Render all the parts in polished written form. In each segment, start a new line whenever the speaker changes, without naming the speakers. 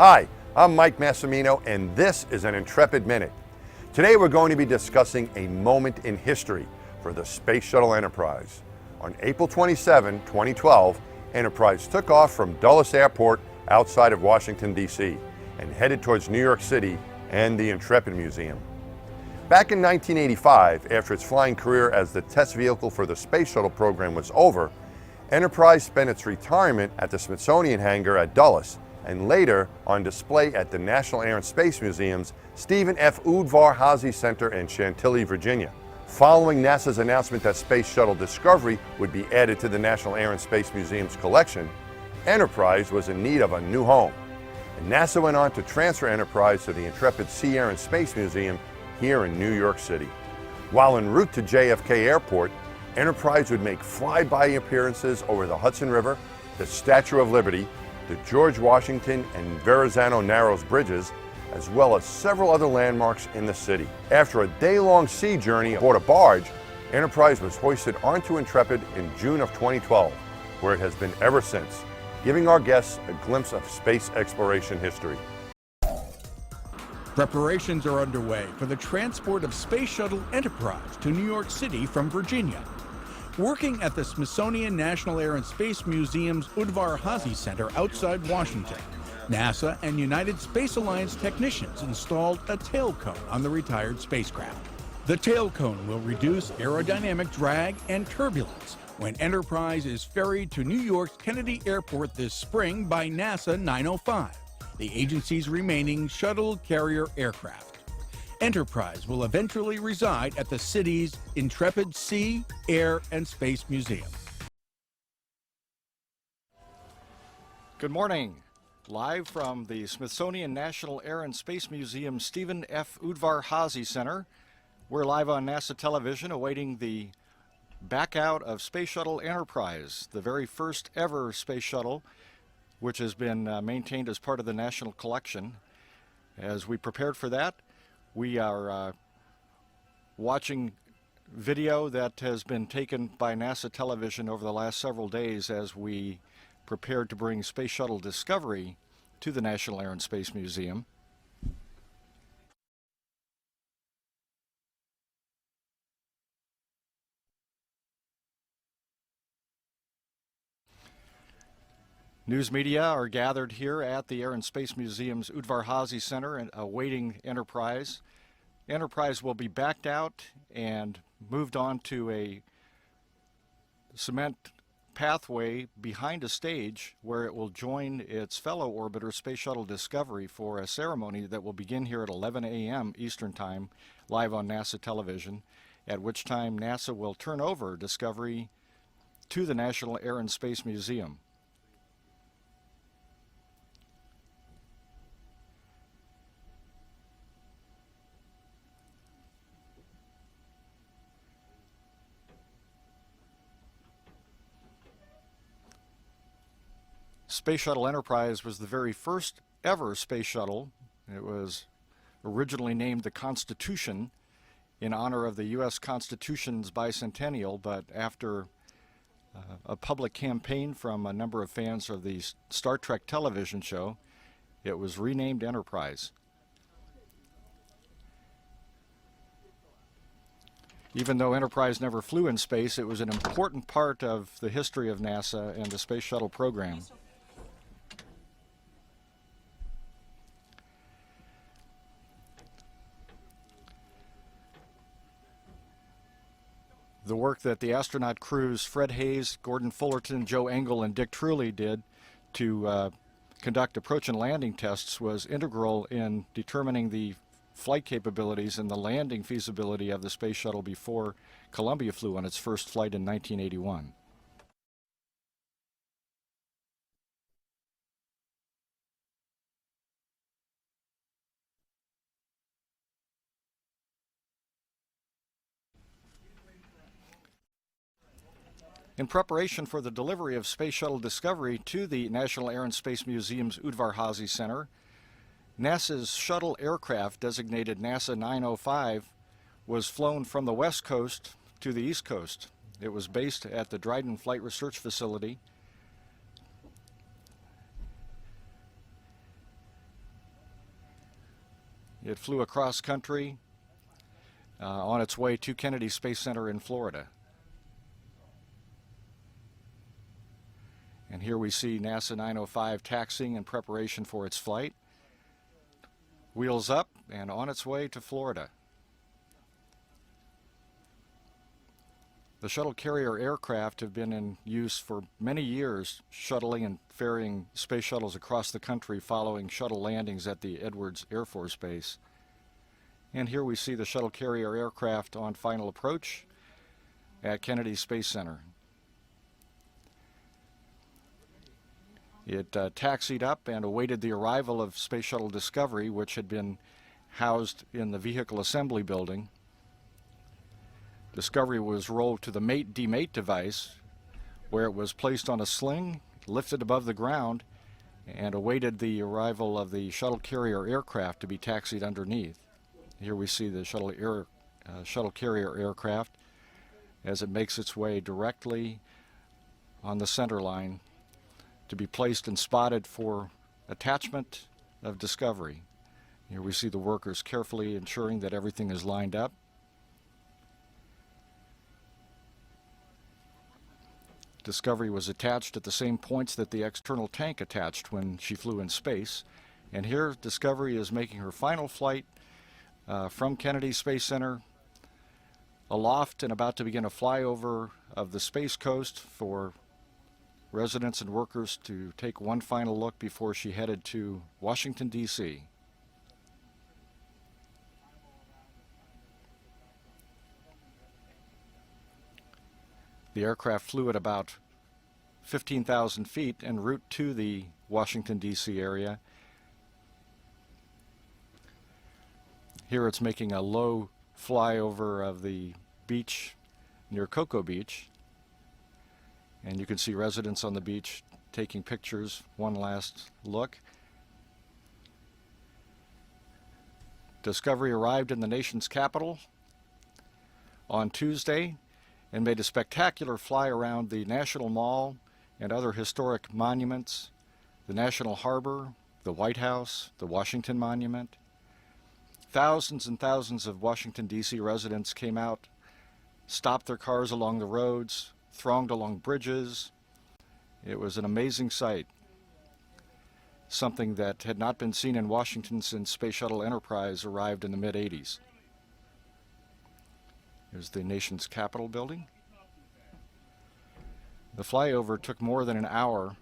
Hi, I'm Mike Massimino, and this is an Intrepid Minute. Today we're going to be discussing a moment in history for the Space Shuttle Enterprise. On April 27, 2012, Enterprise took off from Dulles Airport outside of Washington, D.C., and headed towards New York City and the Intrepid Museum. Back in 1985, after its flying career as the test vehicle for the Space Shuttle program was over, Enterprise spent its retirement at the Smithsonian hangar at Dulles, and later on display at the National Air and Space Museum's Stephen F. Udvar Hazy Center in Chantilly, Virginia. Following NASA's announcement that Space Shuttle Discovery would be added to the National Air and Space Museum's collection, Enterprise was in need of a new home, and NASA went on to transfer Enterprise to the Intrepid Sea, Air and Space Museum here in New York City. While en route to JFK Airport, Enterprise would make flyby appearances over the Hudson River, the Statue of Liberty, the George Washington and Verrazano Narrows bridges, as well as several other landmarks in the city. After a day-long sea journey aboard a barge, Enterprise was hoisted onto Intrepid in June of 2012, where it has been ever since, giving our guests a glimpse of space exploration history.
Preparations are underway for the transport of Space Shuttle Enterprise to New York City from Virginia. Working at the Smithsonian National Air and Space Museum's Udvar Hazy Center outside Washington, NASA and United Space Alliance technicians installed a tail cone on the retired spacecraft. The tail cone will reduce aerodynamic drag and turbulence when Enterprise is ferried to New York's Kennedy Airport this spring by NASA 905, the agency's remaining shuttle carrier aircraft. Enterprise will eventually reside at the city's Intrepid Sea, Air, and Space Museum.
Good morning. Live from the Smithsonian National Air and Space Museum Stephen F. Udvar Hazy Center. We're live on NASA television awaiting the back out of Space Shuttle Enterprise, the very first ever space shuttle, which has been maintained as part of the National Collection. As we prepared for that, we are watching video that has been taken by NASA television over the last several days as we prepared to bring Space Shuttle Discovery to the National Air and Space Museum. News media are gathered here at the Air and Space Museum's Udvar Hazy Center and awaiting Enterprise. Enterprise will be backed out and moved on to a cement pathway behind a stage where it will join its fellow orbiter Space Shuttle Discovery for a ceremony that will begin here at 11 a.m. Eastern Time, live on NASA television, at which time NASA will turn over Discovery to the National Air and Space Museum. Space Shuttle Enterprise was the very first ever space shuttle. It was originally named the Constitution in honor of the U.S. Constitution's bicentennial, but after a public campaign from a number of fans of the Star Trek television show, it was renamed Enterprise. Even though Enterprise never flew in space, it was an important part of the history of NASA and the Space Shuttle program. The work that the astronaut crews Fred Hayes, Gordon Fullerton, Joe Engle, and Dick Truly did to conduct approach and landing tests was integral in determining the flight capabilities and the landing feasibility of the space shuttle before Columbia flew on its first flight in 1981. In preparation for the delivery of Space Shuttle Discovery to the National Air and Space Museum's Udvar Hazy Center, NASA's shuttle aircraft, designated NASA 905, was flown from the West Coast to the East Coast. It was based at the Dryden Flight Research Facility. It flew across country on its way to Kennedy Space Center in Florida. And here we see NASA 905 taxiing in preparation for its flight. Wheels up and on its way to Florida. The shuttle carrier aircraft have been in use for many years, shuttling and ferrying space shuttles across the country following shuttle landings at the Edwards Air Force Base. And here we see the shuttle carrier aircraft on final approach at Kennedy Space Center. It taxied up and awaited the arrival of Space Shuttle Discovery, which had been housed in the Vehicle Assembly Building. Discovery was rolled to the mate-demate device, where it was placed on a sling, lifted above the ground, and awaited the arrival of the shuttle carrier aircraft to be taxied underneath. Here we see the shuttle carrier aircraft as it makes its way directly on the center line to be placed and spotted for attachment of Discovery. Here we see the workers carefully ensuring that everything is lined up. Discovery was attached at the same points that the external tank attached when she flew in space. And here Discovery is making her final flight from Kennedy Space Center aloft and about to begin a flyover of the Space Coast for residents and workers to take one final look before she headed to Washington, D.C. The aircraft flew at about 15,000 feet en route to the Washington, D.C. area. Here it's making a low flyover of the beach near Cocoa Beach. And you can see residents on the beach taking pictures. One last look. Discovery arrived in the nation's capital on Tuesday and made a spectacular fly around the National Mall and other historic monuments, the National Harbor, the White House, the Washington Monument. Thousands and thousands of Washington, D.C. residents came out, stopped their cars along the roads, thronged along bridges. It was an amazing sight, something that had not been seen in Washington since Space Shuttle Enterprise arrived in the mid-'80s. Here's the nation's Capitol building. The flyover took more than an hour,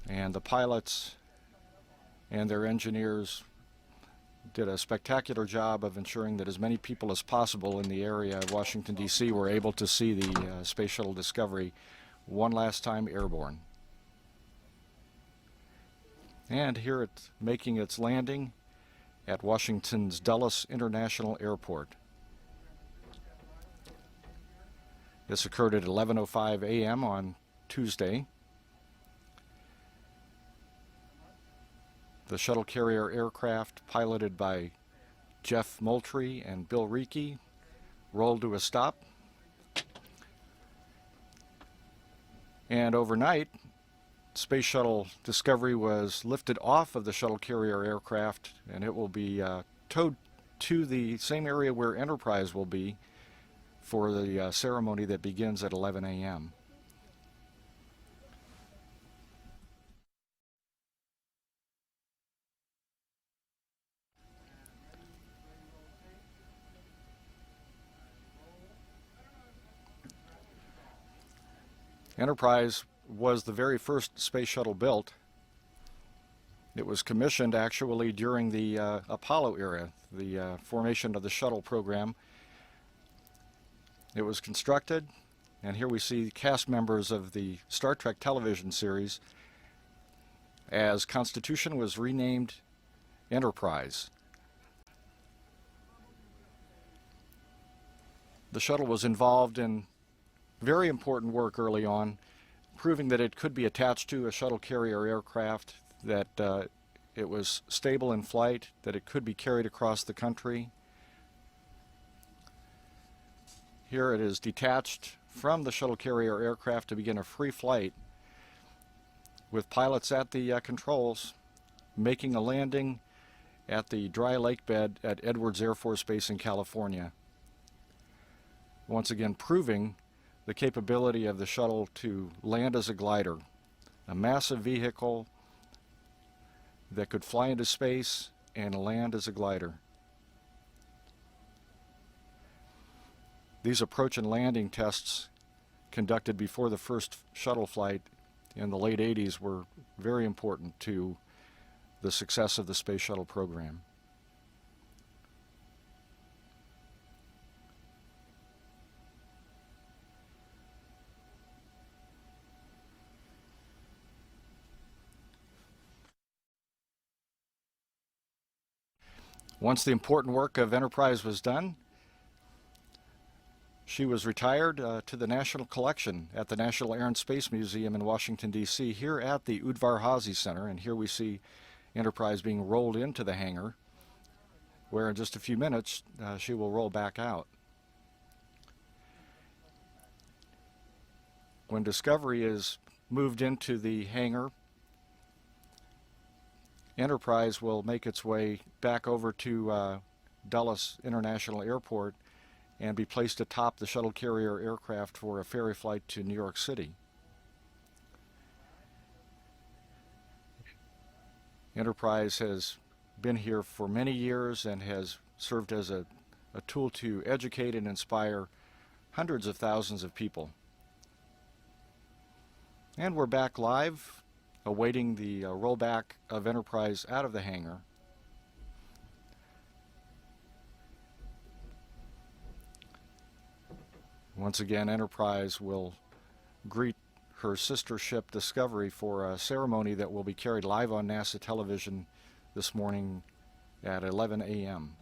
and the pilots and their engineers did a spectacular job of ensuring that as many people as possible in the area of Washington, D.C. were able to see the Space Shuttle Discovery one last time airborne. And here it's making its landing at Washington's Dulles International Airport. This occurred at 11:05 a.m. on Tuesday. The shuttle carrier aircraft, piloted by Jeff Moultrie and Bill Reiki, rolled to a stop. And overnight, Space Shuttle Discovery was lifted off of the shuttle carrier aircraft, and it will be towed to the same area where Enterprise will be for the ceremony that begins at 11 a.m. Enterprise was the very first space shuttle built. It was commissioned actually during the Apollo era, the formation of the shuttle program. It was constructed, and here we see cast members of the Star Trek television series as Constitution was renamed Enterprise. The shuttle was involved in very important work early on, proving that it could be attached to a shuttle carrier aircraft, that it was stable in flight, that it could be carried across the country. Here it is detached from the shuttle carrier aircraft to begin a free flight with pilots at the controls, making a landing at the dry lake bed at Edwards Air Force Base in California. Once again proving the capability of the shuttle to land as a glider, a massive vehicle that could fly into space and land as a glider. These approach and landing tests conducted before the first shuttle flight in the late 80s were very important to the success of the Space Shuttle program. Once the important work of Enterprise was done, she was retired to the National Collection at the National Air and Space Museum in Washington, D.C., here at the Udvar-Hazy Center. And here we see Enterprise being rolled into the hangar, where in just a few minutes she will roll back out. When Discovery is moved into the hangar, Enterprise will make its way back over to Dulles International Airport and be placed atop the shuttle carrier aircraft for a ferry flight to New York City. Enterprise has been here for many years and has served as a tool to educate and inspire hundreds of thousands of people. And we're back live, awaiting the rollback of Enterprise out of the hangar. Once again, Enterprise will greet her sister ship Discovery for a ceremony that will be carried live on NASA television this morning at 11 a.m.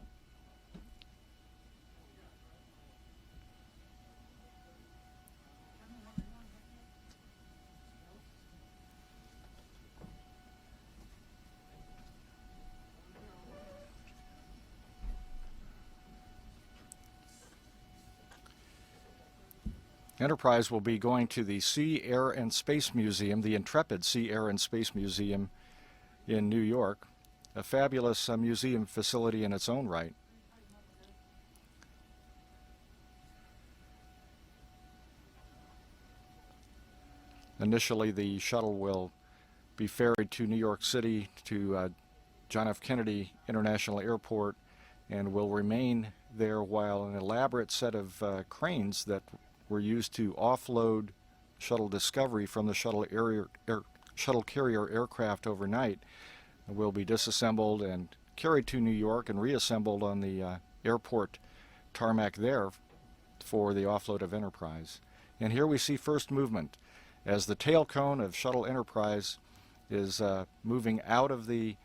Enterprise will be going to the Sea, Air, and Space Museum, the Intrepid Sea, Air, and Space Museum in New York, a fabulous museum facility in its own right. Initially, the shuttle will be ferried to New York City to John F. Kennedy International Airport and will remain there while an elaborate set of cranes that were used to offload Shuttle Discovery from the shuttle carrier aircraft overnight will be disassembled and carried to New York and reassembled on the airport tarmac there for the offload of Enterprise. And here we see first movement as the tail cone of Shuttle Enterprise is moving out of the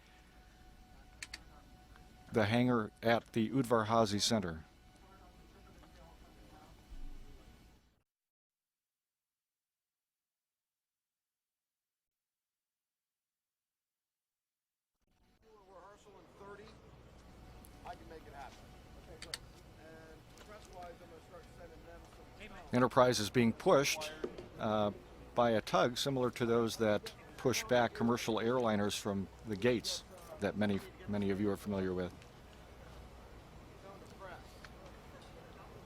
hangar at the Udvar-Hazy Center. Enterprise is being pushed by a tug similar to those that push back commercial airliners from the gates that many of you are familiar with.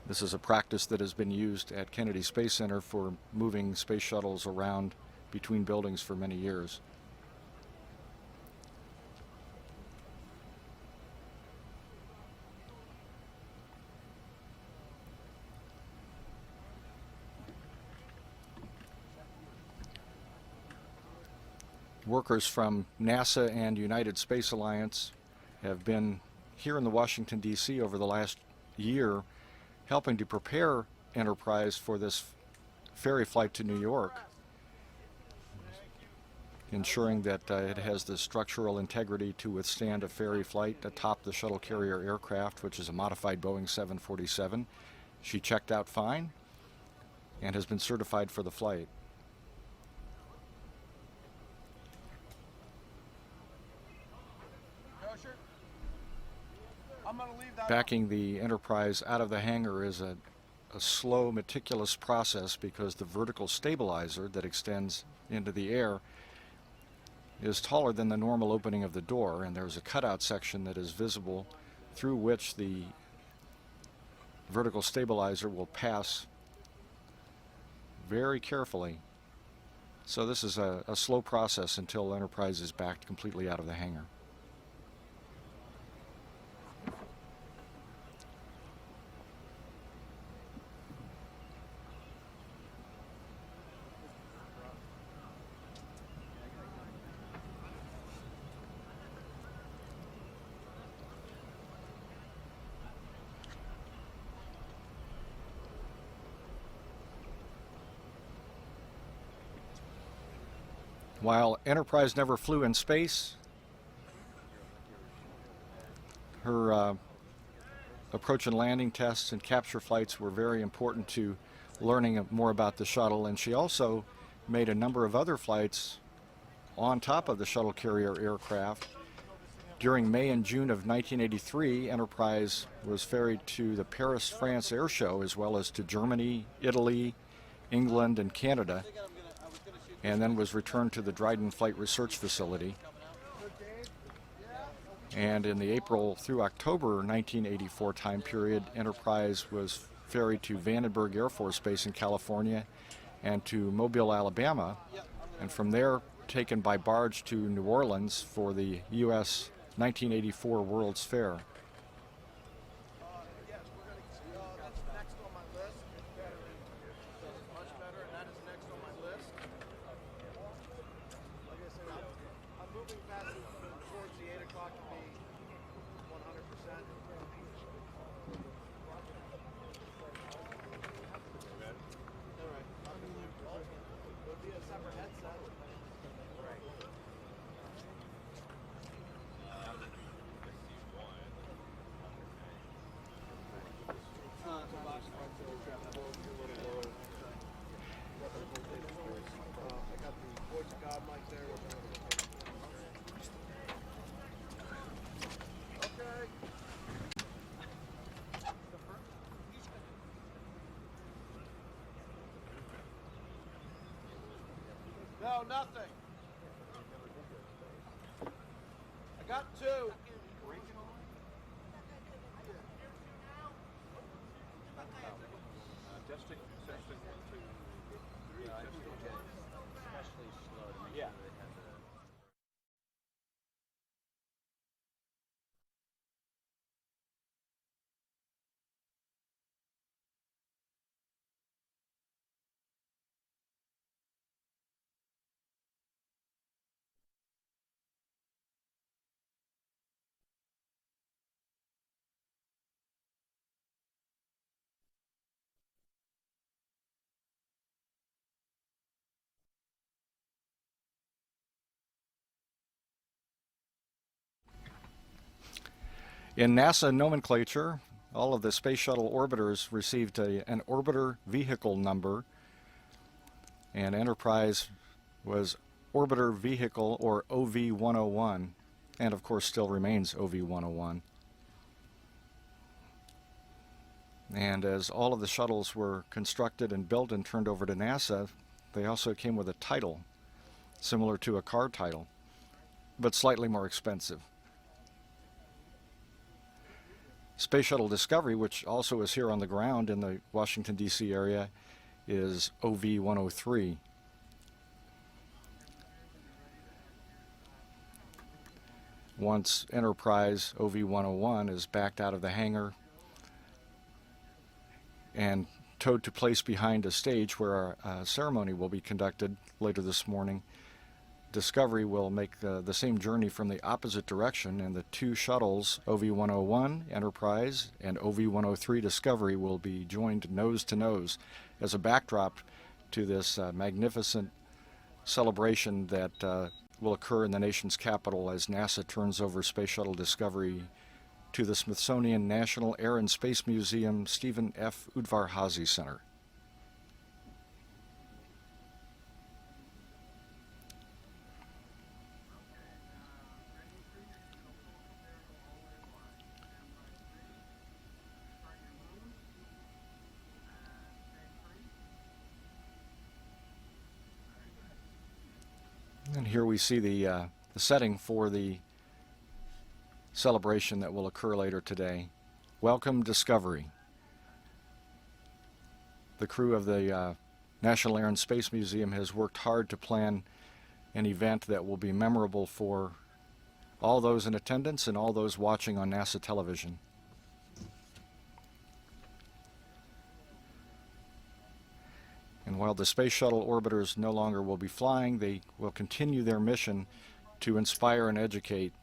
This is a practice that has been used at Kennedy Space Center for moving space shuttles around between buildings for many years. Workers from NASA and United Space Alliance have been here in the Washington, D.C. over the last year helping to prepare Enterprise for this ferry flight to New York, ensuring that it has the structural integrity to withstand a ferry flight atop the shuttle carrier aircraft, which is a modified Boeing 747. She checked out fine and has been certified for the flight. Backing the Enterprise out of the hangar is a slow, meticulous process because the vertical stabilizer that extends into the air is taller than the normal opening of the door, and there's a cutout section that is visible through which the vertical stabilizer will pass very carefully. So this is a slow process until Enterprise is backed completely out of the hangar. While Enterprise never flew in space, her approach and landing tests and capture flights were very important to learning more about the shuttle, and she also made a number of other flights on top of the shuttle carrier aircraft. During May and June of 1983, Enterprise was ferried to the Paris, France air show, as well as to Germany, Italy, England, and Canada, and then was returned to the Dryden Flight Research Facility. And in the April through October 1984 time period, Enterprise was ferried to Vandenberg Air Force Base in California and to Mobile, Alabama, and from there taken by barge to New Orleans for the U.S. 1984 World's Fair.
No, nothing. I got two. Yeah.
In NASA nomenclature, all of the Space Shuttle orbiters received an orbiter vehicle number, and Enterprise was orbiter vehicle, or OV-101, and of course still remains OV-101. And as all of the shuttles were constructed and built and turned over to NASA, they also came with a title, similar to a car title, but slightly more expensive. Space Shuttle Discovery, which also is here on the ground in the Washington, D.C. area, is OV-103. Once Enterprise OV-101 is backed out of the hangar and towed to place behind a stage where a ceremony will be conducted later this morning, Discovery will make the same journey from the opposite direction, and the two shuttles, OV-101 Enterprise and OV-103 Discovery, will be joined nose to nose as a backdrop to this magnificent celebration that will occur in the nation's capital as NASA turns over Space Shuttle Discovery to the Smithsonian National Air and Space Museum Stephen F. Udvar-Hazy Center. And here we see the the setting for the celebration that will occur later today. Welcome, Discovery. The crew of the National Air and Space Museum has worked hard to plan an event that will be memorable for all those in attendance and all those watching on NASA television. And while the Space Shuttle orbiters no longer will be flying, they will continue their mission to inspire and educate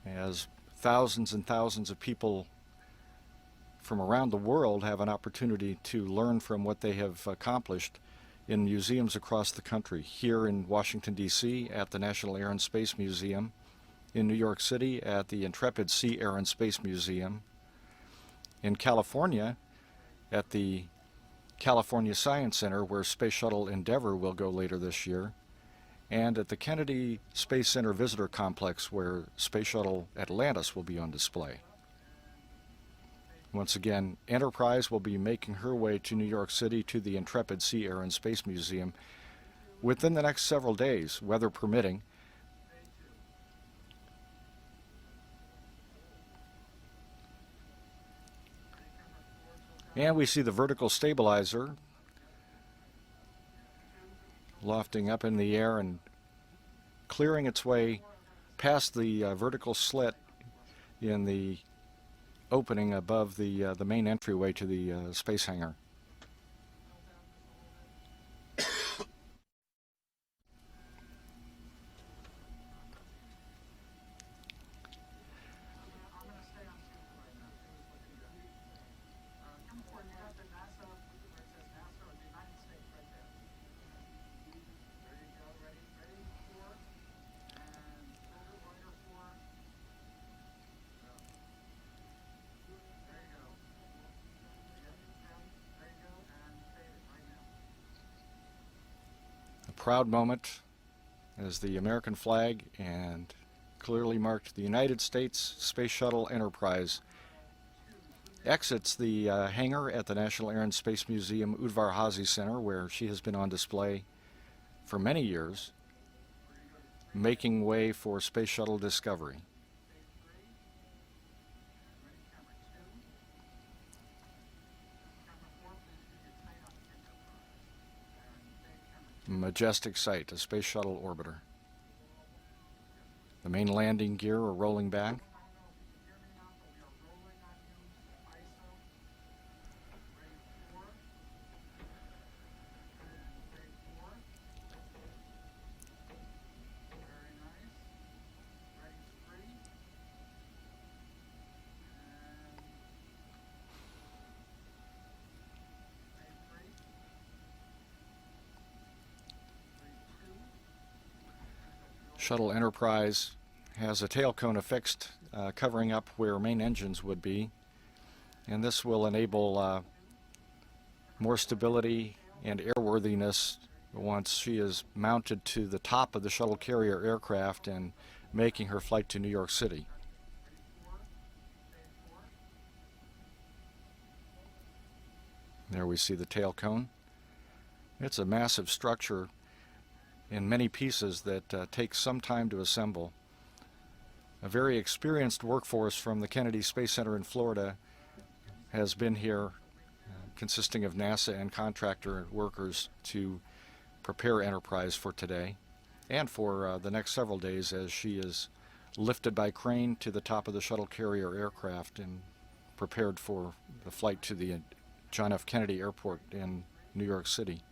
as thousands and thousands of people from around the world have an opportunity to learn from what they have accomplished in museums across the country. Here in Washington, D.C. at the National Air and Space Museum, in New York City at the Intrepid Sea, Air and Space Museum, in California at the California Science Center, where Space Shuttle Endeavour will go later this year, and at the Kennedy Space Center Visitor Complex, where Space Shuttle Atlantis will be on display. Once again, Enterprise will be making her way to New York City to the Intrepid Sea, Air and Space Museum within the next several days, weather permitting. And we see the vertical stabilizer lofting up in the air and clearing its way past the vertical slit in the opening above the main entryway to the space hangar. Proud moment as the American flag and clearly marked the United States Space Shuttle Enterprise exits the hangar at the National Air and Space Museum Udvar Hazy Center, where she has been on display for many years, making way for Space Shuttle Discovery. Majestic sight, a Space Shuttle orbiter. The main landing gear are rolling back. Shuttle Enterprise has a tail cone affixed, covering up where main engines would be, and this will enable more stability and airworthiness once she is mounted to the top of the shuttle carrier aircraft and making her flight to New York City. There we see the tail cone. It's a massive structure in many pieces that takes some time to assemble. A very experienced workforce from the Kennedy Space Center in Florida has been here, consisting of NASA and contractor workers, to prepare Enterprise for today and for the next several days as she is lifted by crane to the top of the shuttle carrier aircraft and prepared for the flight to the John F. Kennedy Airport in New York City.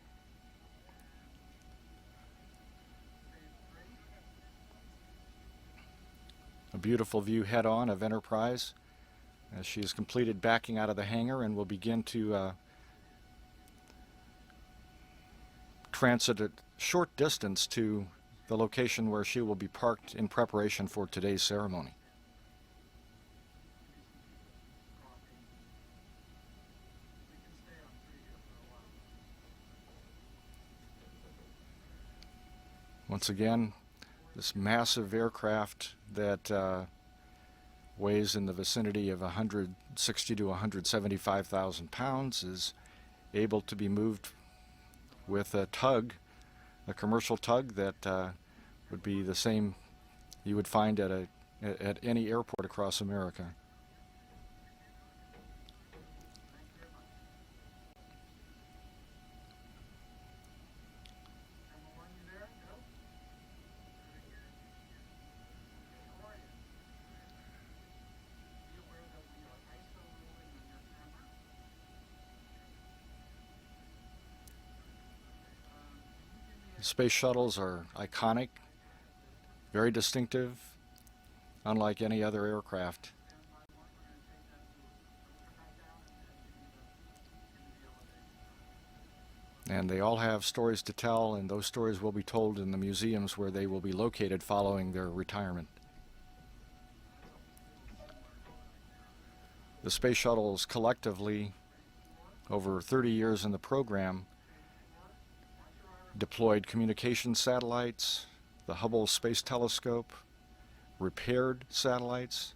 A beautiful view head-on of Enterprise as she has completed backing out of the hangar and will begin to transit a short distance to the location where she will be parked in preparation for today's ceremony. Once again, this massive aircraft that weighs in the vicinity of 160 to 175,000 pounds is able to be moved with a tug, a commercial tug that would be the same you would find at any airport across America. Space shuttles are iconic, very distinctive, unlike any other aircraft. And they all have stories to tell, and those stories will be told in the museums where they will be located following their retirement. The space shuttles collectively, over 30 years in the program, deployed communication satellites, the Hubble Space Telescope, repaired satellites,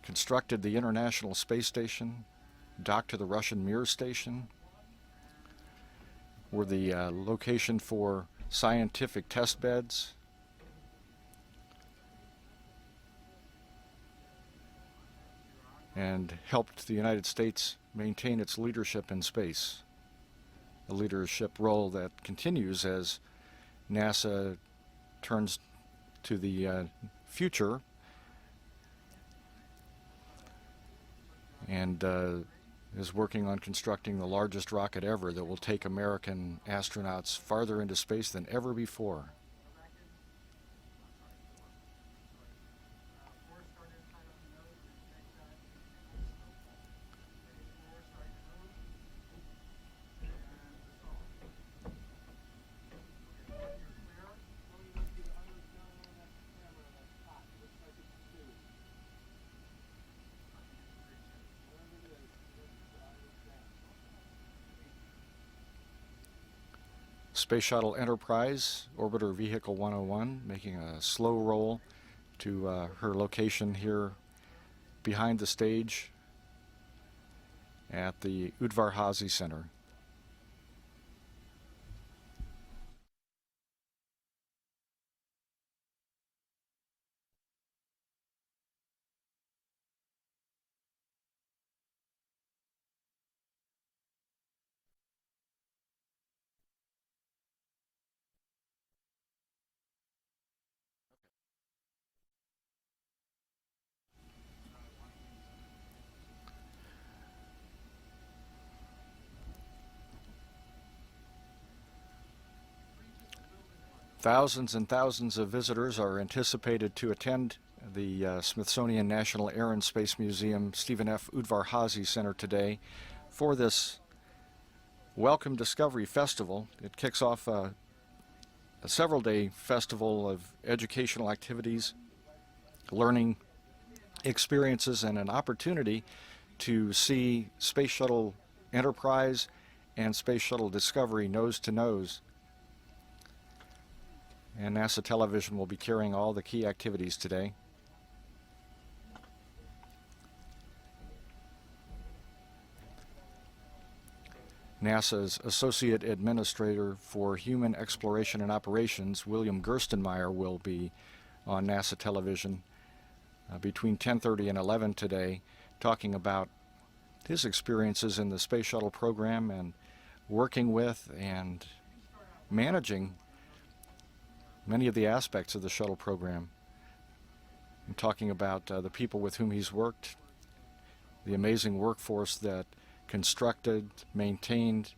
constructed the International Space Station, docked to the Russian Mir station, were the location for scientific test beds, and helped the United States maintain its leadership in space. A leadership role that continues as NASA turns to the future and is working on constructing the largest rocket ever that will take American astronauts farther into space than ever before. Space Shuttle Enterprise, Orbiter Vehicle 101, making a slow roll to her location here behind the stage at the Udvar-Hazy Center. Thousands and thousands of visitors are anticipated to attend the Smithsonian National Air and Space Museum Stephen F. Udvar-Hazy Center today for this Welcome Discovery Festival. It kicks off a several-day festival of educational activities, learning experiences, and an opportunity to see Space Shuttle Enterprise and Space Shuttle Discovery nose to nose. And NASA Television will be carrying all the key activities today. NASA's Associate Administrator for Human Exploration and Operations, William Gerstenmaier, will be on NASA Television between 10:30 and 11 today, talking about his experiences in the Space Shuttle program and working with and managing many of the aspects of the shuttle program. I'm talking about the people with whom he's worked, the amazing workforce that constructed, maintained,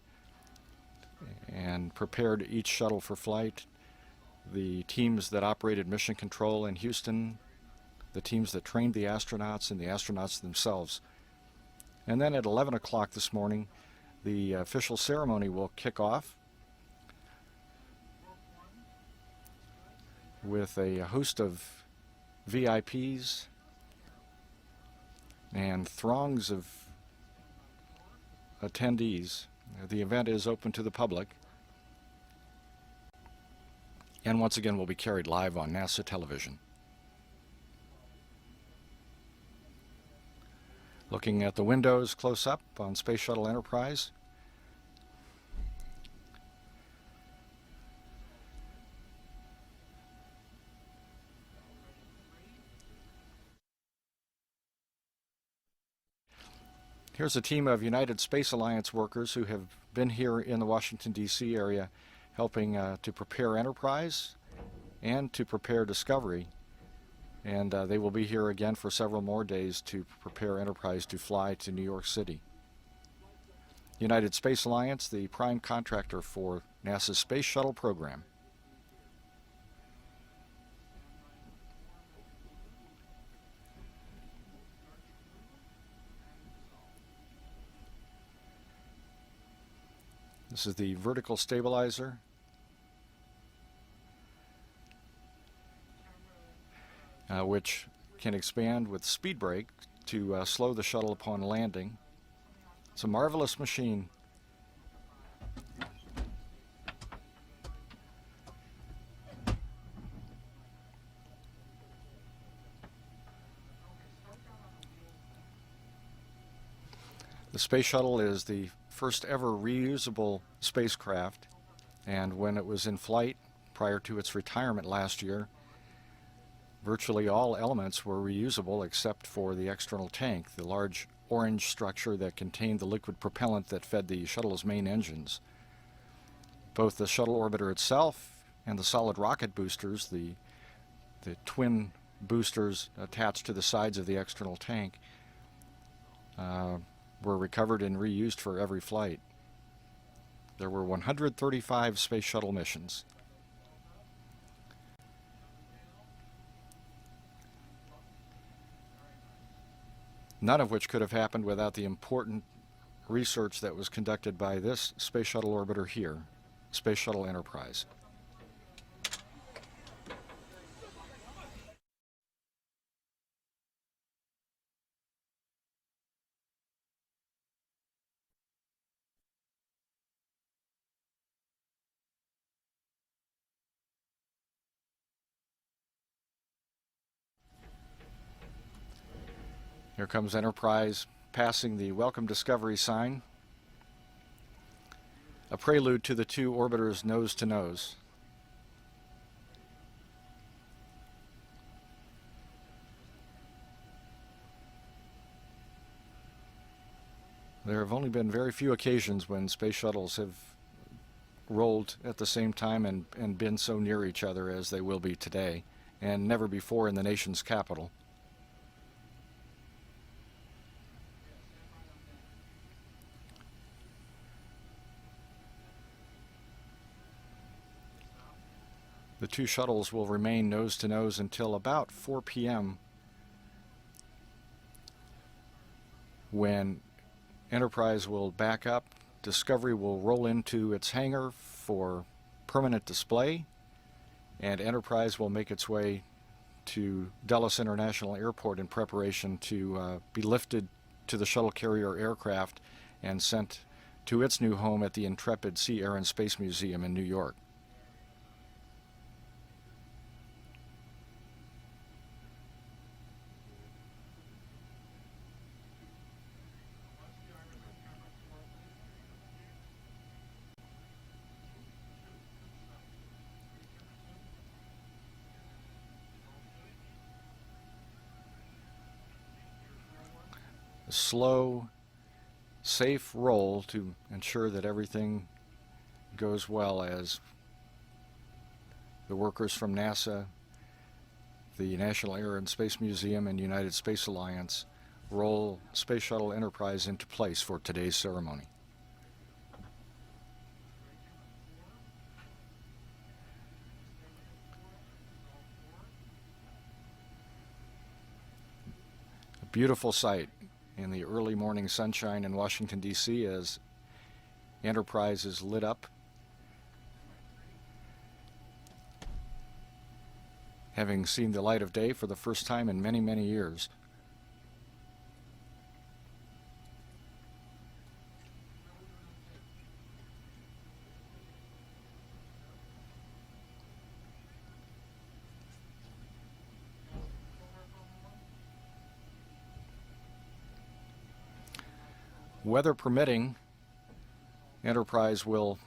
and prepared each shuttle for flight, the teams that operated mission control in Houston, the teams that trained the astronauts, and the astronauts themselves. And then at 11 o'clock this morning, the official ceremony will kick off with a host of VIPs and throngs of attendees. The event is open to the public, and once again will be carried live on NASA Television. Looking at the windows close up on Space Shuttle Enterprise, Here's a team of United Space Alliance workers who have been here in the Washington, D.C. area helping to prepare Enterprise and to prepare Discovery. And they will be here again for several more days to prepare Enterprise to fly to New York City. United Space Alliance, the prime contractor for NASA's Space Shuttle program. This is the vertical stabilizer. Which can expand with speed brake to slow the shuttle upon landing. It's a marvelous machine. The Space Shuttle is the first ever reusable spacecraft, and when it was in flight prior to its retirement last year, virtually all elements were reusable except for the external tank, the large orange structure that contained the liquid propellant that fed the shuttle's main engines. Both the shuttle orbiter itself and the solid rocket boosters, the twin boosters attached to the sides of the external tank, were recovered and reused for every flight. There were 135 Space Shuttle missions. None of which could have happened without the important research that was conducted by this Space Shuttle orbiter here, Space Shuttle Enterprise. Here comes Enterprise passing the Welcome Discovery sign, a prelude to the two orbiters nose to nose. There have only been very few occasions when space shuttles have rolled at the same time and been so near each other as they will be today, and never before in the nation's capital. The two shuttles will remain nose to nose until about 4 p.m. when Enterprise will back up, Discovery will roll into its hangar for permanent display, and Enterprise will make its way to Dulles International Airport in preparation to be lifted to the shuttle carrier aircraft and sent to its new home at the Intrepid Sea, Air, and Space Museum in New York. A slow, safe roll to ensure that everything goes well as the workers from NASA, the National Air and Space Museum, and United Space Alliance roll Space Shuttle Enterprise into place for today's ceremony. A beautiful sight in the early morning sunshine in Washington, D.C. as Enterprise is lit up, having seen the light of day for the first time in many, many years. Weather permitting, Enterprise will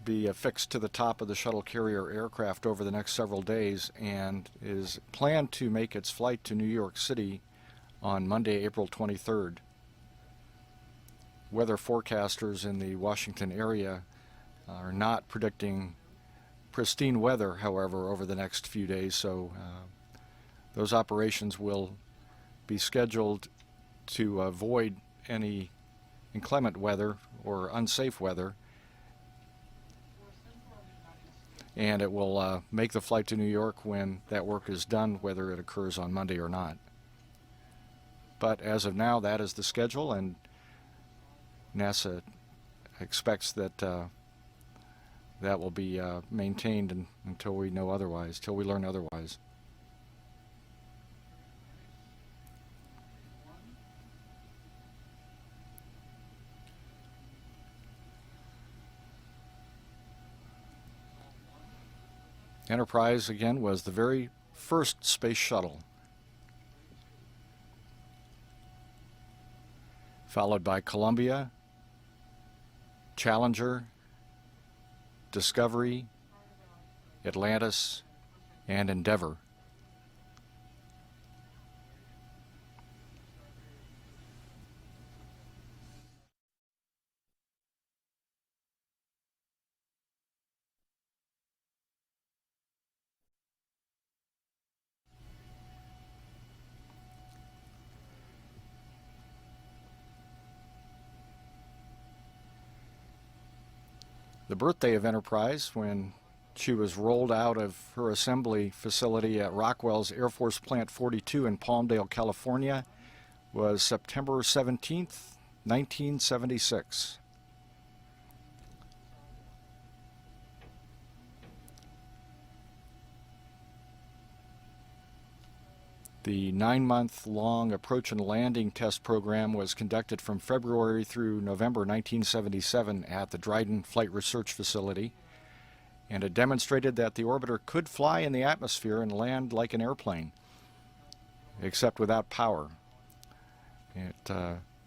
be affixed to the top of the shuttle carrier aircraft over the next several days and is planned to make its flight to New York City on Monday, April 23rd. Weather forecasters in the Washington area are not predicting pristine weather, however, over the next few days, so those operations will be scheduled to avoid any inclement weather or unsafe weather, and it will make the flight to New York when that work is done, whether it occurs on Monday or not. But as of now, that is the schedule, and NASA expects that that will be maintained until we know otherwise, till we learn otherwise. Enterprise, again, was the very first space shuttle, followed by Columbia, Challenger, Discovery, Atlantis, and Endeavour. The birthday of Enterprise, when she was rolled out of her assembly facility at Rockwell's Air Force Plant 42 in Palmdale, California, was September 17th, 1976. The 9-month-long approach and landing test program was conducted from February through November 1977 at the Dryden Flight Research Facility, and it demonstrated that the orbiter could fly in the atmosphere and land like an airplane, except without power. It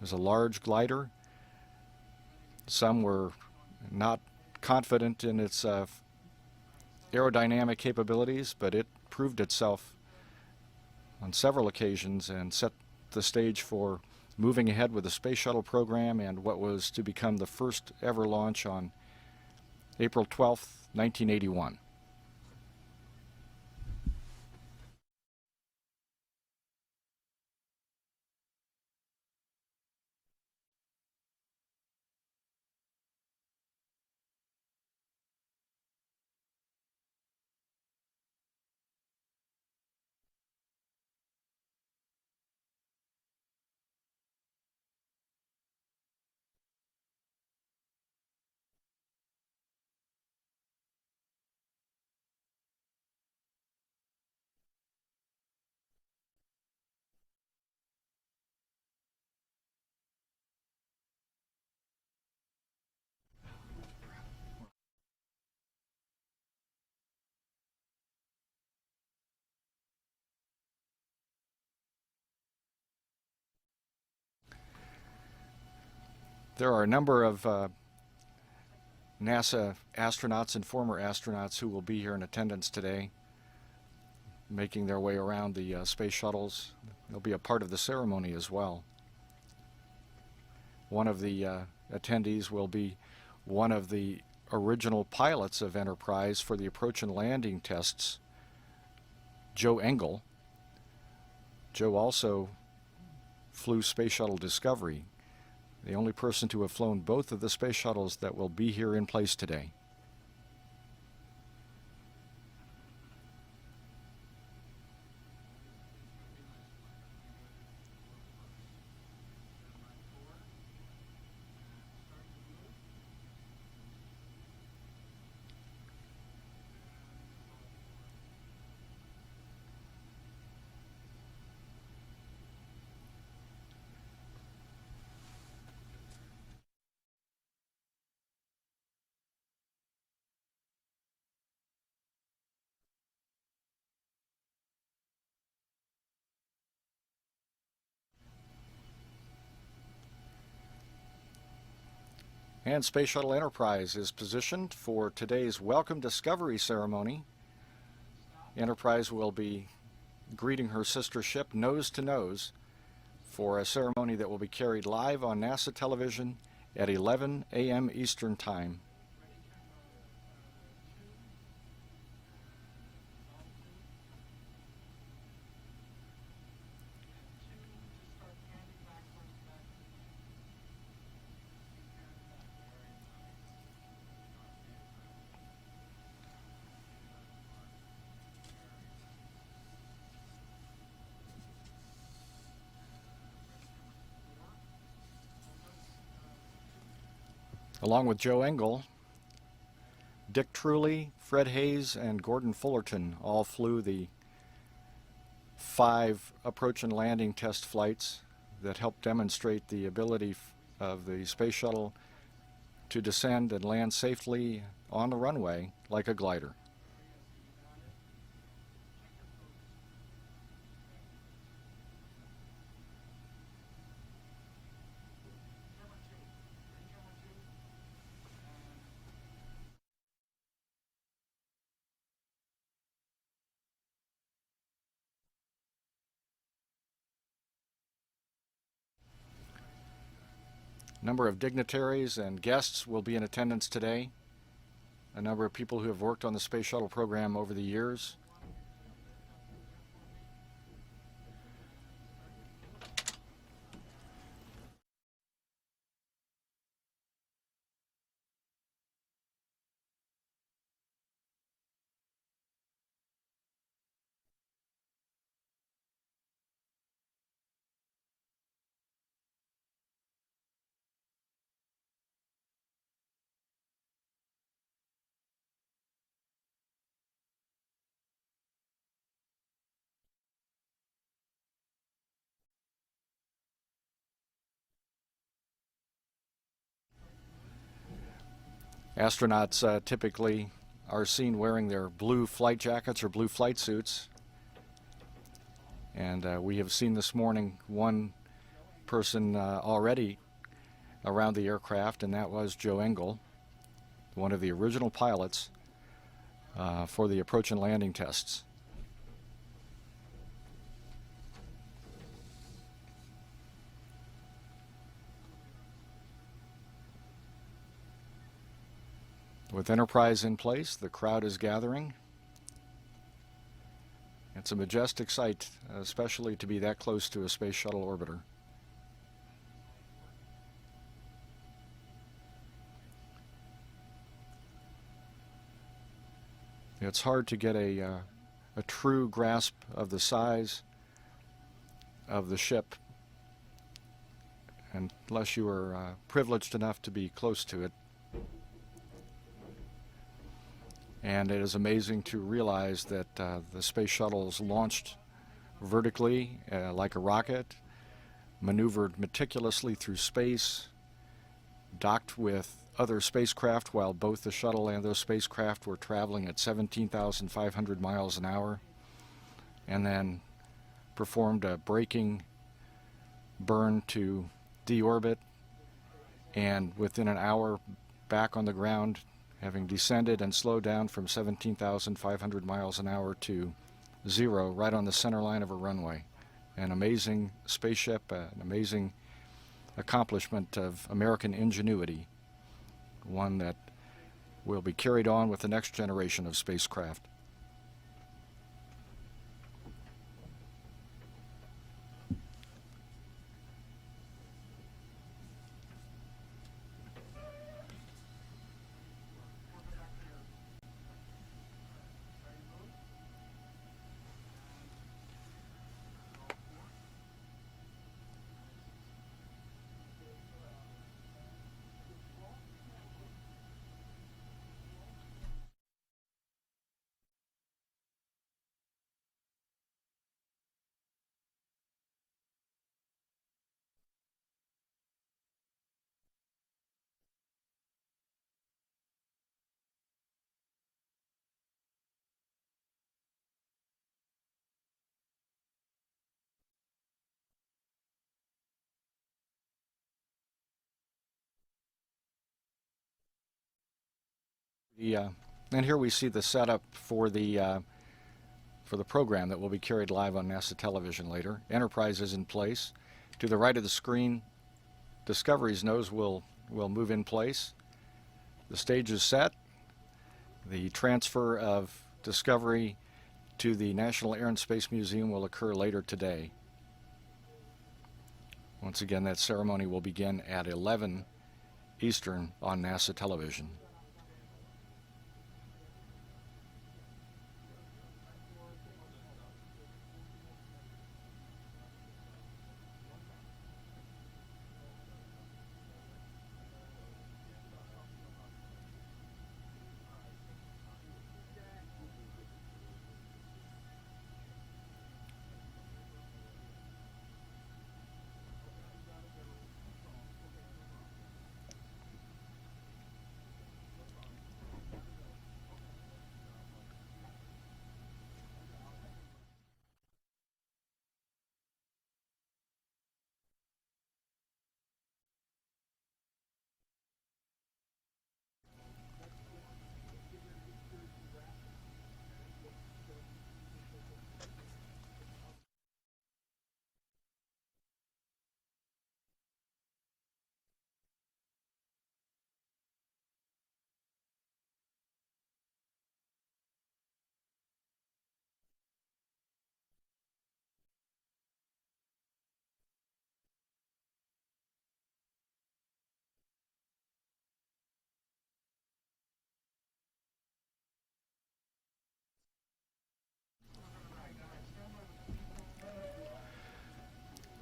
is a large glider. Some were not confident in its aerodynamic capabilities, but it proved itself on several occasions and set the stage for moving ahead with the Space Shuttle program and what was to become the first ever launch on April 12th, 1981. There are a number of NASA astronauts and former astronauts who will be here in attendance today, making their way around the space shuttles. They'll be a part of the ceremony as well. One of the attendees will be one of the original pilots of Enterprise for the approach and landing tests, Joe Engel. Joe also flew Space Shuttle Discovery, the only person to have flown both of the space shuttles that will be here in place today. And Space Shuttle Enterprise is positioned for today's Welcome Discovery ceremony. Enterprise will be greeting her sister ship nose to nose for a ceremony that will be carried live on NASA television at 11 a.m. Eastern Time. Along with Joe Engle, Dick Truly, Fred Hayes, and Gordon Fullerton all flew the 5 approach and landing test flights that helped demonstrate the ability of the space shuttle to descend and land safely on the runway like a glider. A number of dignitaries and guests will be in attendance today. A number of people who have worked on the Space Shuttle program over the years. Astronauts typically are seen wearing their blue flight jackets or blue flight suits. And we have seen this morning one person already around the aircraft, and that was Joe Engle, one of the original pilots for the approach and landing tests. With Enterprise in place, the crowd is gathering. It's a majestic sight, especially to be that close to a space shuttle orbiter. It's hard to get a true grasp of the size of the ship unless you are privileged enough to be close to it. And it is amazing to realize that the space shuttle is launched vertically like a rocket, maneuvered meticulously through space, docked with other spacecraft while both the shuttle and those spacecraft were traveling at 17,500 miles an hour, and then performed a braking burn to deorbit, and within an hour back on the ground, having descended and slowed down from 17,500 miles an hour to 0 right on the center line of a runway. An amazing spaceship, an amazing accomplishment of American ingenuity, one that will be carried on with the next generation of spacecraft. And here we see the setup for the program that will be carried live on NASA television later. Enterprise is in place. To the right of the screen, Discovery's nose will move in place. The stage is set. The transfer of Discovery to the National Air and Space Museum will occur later today. Once again, that ceremony will begin at 11 Eastern on NASA television.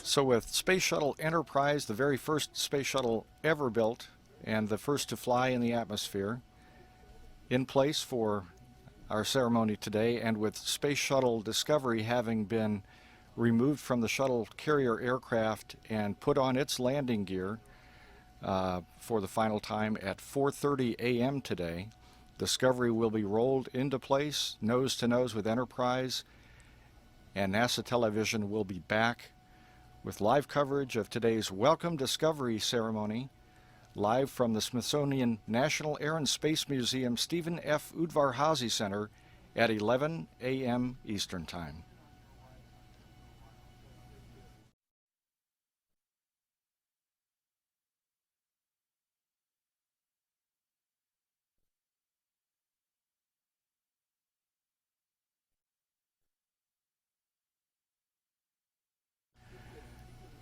So with Space Shuttle Enterprise, the very first space shuttle ever built and the first to fly in the atmosphere, in place for our ceremony today, and with Space Shuttle Discovery having been removed from the shuttle carrier aircraft and put on its landing gear for the final time at 4:30 a.m. today, Discovery will be rolled into place, nose to nose with Enterprise, and NASA television will be back with live coverage of today's Welcome Discovery ceremony, live from the Smithsonian National Air and Space Museum Stephen F. Udvar-Hazy Center at 11 a.m. Eastern Time.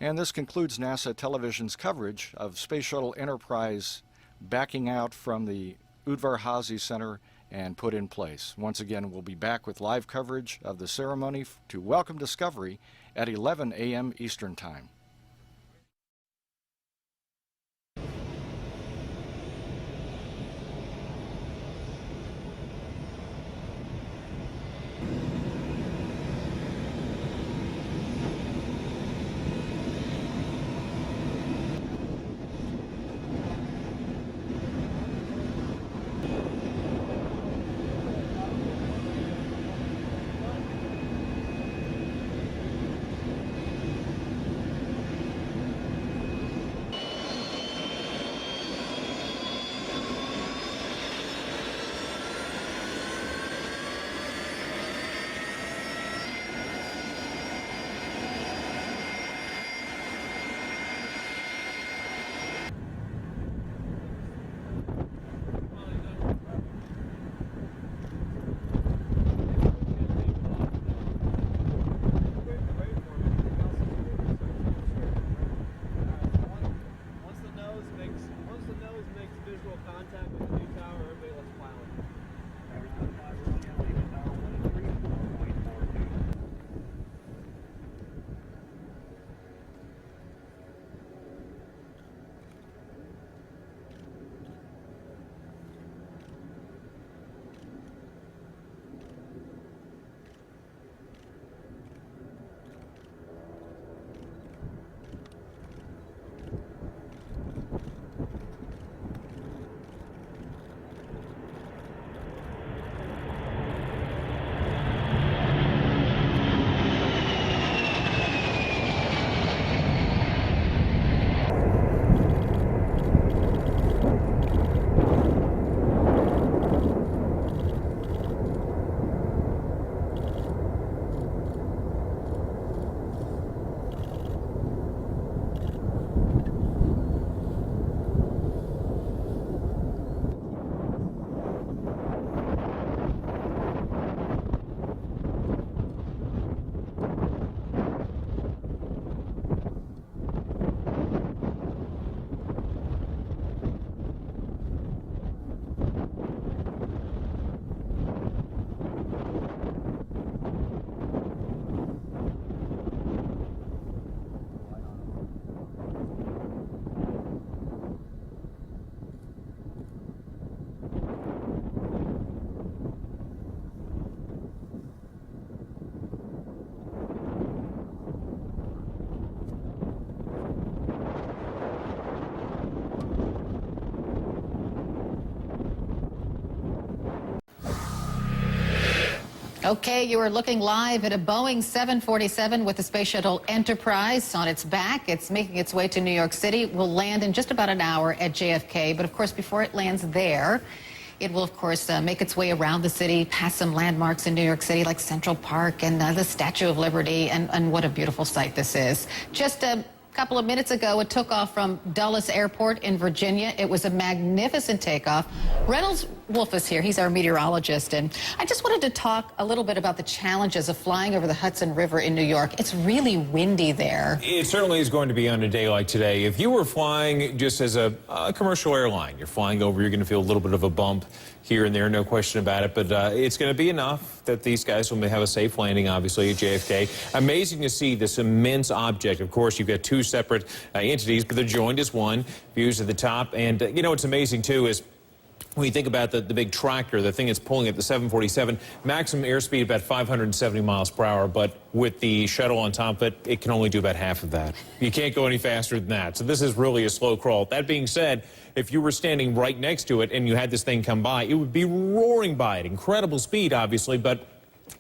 And this concludes NASA television's coverage of Space Shuttle Enterprise backing out from the Udvar-Hazy Center and put in place. Once again, we'll be back with live coverage of the ceremony to welcome Discovery at 11 a.m. Eastern Time.
Okay, you are looking live at a Boeing 747 with the Space Shuttle Enterprise on its back. It's making its way to New York City. It will land in just about an hour at JFK, but of course before it lands there, it will of course make its way around the city, past some landmarks in New York City like Central Park and the Statue of Liberty, and what a beautiful sight this is. Just a couple of minutes ago, it took off from Dulles Airport in Virginia. It was a magnificent takeoff. Reynolds Wolf is here. He's our meteorologist, and I just wanted to talk a little bit about the challenges of flying over the Hudson River in New York. It's really windy there.
It certainly is going to be on a day like today. If you were flying just as a commercial airline, you're flying over, you're going to feel a little bit of a bump here and there, no question about it, but it's going to be enough that these guys will have a safe landing, obviously, at JFK. Amazing to see this immense object. Of course, you've got two separate entities, but they're joined as one. Views at the top, and you know what's amazing, too, is when you think about the big tractor, the thing that's pulling at the 747, maximum airspeed about 570 miles per hour, but with the shuttle on top of it, it can only do about half of that. You can't go any faster than that. So this is really a slow crawl. That being said, if you were standing right next to it and you had this thing come by, it would be roaring by at incredible speed, obviously, but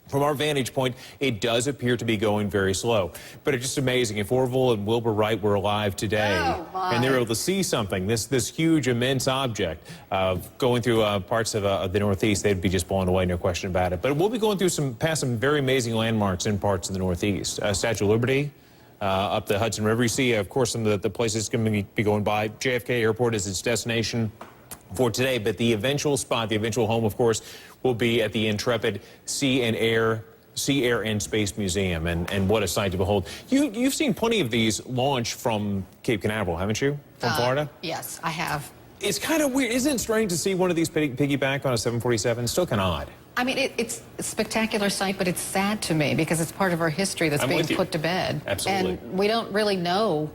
from our vantage point, it does appear to be going very slow. But it's just amazing. If Orville and Wilbur Wright were alive today and they were able to see something, this huge, immense object going through parts of the Northeast, they'd be just blown away, no question about it. But we'll be going through past some very amazing landmarks in parts of the Northeast. Statue of Liberty, up the Hudson River. You see, of course, some of the places going to be going by. JFK Airport is its destination for today, but the eventual spot, the eventual home, of course, will be at the Intrepid Sea, Air and Space Museum, and what a sight to behold. You've seen plenty of these launch from Cape Canaveral, haven't you, from Florida?
Yes, I have.
It's kind of weird. Isn't it strange to see one of these piggyback on a 747? It's still kind of odd.
I mean, it's a spectacular sight, but it's sad to me because it's part of our history that's being put to bed.
Absolutely.
And we don't really know,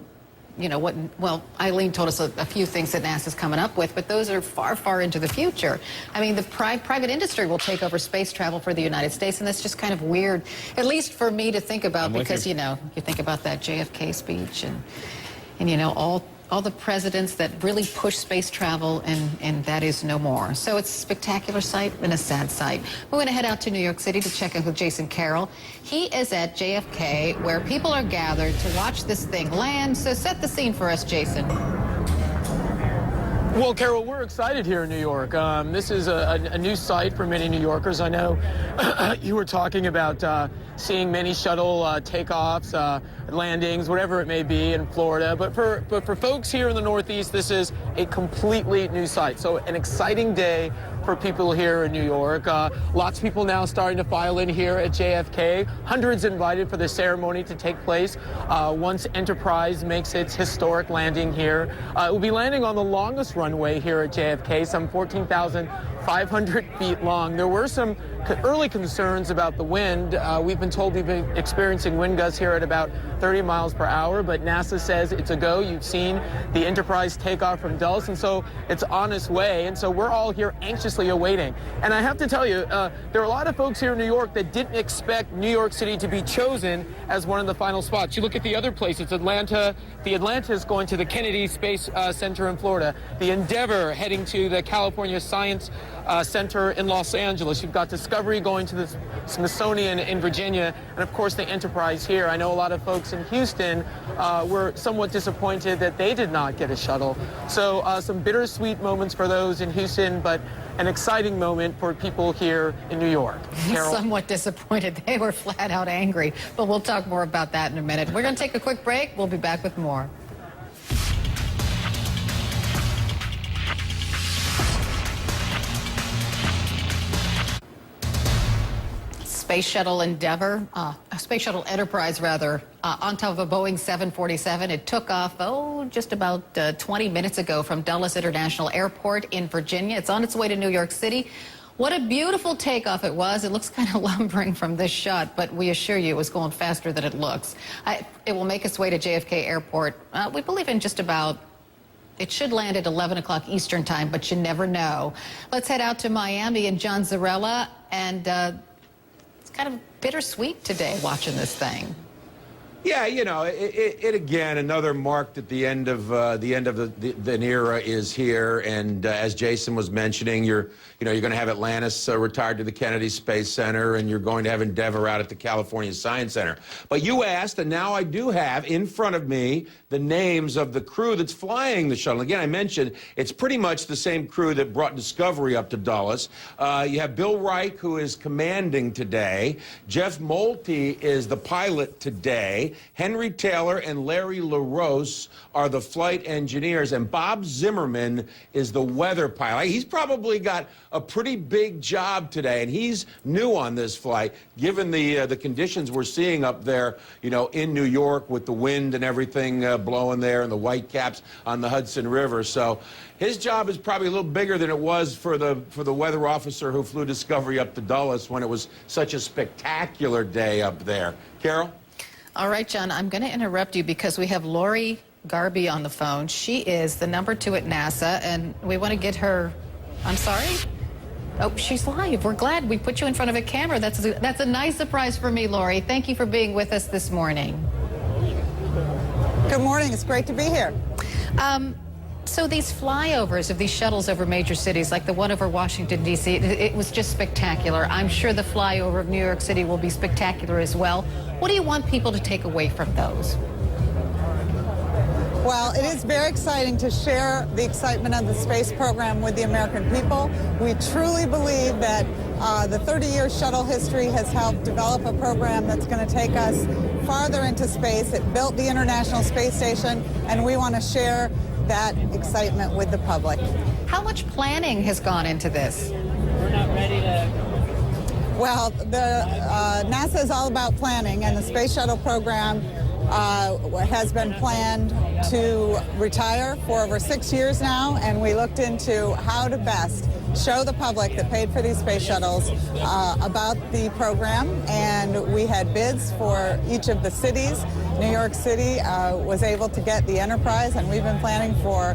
you know, what, well, Eileen told us a few things that NASA's coming up with, but those are far, far into the future. I mean, the private industry will take over space travel for the United States, and that's just kind of weird, at least for me to think about, because, you know, you think about that JFK speech and you know, all the presidents that really push space travel, and that is no more. So it's a spectacular sight and a sad sight. We're going to head out to New York City to check in with Jason Carroll. He is at JFK, where people are gathered to watch this thing land. So set the scene for us, Jason.
Well, Carol, we're excited here in New York. This is a new sight for many New Yorkers. I know you were talking about seeing many shuttle takeoffs, landings, whatever it may be in Florida. But for folks here in the Northeast, this is a completely new sight. So an exciting day for people here in New York. Lots of people now starting to file in here at JFK. Hundreds invited for the ceremony to take place once Enterprise makes its historic landing here. It will be landing on the longest runway here at JFK, some 14,500 feet long. There were some early concerns about the wind. We've been told we've been experiencing wind gusts here at about 30 miles per hour, but NASA says it's a go. You've seen the Enterprise take off from Dulles, and so it's on its way. And so we're all here anxiously awaiting. And I have to tell you, there are a lot of folks here in New York that didn't expect New York City to be chosen as one of the final spots. You look at the other places, Atlanta. The Atlanta is going to the Kennedy Space Center in Florida. The Endeavour heading to the California Science Center in Los Angeles. You've got Discovery going to the Smithsonian in Virginia, and of course the Enterprise here. I know a lot of folks in Houston were somewhat disappointed that they did not get a shuttle. So some bittersweet moments for those in Houston, but an exciting moment for people here in New York. Carol?
Somewhat disappointed. They were flat out angry, but we'll talk more about that in a minute. We're going to take a quick break. We'll be back with more. Space Shuttle Endeavour, Space Shuttle Enterprise, rather, on top of a Boeing 747. It took off, just about 20 minutes ago from Dulles International Airport in Virginia. It's on its way to New York City. What a beautiful takeoff it was. It looks kind of lumbering from this shot, but we assure you it was going faster than it looks. It will make its way to JFK Airport, we believe in just about, it should land at 11 o'clock Eastern time, but you never know. Let's head out to Miami and John Zarrella, and kind of bittersweet today watching this thing.
Yeah, you know, it again, another mark that the end of an era is here, and as Jason was mentioning, you're going to have Atlantis retired to the Kennedy Space Center, and you're going to have Endeavour out at the California Science Center. But you asked, and now I do have in front of me the names of the crew that's flying the shuttle. Again, I mentioned it's pretty much the same crew that brought Discovery up to Dulles. You have Bill Reich, who is commanding today. Jeff Moulty is the pilot today. Henry Taylor and Larry LaRose are the flight engineers, and Bob Zimmerman is the weather pilot. He's probably got a pretty big job today, and he's new on this flight, given the conditions we're seeing up there, you know, in New York with the wind and everything blowing there and the white caps on the Hudson River. So his job is probably a little bigger than it was for the weather officer who flew Discovery up to Dulles when it was such a spectacular day up there. Carol?
All right, John, I'm going to interrupt you because we have Lori Garby on the phone. She is the #2 at NASA, and we want to get her. I'm sorry? Oh, she's live. We're glad we put you in front of a camera. That's a nice surprise for me, Lori. Thank you for being with us this morning.
Good morning. It's great to be here.
So these flyovers of these shuttles over major cities, like the one over Washington, D.C., it was just spectacular. I'm sure the flyover of New York City will be spectacular as well. What do you want people to take away from those?
Well, it is very exciting to share the excitement of the space program with the American people. We truly believe that the 30-year shuttle history has helped develop a program that's going to take us farther into space. It built the International Space Station, and we want to share that excitement with the public.
How much planning has gone into this?
We're not ready to...
Well, NASA is all about planning, and the Space Shuttle program has been planned to retire for over 6 years now, and we looked into how to best show the public that paid for these space shuttles about the program, and we had bids for each of the cities. New York City was able to get the Enterprise, and we've been planning for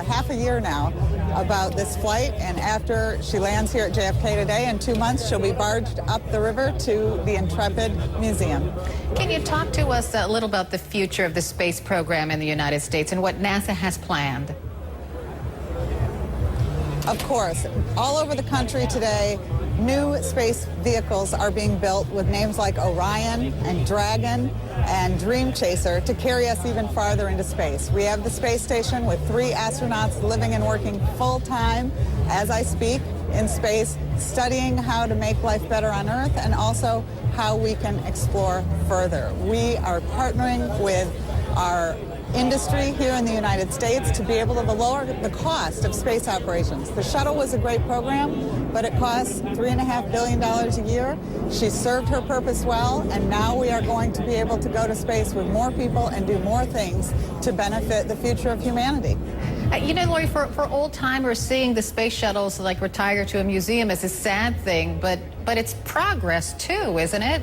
half a year now about this flight, and after she lands here at JFK today, in 2 months she'll be barged up the river to the Intrepid Museum.
Can you talk to us a little about the future of the space program in the United States and what NASA has planned?
Of course, all over the country today, new space vehicles are being built with names like Orion and Dragon and Dream Chaser to carry us even farther into space. We have the space station with 3 astronauts living and working full-time as I speak in space, studying how to make life better on Earth and also how we can explore further. We are partnering with our industry here in the United States to be able to lower the cost of space operations. The shuttle was a great program, but it costs $3.5 billion a year. She served her purpose well, and now we are going to be able to go to space with more people and do more things to benefit the future of humanity.
You know, Lori, for old-timers, seeing the space shuttles like retire to a museum is a sad thing, but it's progress too, isn't it?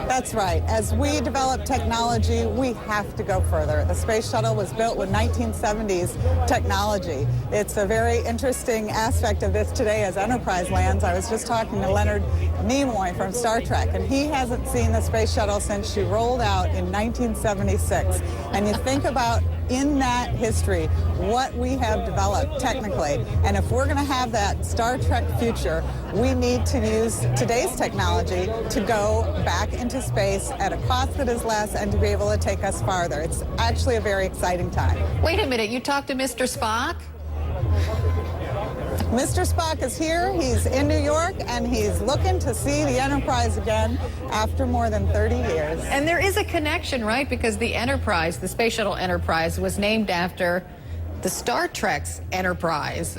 That's right. As we develop technology, we have to go further. The space shuttle was built with 1970s technology. It's a very interesting aspect of this today as Enterprise lands. I was just talking to Leonard Nimoy from Star Trek, and he hasn't seen the space shuttle since she rolled out in 1976. And you think about in that history what we have developed technically, and if we're going to have that Star Trek future, we need to use today's technology to go back into space at a cost that is less and to be able to take us farther. It's actually a very exciting time.
Wait a minute, you talked to Mr. Spock?
Mr. Spock is here. He's in New York, and he's looking to see the Enterprise again after more than 30 years.
And there is a connection, right? Because the Enterprise, the Space Shuttle Enterprise, was named after the Star Trek's Enterprise.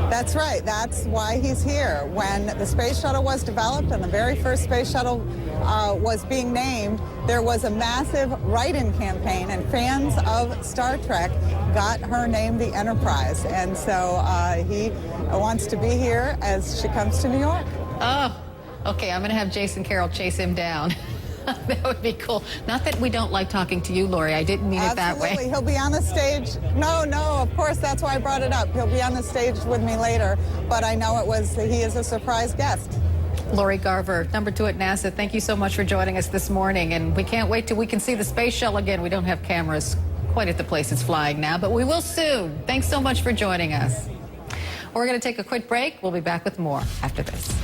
That's right. That's why he's here. When the space shuttle was developed and the very first space shuttle was being named, there was a massive write-in campaign, and fans of Star Trek got her name the Enterprise. And so he wants to be here as she comes to New York.
Oh, okay. I'm going to have Jason Carroll chase him down. That would be cool. Not that we don't like talking to you, Lori. I didn't mean it that way.
Absolutely. He'll be on the stage. No, of course, that's why I brought it up. He'll be on the stage with me later, but I know he is a surprise guest.
Lori Garver, number 2 at NASA, thank you so much for joining us this morning. And we can't wait till we can see the space shuttle again. We don't have cameras quite at the place it's flying now, but we will soon. Thanks so much for joining us. We're going to take a quick break. We'll be back with more after this.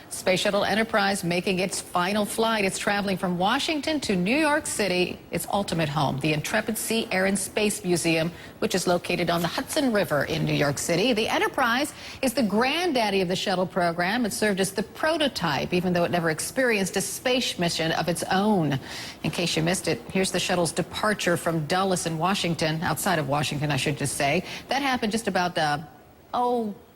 Space Shuttle Enterprise making its final flight. It's traveling from Washington to New York City, its ultimate home, the Intrepid Sea, Air and Space Museum, which is located on the Hudson River in New York City. The Enterprise is the granddaddy of the shuttle program. It served as the prototype, even though it never experienced a space mission of its own. In case you missed it, here's the shuttle's departure from Dulles in Washington, outside of Washington, I should just say. That happened just about,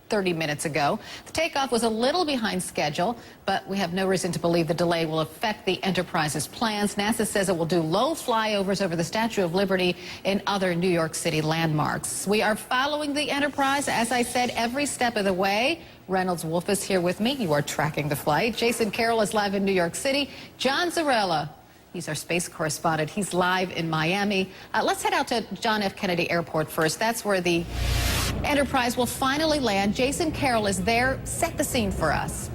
30 minutes ago. The takeoff was a little behind schedule, but we have no reason to believe the delay will affect the Enterprise's plans. NASA says it will do low flyovers over the Statue of Liberty and other New York City landmarks. We are following the Enterprise, as I said, every step of the way. Reynolds Wolf is here with me. You are tracking the flight. Jason Carroll is live in New York City. John Zarrella, he's our space correspondent. He's live in Miami. Let's head out to John F. Kennedy Airport first. That's where the Enterprise will finally land. Jason Carroll is there. Set the scene for us.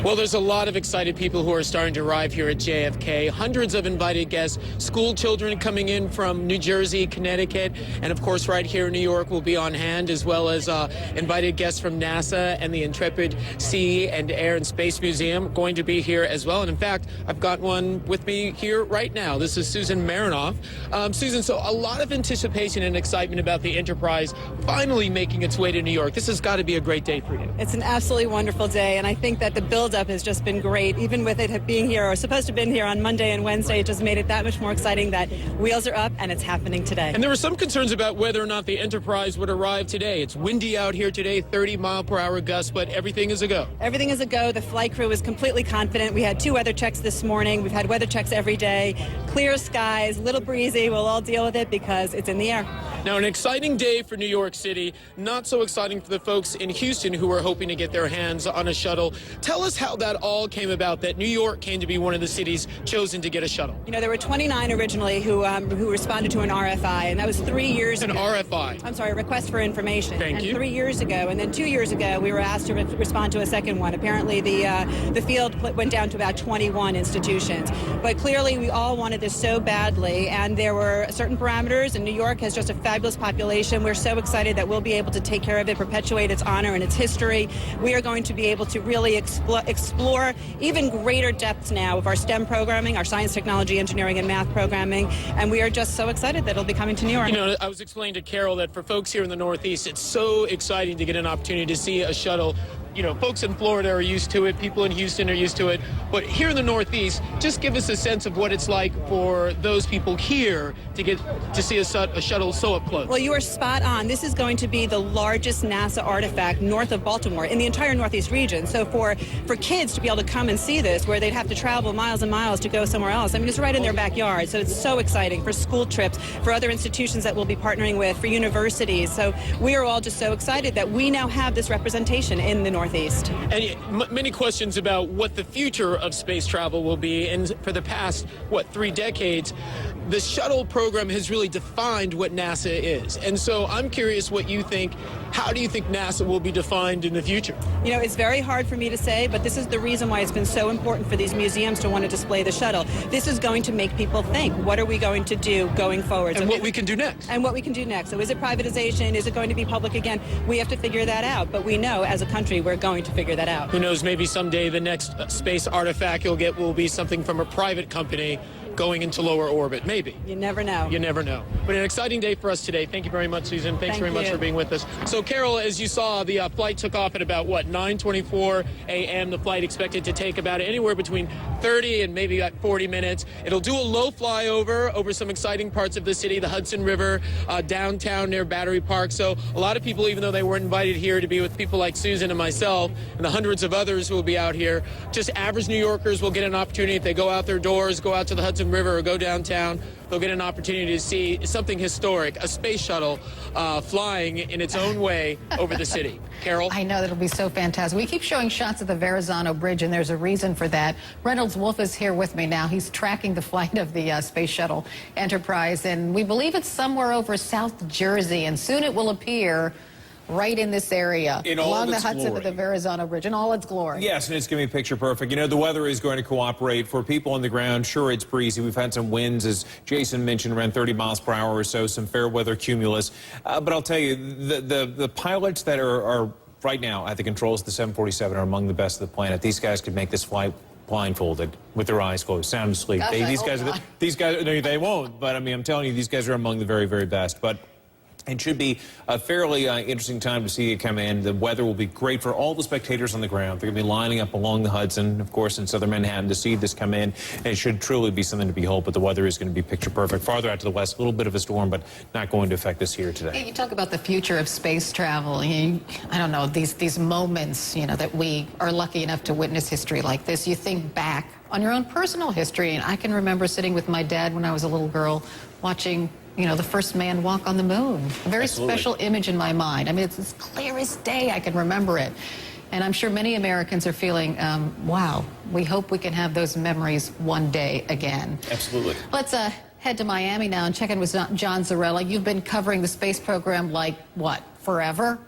Well, there's a lot of excited people who are starting to arrive here at JFK. Hundreds of invited guests, school children coming in from New Jersey, Connecticut, and of course right here in New York will be on hand, as well as invited guests from NASA and the Intrepid Sea and Air and Space Museum going to be here as well. And in fact, I've got one with me here right now. This is Susan Marinoff. Susan, so a lot of anticipation and excitement about the Enterprise finally making its way to New York. This has got to be a great day for you.
It's an absolutely wonderful day, and I think that the build-up has just been great. Even with it being here, or supposed to have been here on Monday and Wednesday, it just made it that much more exciting that wheels are up and it's happening today.
And there were some concerns about whether or not the Enterprise would arrive today. It's windy out here today, 30-mile-per-hour gusts, but everything is a go.
Everything is a go. The flight crew is completely confident. We had 2 weather checks this morning. We've had weather checks every day. Clear skies, little breezy. We'll all deal with it because it's in the air.
Now, an exciting day for New York City, not so exciting for the folks in Houston who are hoping to get their hands on a shuttle. Tell us how that all came about, that New York came to be one of the cities chosen to get a shuttle.
You know, there were 29 originally who responded to an RFI, and that was 3 years ago.
An RFI?
I'm sorry, request for information.
Thank you.
3 years ago, and then 2 years ago, we were asked to respond to a second one. Apparently, the field went down to about 21 institutions. But clearly, we all wanted this so badly, and there were certain parameters, and New York has just a fabulous population. We're so excited that we'll be able to take care of it, perpetuate its honor and its history. We are going to be able to really explore even greater depths now of our STEM programming, our science, technology, engineering, and math programming, and we are just so excited that it'll be coming to New York.
You know, I was explaining to Carol that for folks here in the Northeast, it's so exciting to get an opportunity to see a shuttle. You know, folks in Florida are used to it, people in Houston are used to it, but here in the Northeast, just give us a sense of what it's like for those people here to get to see a shuttle so up close.
Well, you are spot on. This is going to be the largest NASA artifact north of Baltimore in the entire Northeast region. So for kids to be able to come and see this, where they'd have to travel miles and miles to go somewhere else, I mean, it's right in their backyard. So it's so exciting for school trips, for other institutions that we'll be partnering with, for universities. So we are all just so excited that we now have this representation in the Northeast.
And many questions about what the future of space travel will be. And for the past, 3 decades, the shuttle program has really defined what NASA is. And so I'm curious what you think. How do you think NASA will be defined in the future?
You know, it's very hard for me to say, but this is the reason why it's been so important for these museums to want to display the shuttle. This is going to make people think, what are we going to do going forward?
And what we can do next.
And what we can do next. So is it privatization? Is it going to be public again? We have to figure that out. But we know as a country we're going to figure that out.
Who knows, maybe someday the next space artifact you'll get will be something from a private company going into lower orbit. Maybe.
You never know.
You never know. But an exciting day for us today. Thank you very much, Susan. Thanks very much for being with us. So Carol, as you saw, the flight took off at about, 9:24 a.m. The flight expected to take about anywhere between 30 and maybe 40 minutes. It'll do a low flyover over some exciting parts of the city, the Hudson River, downtown near Battery Park. So a lot of people, even though they weren't invited here to be with people like Susan and myself and the hundreds of others who will be out here, just average New Yorkers will get an opportunity if they go out their doors, go out to the Hudson River or go downtown. They'll get an opportunity to see something historic, a space shuttle flying in its own way over the city. Carol?
I know that'll be so fantastic. We keep showing shots of the Verrazano Bridge, and there's a reason for that. Reynolds Wolf is here with me now. He's tracking the flight of the Space Shuttle Enterprise, and we believe it's somewhere over South Jersey, and soon it will appear right in this area, along the Hudson with the Verrazano Bridge in all its glory.
Yes, and it's going to be picture perfect. You know, the weather is going to cooperate. For people on the ground, sure, it's breezy. We've had some winds, as Jason mentioned, around 30 miles per hour or so, some fair weather cumulus. But I'll tell you, the pilots that are right now at the controls of the 747 are among the best of the planet. These guys could make this flight blindfolded with their eyes closed, sound asleep.
Gosh,
these guys, no, they won't. But I mean, I'm telling you, these guys are among the very, very best. But it should be a fairly interesting time to see it come in. The weather will be great for all the spectators on the ground. They're going to be lining up along the Hudson, of course, in southern Manhattan to see this come in. And it should truly be something to behold, but the weather is going to be picture perfect. Farther out to the west, a little bit of a storm, but not going to affect us here today.
Yeah, you talk about the future of space travel. I don't know, these moments, that we are lucky enough to witness history like this. You think back on your own personal history, and I can remember sitting with my dad when I was a little girl watching the first man walk on the moon. A very special image in my mind. I mean, it's as clear as day I can remember it. And I'm sure many Americans are feeling, wow, we hope we can have those memories one day again.
Absolutely.
Let's head to Miami now and check in with John Zarrella. You've been covering the space program like, what, forever?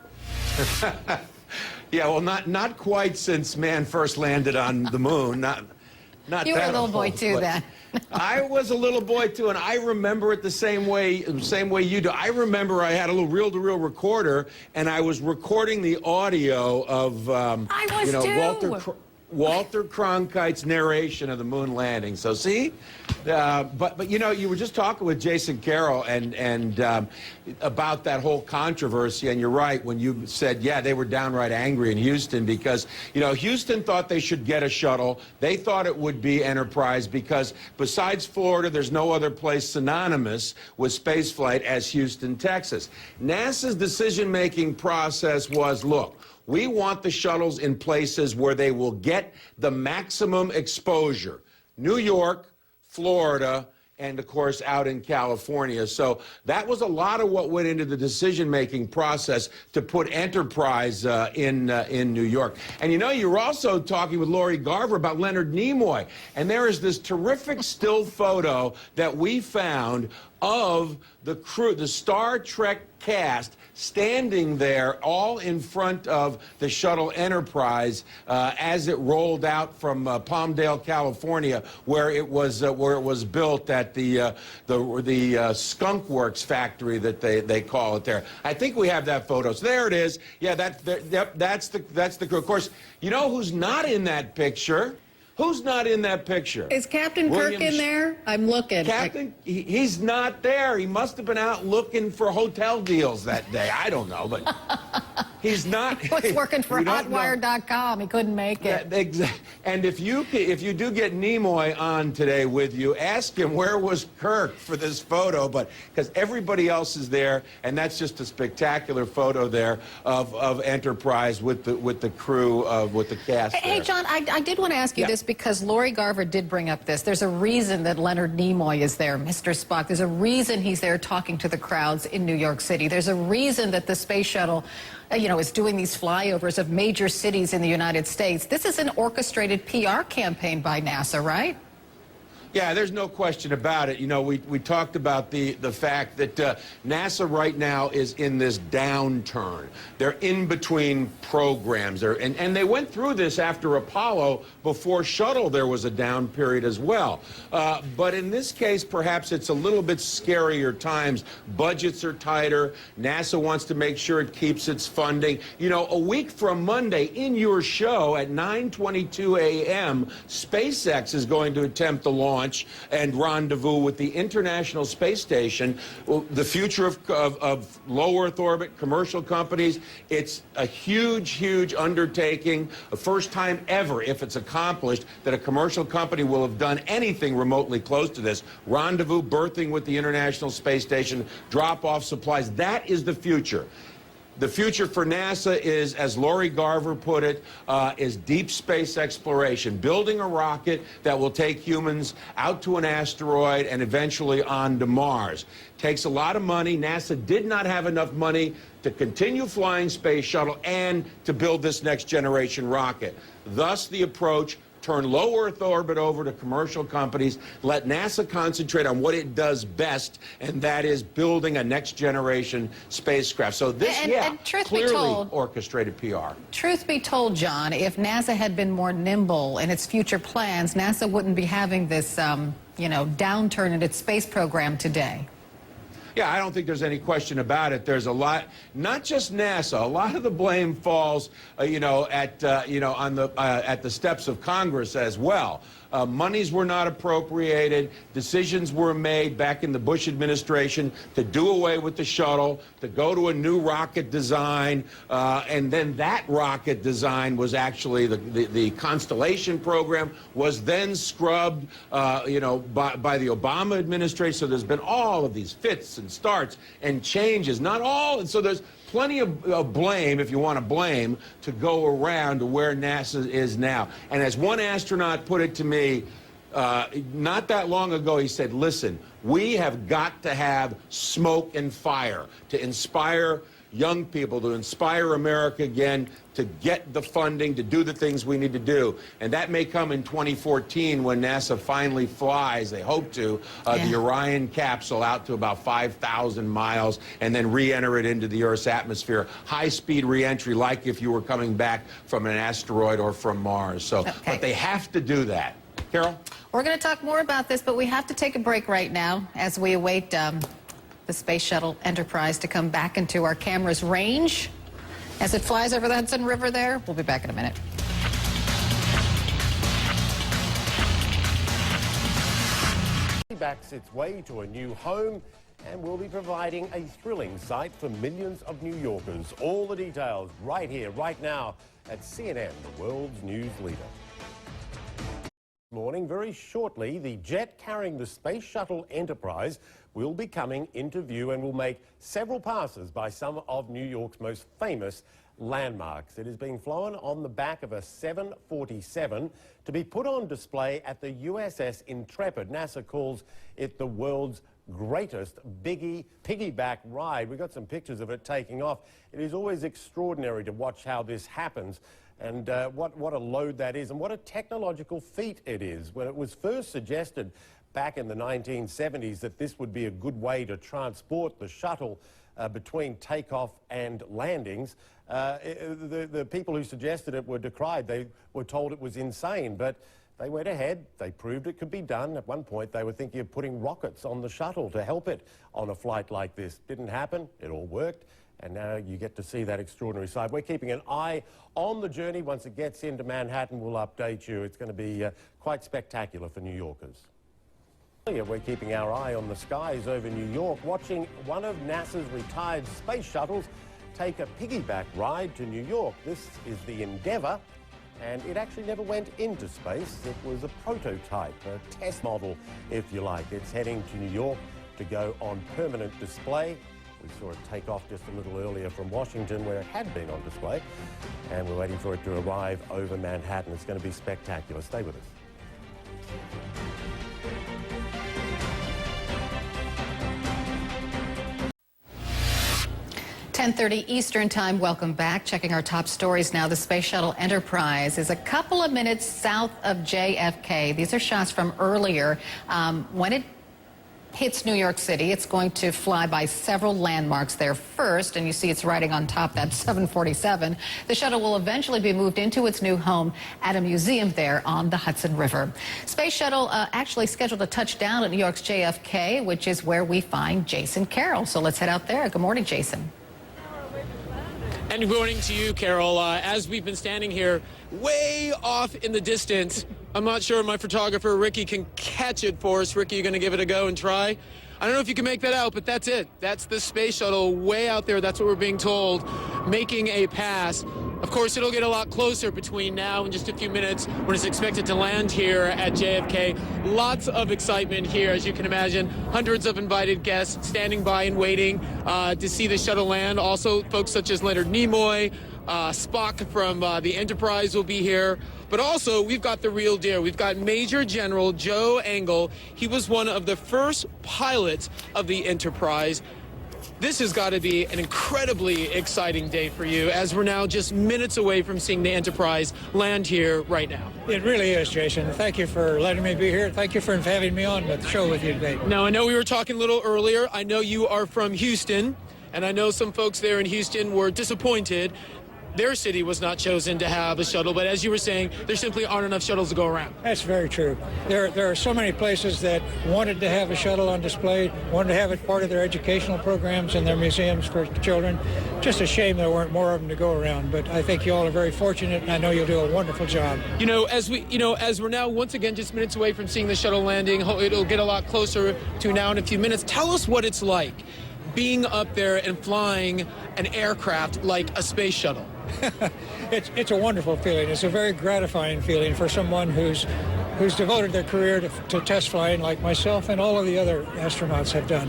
Yeah, well, not quite since man first landed on the moon. Not
you were
that
a little boy too then.
I was a little boy too, and I remember it the same way you do. I remember I had a little reel-to-reel recorder, and I was recording the audio of Walter Cronkite's narration of the moon landing. So see, but you were just talking with Jason Carroll and about that whole controversy, and you're right when you said, yeah, they were downright angry in Houston because Houston thought they should get a shuttle. They thought it would be Enterprise because besides Florida, there's no other place synonymous with spaceflight as Houston, Texas. NASA's decision-making process was, look, we want the shuttles in places where they will get the maximum exposure. New York, Florida, and of course out in California. So that was a lot of what went into the decision-making process to put Enterprise in New York. And you were also talking with Lori Garver about Leonard Nimoy. And there is this terrific still photo that we found of the crew, the Star Trek cast, standing there all in front of the shuttle Enterprise as it rolled out from Palmdale, California, where it was built at the Skunk Works factory that they call it there. I think we have that photo. So there it is. Yeah, that's the crew. Of course, you know who's not in that picture? Who's not in that picture?
Is Captain Kirk in there? I'm looking.
Captain, he's not there. He must have been out looking for hotel deals that day. I don't know, but he's not.
He was working for Hotwire.com. He couldn't make it.
Exactly. And if you do get Nimoy on today with you, ask him where was Kirk for this photo, but because everybody else is there, and that's just a spectacular photo there of Enterprise with the crew with the cast.
Hey, John, I did want to ask you this because Lori Garver did bring up this. There's a reason that Leonard Nimoy is there, Mr. Spock. There's a reason he's there talking to the crowds in New York City. There's a reason that the space shuttle, is doing these flyovers of major cities in the United States. This is an orchestrated PR campaign by NASA, right?
Yeah, there's no question about it. We talked about the fact that NASA right now is in this downturn. They're in between programs. And they went through this after Apollo. Before Shuttle, there was a down period as well. But in this case, perhaps it's a little bit scarier times. Budgets are tighter. NASA wants to make sure it keeps its funding. A week from Monday, in your show at 9:22 a.m., SpaceX is going to attempt the launch launch and rendezvous with the International Space Station, the future of low Earth orbit, commercial companies. It's a huge, huge undertaking, the first time ever, if it's accomplished, that a commercial company will have done anything remotely close to this. Rendezvous, berthing with the International Space Station, drop off supplies. That is the future. The future for NASA is, as Lori Garver put it, is deep space exploration, building a rocket that will take humans out to an asteroid and eventually on to Mars. Takes a lot of money. NASA did not have enough money to continue flying Space Shuttle and to build this next generation rocket. Thus the approach: turn low Earth orbit over to commercial companies, let NASA concentrate on what it does best, and that is building a next-generation spacecraft. So this, clearly orchestrated PR.
Truth be told, John, if NASA had been more nimble in its future plans, NASA wouldn't be having this, downturn in its space program today.
Yeah, I don't think there's any question about it. There's a lot, not just NASA. A lot of the blame falls, at the steps of Congress as well. Monies were not appropriated. Decisions were made back in the Bush administration to do away with the shuttle, to go to a new rocket design, and then that rocket design was actually the Constellation program was then scrubbed, by the Obama administration. So there's been all of these fits and starts and changes. Not all, and so there's plenty of blame, if you want to blame, to go around to where NASA is now. And as one astronaut put it to me not that long ago, he said, listen, we have got to have smoke and fire to inspire young people, to inspire America again, to get the funding, to do the things we need to do. And that may come in 2014 when NASA finally flies, they hope to, the Orion capsule out to about 5,000 miles and then re-enter it into the Earth's atmosphere. High-speed re-entry, like if you were coming back from an asteroid or from Mars. So, but they have to do that. Carol?
We're going to talk more about this, but we have to take a break right now as we await the Space Shuttle Enterprise to come back into our camera's range as it flies over the Hudson River there. We'll be back in a minute.
Backs its way to a new home and will be providing a thrilling sight for millions of New Yorkers. All the details right here, right now at CNN, the world's news leader. Morning, very shortly, the jet carrying the Space Shuttle Enterprise will be coming into view and will make several passes by some of New York's most famous landmarks. It is being flown on the back of a 747 to be put on display at the USS Intrepid. NASA calls it the world's greatest piggyback ride. We've got some pictures of it taking off. It is always extraordinary to watch how this happens. And what a load that is, and what a technological feat it is. When it was first suggested back in the 1970s that this would be a good way to transport the shuttle between takeoff and landings, the people who suggested it were decried. They were told it was insane, but they went ahead. They proved it could be done. At one point, they were thinking of putting rockets on the shuttle to help it on a flight like this. Didn't happen. It all worked. And now you get to see that extraordinary side. We're keeping an eye on the journey. Once it gets into Manhattan, we'll update you. It's going to be quite spectacular for New Yorkers. We're keeping our eye on the skies over New York, watching one of NASA's retired space shuttles take a piggyback ride to New York. This is the Endeavour, and it actually never went into space. It was a prototype, a test model, if you like. It's heading to New York to go on permanent display. We saw it take off just a little earlier from Washington, where it had been on display, and we're waiting for it to arrive over Manhattan. It's going to be spectacular. Stay with us.
10:30 Eastern Time. Welcome back. Checking our top stories now. The Space Shuttle Enterprise is a couple of minutes south of JFK. These are shots from earlier. When it hits New York City, it's going to fly by several landmarks there first, and you see it's riding on top that 747. The shuttle will eventually be moved into its new home at a museum there on the Hudson River. Space Shuttle actually scheduled to touch down at New York's JFK, which is where we find Jason Carroll. So let's head out there. Good morning, Jason.
And good morning to you, Carol. As we've been standing here way off in the distance, I'm not sure my photographer, Ricky, can catch it for us. Ricky, you going to give it a go and try? I don't know if you can make that out, but that's it. That's the space shuttle way out there. That's what we're being told, making a pass. Of course, it'll get a lot closer between now and just a few minutes when it's expected to land here at JFK. Lots of excitement here, as you can imagine. Hundreds of invited guests standing by and waiting to see the shuttle land. Also, folks such as Leonard Nimoy, Spock from the Enterprise will be here. But also, we've got the real deal. We've got Major General Joe Engle. He was one of the first pilots of the Enterprise. This has got to be an incredibly exciting day for you, as we're now just minutes away from seeing the Enterprise land here right now.
It really is, Jason. Thank you for letting me be here. Thank you for having me on the show with you today.
Now, I know we were talking a little earlier. I know you are from Houston, and I know some folks there in Houston were disappointed their city was not chosen to have a shuttle, but as you were saying, there simply aren't enough shuttles to go around.
That's very true. There are so many places that wanted to have a shuttle on display, wanted to have it part of their educational programs and their museums for children. Just a shame there weren't more of them to go around, but I think you all are very fortunate, and I know you'll do a wonderful job.
As we're now once again just minutes away from seeing the shuttle landing, it'll get a lot closer to now in a few minutes. Tell us what it's like being up there and flying an aircraft like a space shuttle.
It's a wonderful feeling. It's a very gratifying feeling for someone who's devoted their career to test flying, like myself and all of the other astronauts have done.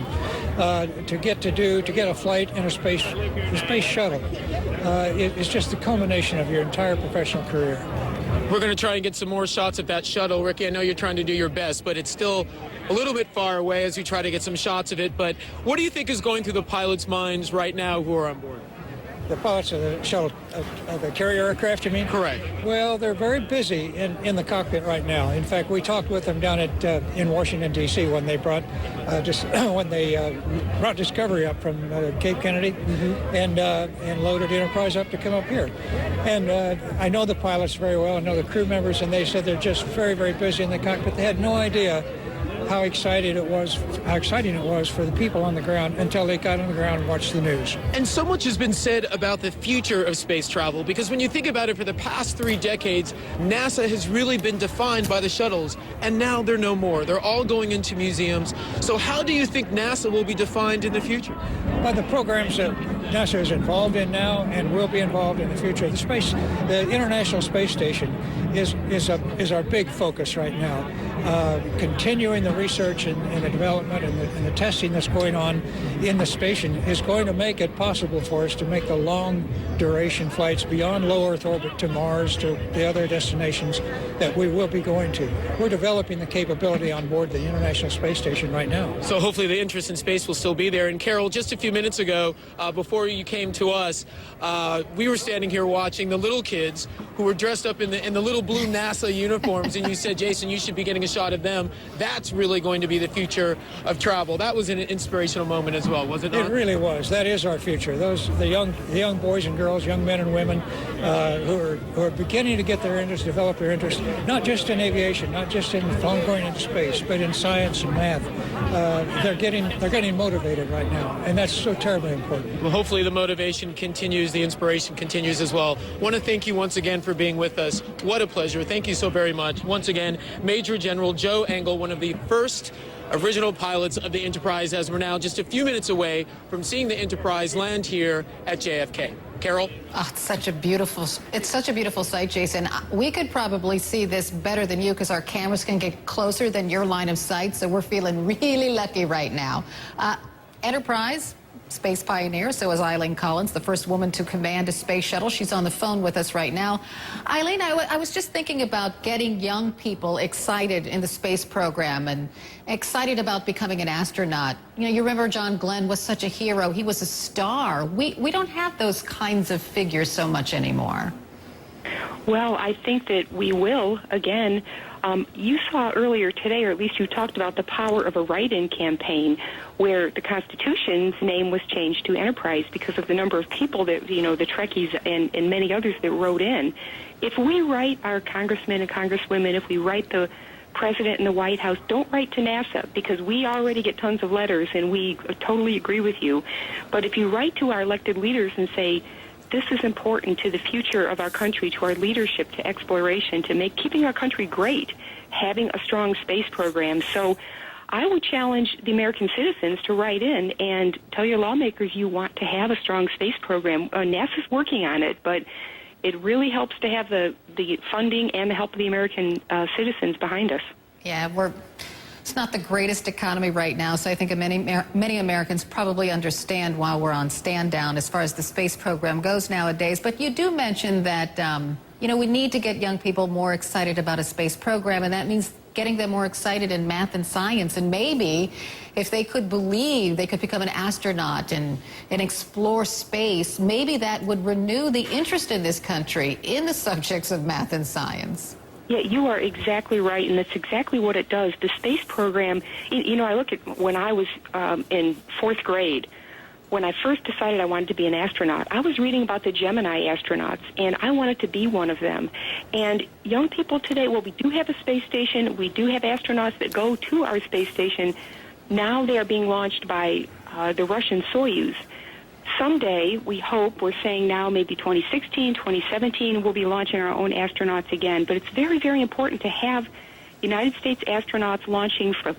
To get a flight in a space shuttle, it's just the culmination of your entire professional career.
We're going to try and get some more shots of that shuttle. Ricky, I know you're trying to do your best, but it's still a little bit far away as we try to get some shots of it. But what do you think is going through the pilots' minds right now who are on board?
The pilots of the shuttle, of the carrier aircraft, you mean?
Correct.
Well, they're very busy in the cockpit right now. In fact, we talked with them down in Washington D.C. when they brought Discovery up from Cape Kennedy and loaded Enterprise up to come up here. And I know the pilots very well. I know the crew members, and they said they're just very, very busy in the cockpit. They had no idea how exciting it was for the people on the ground until they got on the ground and watched the news.
And so much has been said about the future of space travel, because when you think about it, for the past 3 decades, NASA has really been defined by the shuttles, and now they're no more. They're all going into museums. So how do you think NASA will be defined in the future?
By the programs that NASA is involved in now and will be involved in the future. The International Space Station is our big focus right now. Continuing the research and the development and the testing that's going on in the station is going to make it possible for us to make the long duration flights beyond low Earth orbit to Mars, to the other destinations that we will be going to. We're developing the capability on board the International Space Station right now.
So hopefully the interest in space will still be there. And Carol, just a few minutes ago, before you came to us, we were standing here watching the little kids who were dressed up in the little blue NASA uniforms, and you said, Jason, you should be getting a shot of them. That's really going to be the future of travel. That was an inspirational moment as well, was it not?
It really was. That is our future. The young boys and girls, young men and women who are beginning to get their interest, develop their interest, not just in aviation, not just in going into space, but in science and math. They're getting motivated right now, and that's so terribly important.
Well, hopefully the motivation continues, the inspiration continues as well. Want to thank you once again for being with us. What a pleasure. Thank you so very much. Once again, Major General Joe Engle, one of the first original pilots of the Enterprise, as we're now just a few minutes away from seeing the Enterprise land here at JFK. Carol?
Oh, it's such a beautiful sight, Jason. We could probably see this better than you because our cameras can get closer than your line of sight, so we're feeling really lucky right now. Enterprise, space pioneer, so is Eileen Collins, the first woman to command a space shuttle. She's on the phone with us right now. Eileen, I was just thinking about getting young people excited in the space program and excited about becoming an astronaut. You know, you remember John Glenn was such a hero. He was a star. We don't have those kinds of figures so much anymore.
Well, I think that we will, again. You saw earlier today, or at least you talked about the power of a write-in campaign where the Constitution's name was changed to Enterprise because of the number of people that, the Trekkies and many others that wrote in. If we write our congressmen and congresswomen, if we write the president and the White House, don't write to NASA, because we already get tons of letters and we totally agree with you. But if you write to our elected leaders and say, this is important to the future of our country, to our leadership, to exploration, to keeping our country great, having a strong space program. So I would challenge the American citizens to write in and tell your lawmakers you want to have a strong space program. NASA's working on it, but it really helps to have the funding and the help of the American citizens behind us.
Yeah, it's not the greatest economy right now, so I think many Americans probably understand why we're on stand down as far as the space program goes nowadays. But you do mention that, you know, we need to get young people more excited about a space program, and that means getting them more excited in math and science. And maybe if they could believe they could become an astronaut and explore space, maybe that would renew the interest in this country in the subjects of math and science.
Yeah, you are exactly right, and that's exactly what it does. The space program, you know, I look at when I was in 4th grade, when I first decided I wanted to be an astronaut, I was reading about the Gemini astronauts, and I wanted to be one of them. And young people today, well, we do have a space station. We do have astronauts that go to our space station. Now they are being launched by the Russian Soyuz. Someday, we hope, we're saying now maybe 2016, 2017, we'll be launching our own astronauts again. But it's very, very important to have United States astronauts launching for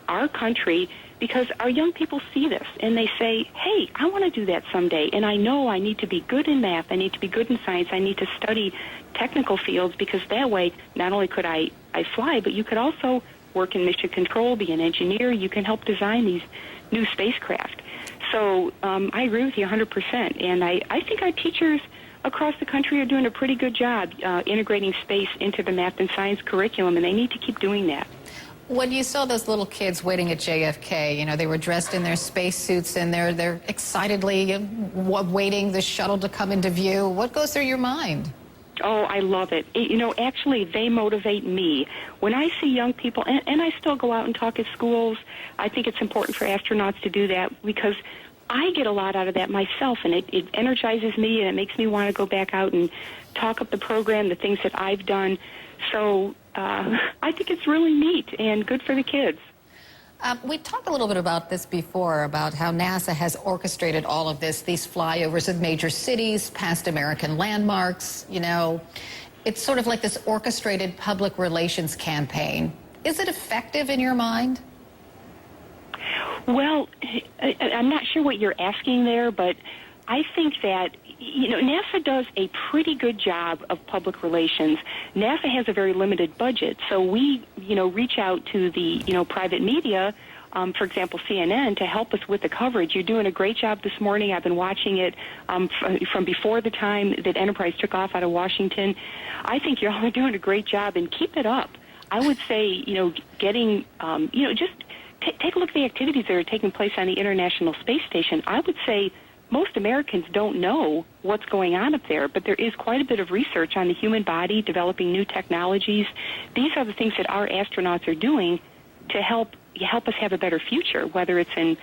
our country, because our young people see this and they say, hey, I want to do that someday, and I know I need to be good in math, I need to be good in science, I need to study technical fields, because that way not only could I fly, but you could also work in mission control, be an engineer, you can help design these new spacecraft. So I agree with you 100%, and I think our teachers across the country are doing a pretty good job integrating space into the math and science curriculum, and they need to keep doing that.
When you saw those little kids waiting at JFK, you know, they were dressed in their spacesuits and they're excitedly waiting the shuttle to come into view. What goes through your mind?
Oh, I love it. You know, actually, they motivate me. When I see young people, and I still go out and talk at schools, I think it's important for astronauts to do that, because I get a lot out of that myself, and it energizes me, and it makes me want to go back out and talk up the program, the things that I've done. So I think it's really neat and good for the kids.
We talked a little bit about this before, about how NASA has orchestrated all of this, these flyovers of major cities, past American landmarks. You know, it's sort of like this orchestrated public relations campaign. Is it effective in your mind?
Well, I'm not sure what you're asking there, but I think that, you know, NASA does a pretty good job of public relations. NASA has a very limited budget, so we, you know, reach out to the, you know, private media, for example, CNN, to help us with the coverage. You're doing a great job this morning. I've been watching it from before the time that Enterprise took off out of Washington. I think you're all doing a great job, and keep it up. I would say, you know, getting, you know, just take a look at the activities that are taking place on the International Space Station. I would say most Americans don't know what's going on up there, but there is quite a bit of research on the human body, developing new technologies. These are the things that our astronauts are doing to help us have a better future, whether it's in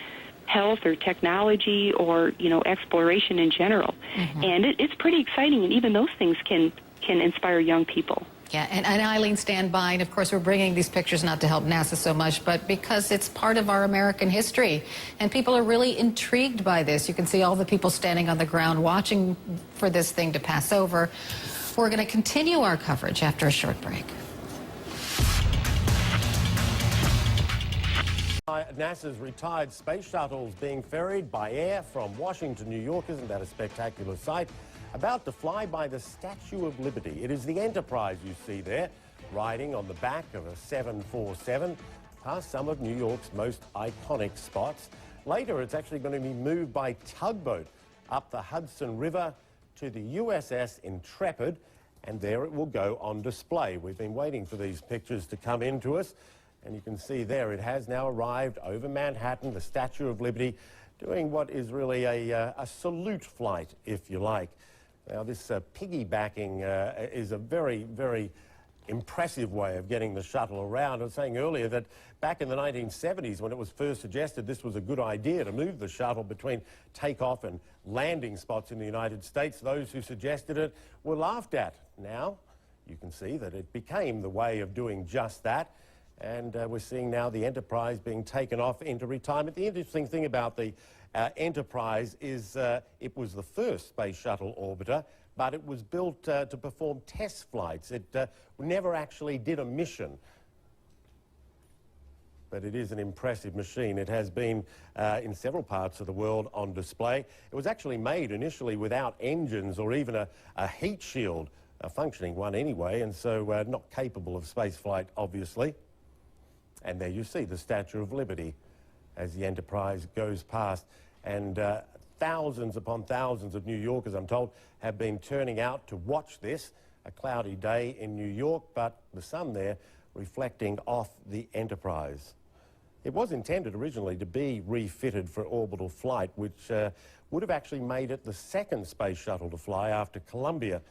health or technology or, you know, exploration in general. Mm-hmm. And it's pretty exciting, and even those things can inspire young people.
Yeah, and Eileen, stand by. And of course, we're bringing these pictures not to help NASA so much, but because it's part of our American history. And people are really intrigued by this. You can see all the people standing on the ground watching for this thing to pass over. We're going to continue our coverage after a short break.
NASA's retired space shuttles being ferried by air from Washington, New York. Isn't that a spectacular sight? About to fly by the Statue of Liberty. It is the Enterprise you see there, riding on the back of a 747, past some of New York's most iconic spots. Later, it's actually going to be moved by tugboat up the Hudson River to the USS Intrepid, and there it will go on display. We've been waiting for these pictures to come in to us, and you can see there it has now arrived over Manhattan, the Statue of Liberty, doing what is really a salute flight, if you like. Now, this piggybacking is a very, very impressive way of getting the shuttle around. I was saying earlier that back in the 1970s, when it was first suggested this was a good idea to move the shuttle between takeoff and landing spots in the United States, those who suggested it were laughed at. Now, you can see that it became the way of doing just that. And we're seeing now the Enterprise being taken off into retirement. The interesting thing about the Enterprise is it was the first space shuttle orbiter, but it was built to perform test flights. It never actually did a mission. But it is an impressive machine. It has been in several parts of the world on display. It was actually made initially without engines or even a heat shield, a functioning one anyway, and so not capable of spaceflight, obviously. And there you see the Statue of Liberty as the Enterprise goes past. And thousands upon thousands of New Yorkers, I'm told, have been turning out to watch this. A cloudy day in New York, but the sun there reflecting off the Enterprise. It was intended originally to be refitted for orbital flight, which would have actually made it the second space shuttle to fly after Columbia.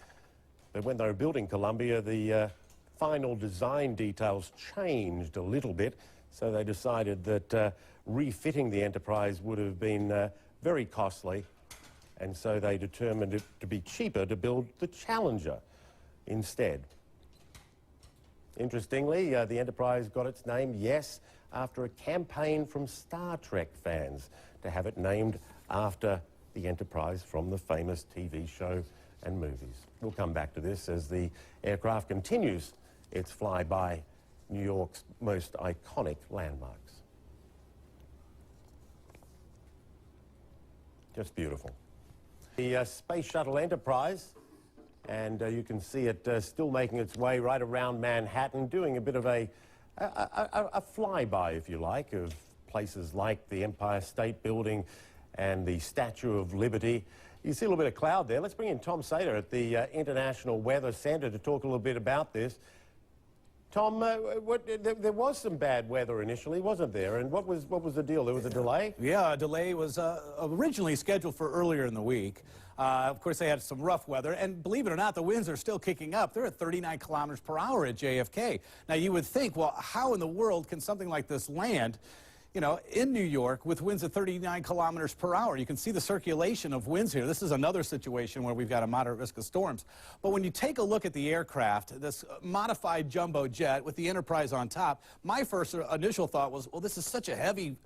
But when they were building Columbia, the final design details changed a little bit, so they decided that refitting the Enterprise would have been very costly, and so they determined it to be cheaper to build the Challenger instead. Interestingly, the Enterprise got its name, yes, after a campaign from Star Trek fans to have it named after the Enterprise from the famous TV show and movies. We'll come back to this as the aircraft continues its flyby New York's most iconic landmarks. Just beautiful. The Space Shuttle Enterprise, and you can see it still making its way right around Manhattan, doing a bit of a flyby, if you like, of places like the Empire State Building and the Statue of Liberty. You see a little bit of cloud there. Let's bring in Tom Sater at the International Weather Center to talk a little bit about this. Tom, there was some bad weather initially, wasn't there? And what was the deal? There was a delay?
Yeah, a delay was originally scheduled for earlier in the week. Of course, they had some rough weather, and believe it or not, the winds are still kicking up. They're at 39 kilometers per hour at JFK. Now, you would think, well, how in the world can something like this land, you know, in New York with winds at 39 kilometers per hour? You can see the circulation of winds here. This is another situation where we've got a moderate risk of storms. But when you take a look at the aircraft, this modified jumbo jet with the Enterprise on top, my first initial thought was, well, this is such a heavy,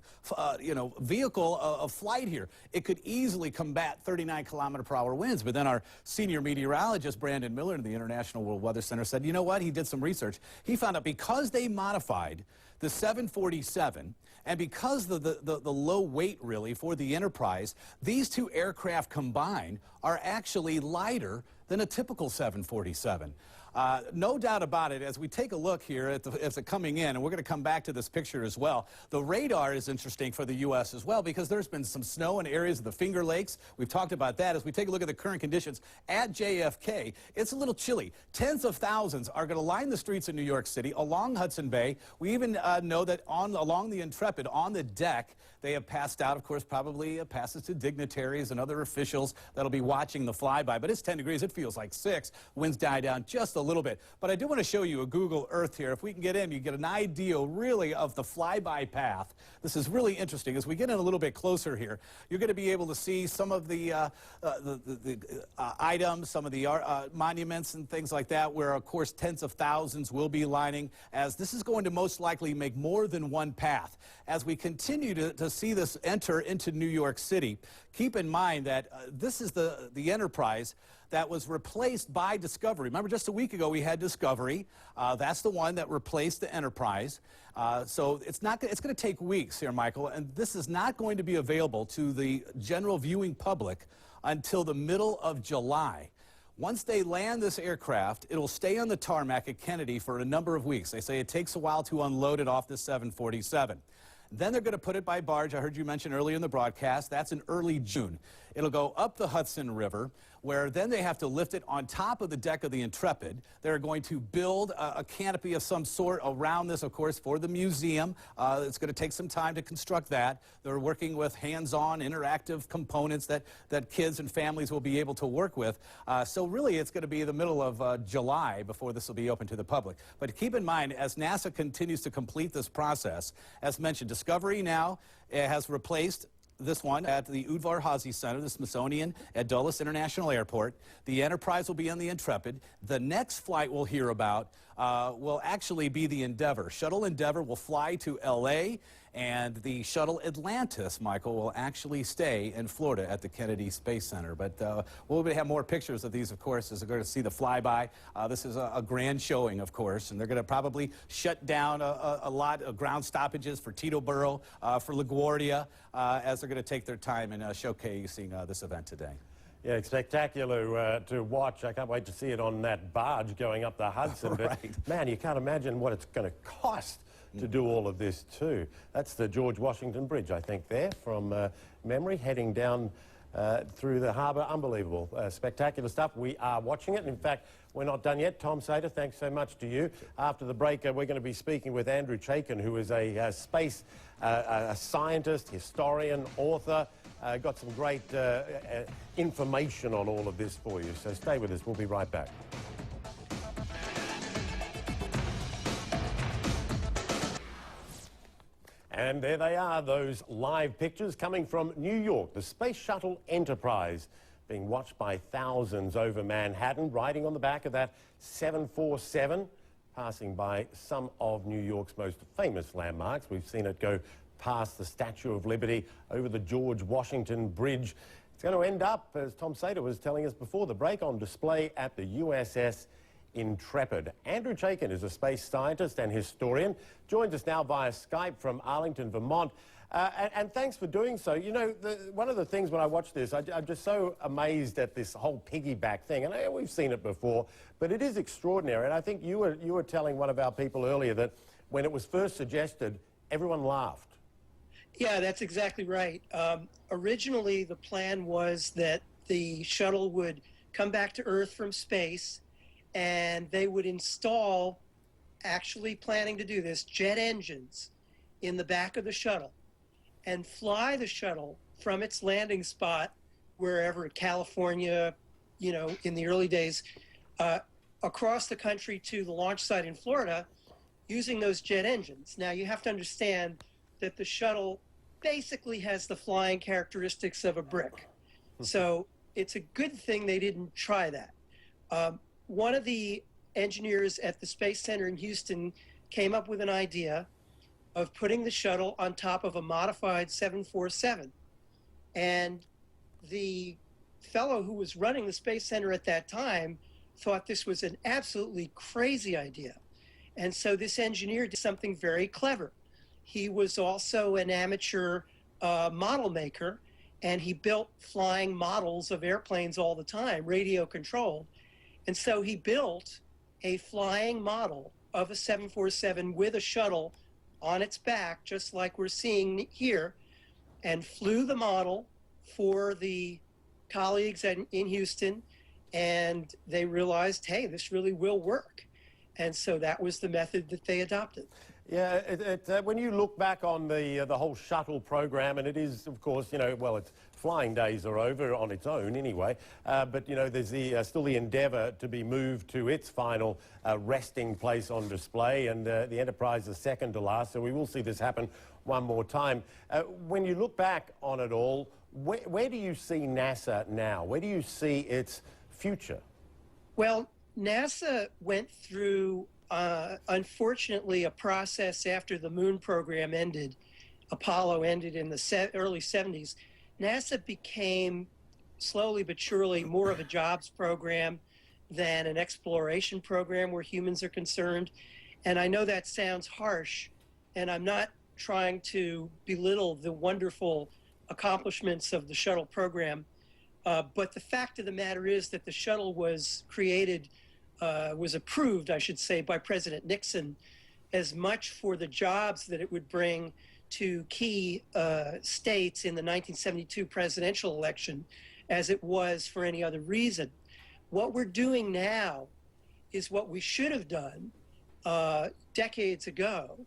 vehicle of flight here. It could easily combat 39 kilometer per hour winds. But then our senior meteorologist, Brandon Miller, in the International World Weather Center said, you know what? He did some research. He found out because they modified the 747, and because of the low weight, really, for the Enterprise, these two aircraft combined are actually lighter than a typical 747. No doubt about it, as we take a look here at it coming in, and we're going to come back to this picture as well, the radar is interesting for the U.S. as well because there's been some snow in areas of the Finger Lakes. We've talked about that. As we take a look at the current conditions at JFK, it's a little chilly. Tens of thousands are going to line the streets in New York City along Hudson Bay. We even know that along the Intrepid, on the deck, they have passed out, of course, probably passes to dignitaries and other officials that'll be watching the flyby. But it's 10 degrees. It feels like 6. Winds die down just a little bit. But I do want to show you a Google Earth here. If we can get in, you get an idea, really, of the flyby path. This is really interesting. As we get in a little bit closer here, you're going to be able to see some of the items, some of the monuments and things like that, where, of course, tens of thousands will be lining, as this is going to most likely make more than one path. As we continue to see this enter into New York City, keep in mind that this is the Enterprise that was replaced by Discovery. Remember, just a week ago we had Discovery. That's the one that replaced the Enterprise. So it's going to take weeks here, Michael, and this is not going to be available to the general viewing public until the middle of July. Once they land this aircraft, it'll stay on the tarmac at Kennedy for a number of weeks. They say it takes a while to unload it off the 747. Then they're going to put it by barge. I heard you mention earlier in the broadcast. That's in early June. It'll go up the Hudson River, where then they have to lift it on top of the deck of the Intrepid. They're going to build a canopy of some sort around this, of course, for the museum. It's going to take some time to construct that. They're working with hands-on interactive components that kids and families will be able to work with. So really, it's going to be the middle of July before this will be open to the public. But keep in mind, as NASA continues to complete this process, as mentioned, Discovery now has replaced this one at the Udvar Hazy Center, the Smithsonian at Dulles International Airport. The Enterprise will be on the Intrepid. The next flight we'll hear about will actually be the Endeavour. Shuttle Endeavour will fly to L.A., and the Shuttle Atlantis, Michael, will actually stay in Florida at the Kennedy Space Center. But we'll have more pictures of these, of course, as we're going to see the flyby. This is a grand showing, of course, and they're going to probably shut down a lot of ground stoppages for Teterboro, for LaGuardia, as they're going to take their time in showcasing this event today.
Yeah, it's spectacular to watch. I can't wait to see it on that barge going up the Hudson.
Right.
But, man, you can't imagine what it's going to cost to do all of this, too. That's the George Washington Bridge, I think, there, from memory, heading down through the harbour. Unbelievable. Spectacular stuff. We are watching it. In fact, we're not done yet. Tom Sater, thanks so much to you. After the break, we're going to be speaking with Andrew Chaikin, who is a space scientist, historian, author. Got some great information on all of this for you. So stay with us. We'll be right back. And there they are, those live pictures coming from New York, the Space Shuttle Enterprise being watched by thousands over Manhattan, riding on the back of that 747, passing by some of New York's most famous landmarks. We've seen it go past the Statue of Liberty, over the George Washington Bridge. It's going to end up, as Tom Sater was telling us before the break, on display at the USS Intrepid. Andrew Chaikin is a space scientist and historian, joins us now via Skype from Arlington, Vermont. And thanks for doing so. You know, one of the things when I watch this, I'm just so amazed at this whole piggyback thing. And we've seen it before, but it is extraordinary. And I think you were telling one of our people earlier that when it was first suggested, everyone laughed.
Yeah, that's exactly right. Originally, the plan was that the shuttle would come back to Earth from space, and they would install, actually planning to do this, jet engines in the back of the shuttle and fly the shuttle from its landing spot, wherever, California, you know, in the early days, across the country to the launch site in Florida using those jet engines. Now, you have to understand that the shuttle basically has the flying characteristics of a brick. So it's a good thing they didn't try that. One of the engineers at the Space Center in Houston came up with an idea of putting the shuttle on top of a modified 747. And the fellow who was running the Space Center at that time thought this was an absolutely crazy idea. And so this engineer did something very clever. He was also an amateur model maker, and he built flying models of airplanes all the time, radio controlled. And so he built a flying model of a 747 with a shuttle on its back, just like we're seeing here, and flew the model for the colleagues in Houston, and they realized, hey, this really will work. And so that was the method that they adopted.
Yeah, when you look back on the whole shuttle program, and it is, of course, you know, well, it's flying days are over on its own anyway, but, you know, there's still the Endeavour to be moved to its final resting place on display, and the Enterprise is second to last, so we will see this happen one more time. When you look back on it all, where do you see NASA now? Where do you see its future?
Well, NASA went through, unfortunately, a process after the moon program ended. Apollo ended in the early 70s. NASA became, slowly but surely, more of a jobs program than an exploration program where humans are concerned. And I know that sounds harsh, and I'm not trying to belittle the wonderful accomplishments of the shuttle program, but the fact of the matter is that the shuttle was created, was approved, I should say, by President Nixon as much for the jobs that it would bring to key states in the 1972 presidential election as it was for any other reason. What we're doing now is what we should have done decades ago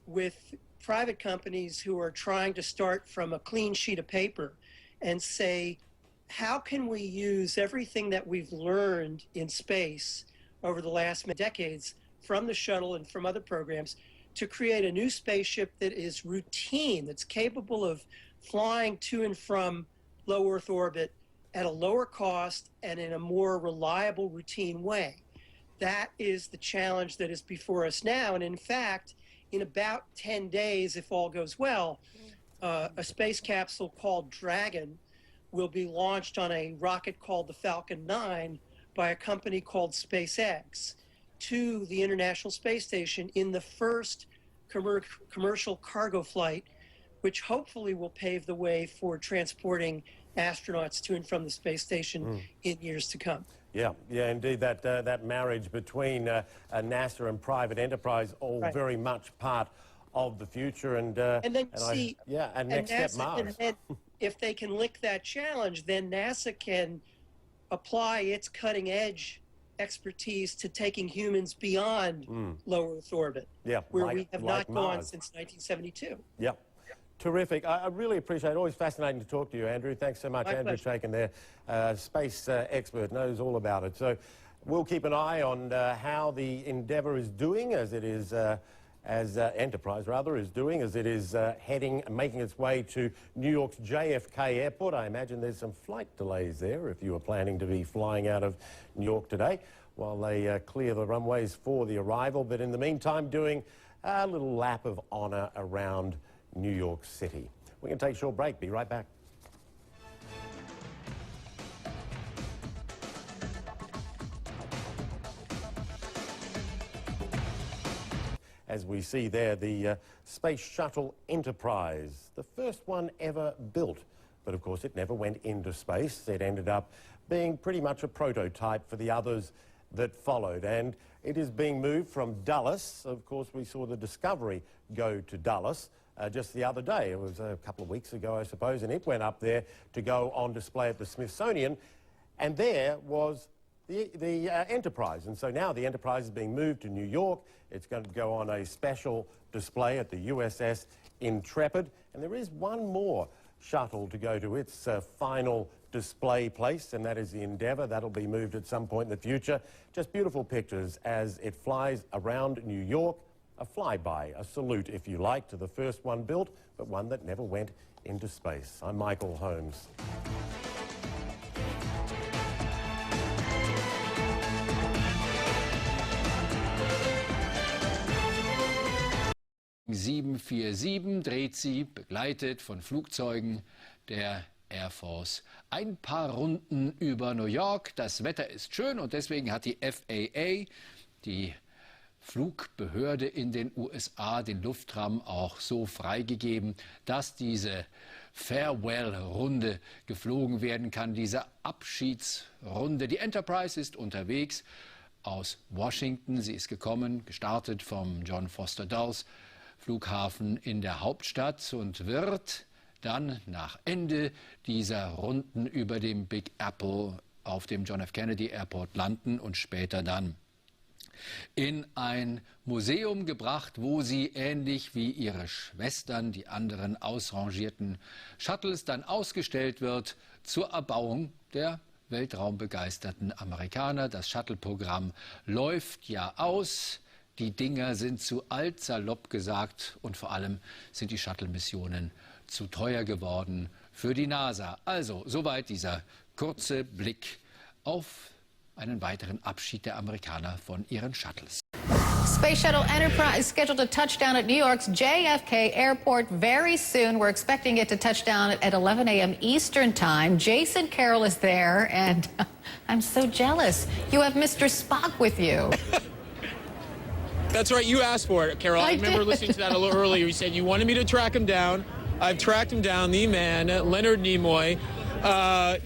with private companies who are trying to start from a clean sheet of paper and say, how can we use everything that we've learned in space over the last decades from the shuttle and from other programs to create a new spaceship that is routine, that's capable of flying to and from low Earth orbit at a lower cost and in a more reliable, routine way. That is the challenge that is before us now. And in fact, in about 10 days, if all goes well, a space capsule called Dragon will be launched on a rocket called the Falcon 9 by a company called SpaceX to the International Space Station in the first commercial cargo flight, which hopefully will pave the way for transporting astronauts to and from the space station in years to come.
Yeah, indeed, that marriage between NASA and private enterprise, all very much part of the future. And
then
next step,
NASA,
Mars.
and then if they can lick that challenge, then NASA can apply its cutting edge expertise to taking humans beyond low Earth orbit, where we have not gone since 1972.
Yeah. Terrific. I really appreciate it. Always fascinating to talk to you, Andrew. Thanks so much.
My
Andrew
pleasure.
Chaikin there, space expert, knows all about it. So we'll keep an eye on how the Endeavour is doing, as it is, Enterprise rather, is doing, as it is making its way to New York's JFK Airport. I imagine there's some flight delays there if you were planning to be flying out of New York today while they clear the runways for the arrival. But in the meantime, doing a little lap of honour around New York City. We can take a short break. Be right back. As we see there, the Space Shuttle Enterprise, the first one ever built. But of course, it never went into space. It ended up being pretty much a prototype for the others that followed. And it is being moved from Dulles. Of course, we saw the Discovery go to Dulles just the other day. It was a couple of weeks ago, I suppose, and it went up there to go on display at the Smithsonian. And there was the Enterprise. And so now the Enterprise is being moved to New York. It's going to go on a special display at the USS Intrepid. And there is one more shuttle to go to its final display place, and that is the Endeavour. That'll be moved at some point in the future. Just beautiful pictures as it flies around New York. A flyby, a salute, if you like, to the first one built, but one that never went into space. I'm Michael Holmes.
...747 dreht sie, begleitet von Flugzeugen der Air Force, ein paar Runden über New York. Das Wetter ist schön und deswegen hat die FAA, die Flugbehörde in den USA, den Luftraum auch so freigegeben, dass diese Farewell-Runde geflogen werden kann, diese Abschiedsrunde. Die Enterprise ist unterwegs aus Washington. Sie ist gekommen, gestartet vom John Foster Dulles Flughafen in der Hauptstadt und wird dann nach Ende dieser Runden über dem Big Apple auf dem John F. Kennedy Airport landen und später dann in ein Museum gebracht, wo sie ähnlich wie ihre Schwestern, die anderen ausrangierten Shuttles, dann ausgestellt wird zur Erbauung der weltraumbegeisterten Amerikaner. Das Shuttle-Programm läuft ja aus. Die Dinger sind zu alt, salopp gesagt, und vor allem sind die Shuttle-Missionen zu teuer geworden für die NASA. Also, soweit dieser kurze Blick auf einen weiteren Abschied der Amerikaner von ihren Shuttles.
Space Shuttle Enterprise scheduled to touch down at New York's JFK Airport very soon. We're expecting it to touch down at 11 a.m. Eastern Time. Jason Carroll is there, and I'm so jealous. You have Mr. Spock with you.
That's right, you asked for it, Carol. I remember listening to that a little earlier. You said you wanted me to track him down. I've tracked him down, the man, Leonard Nimoy.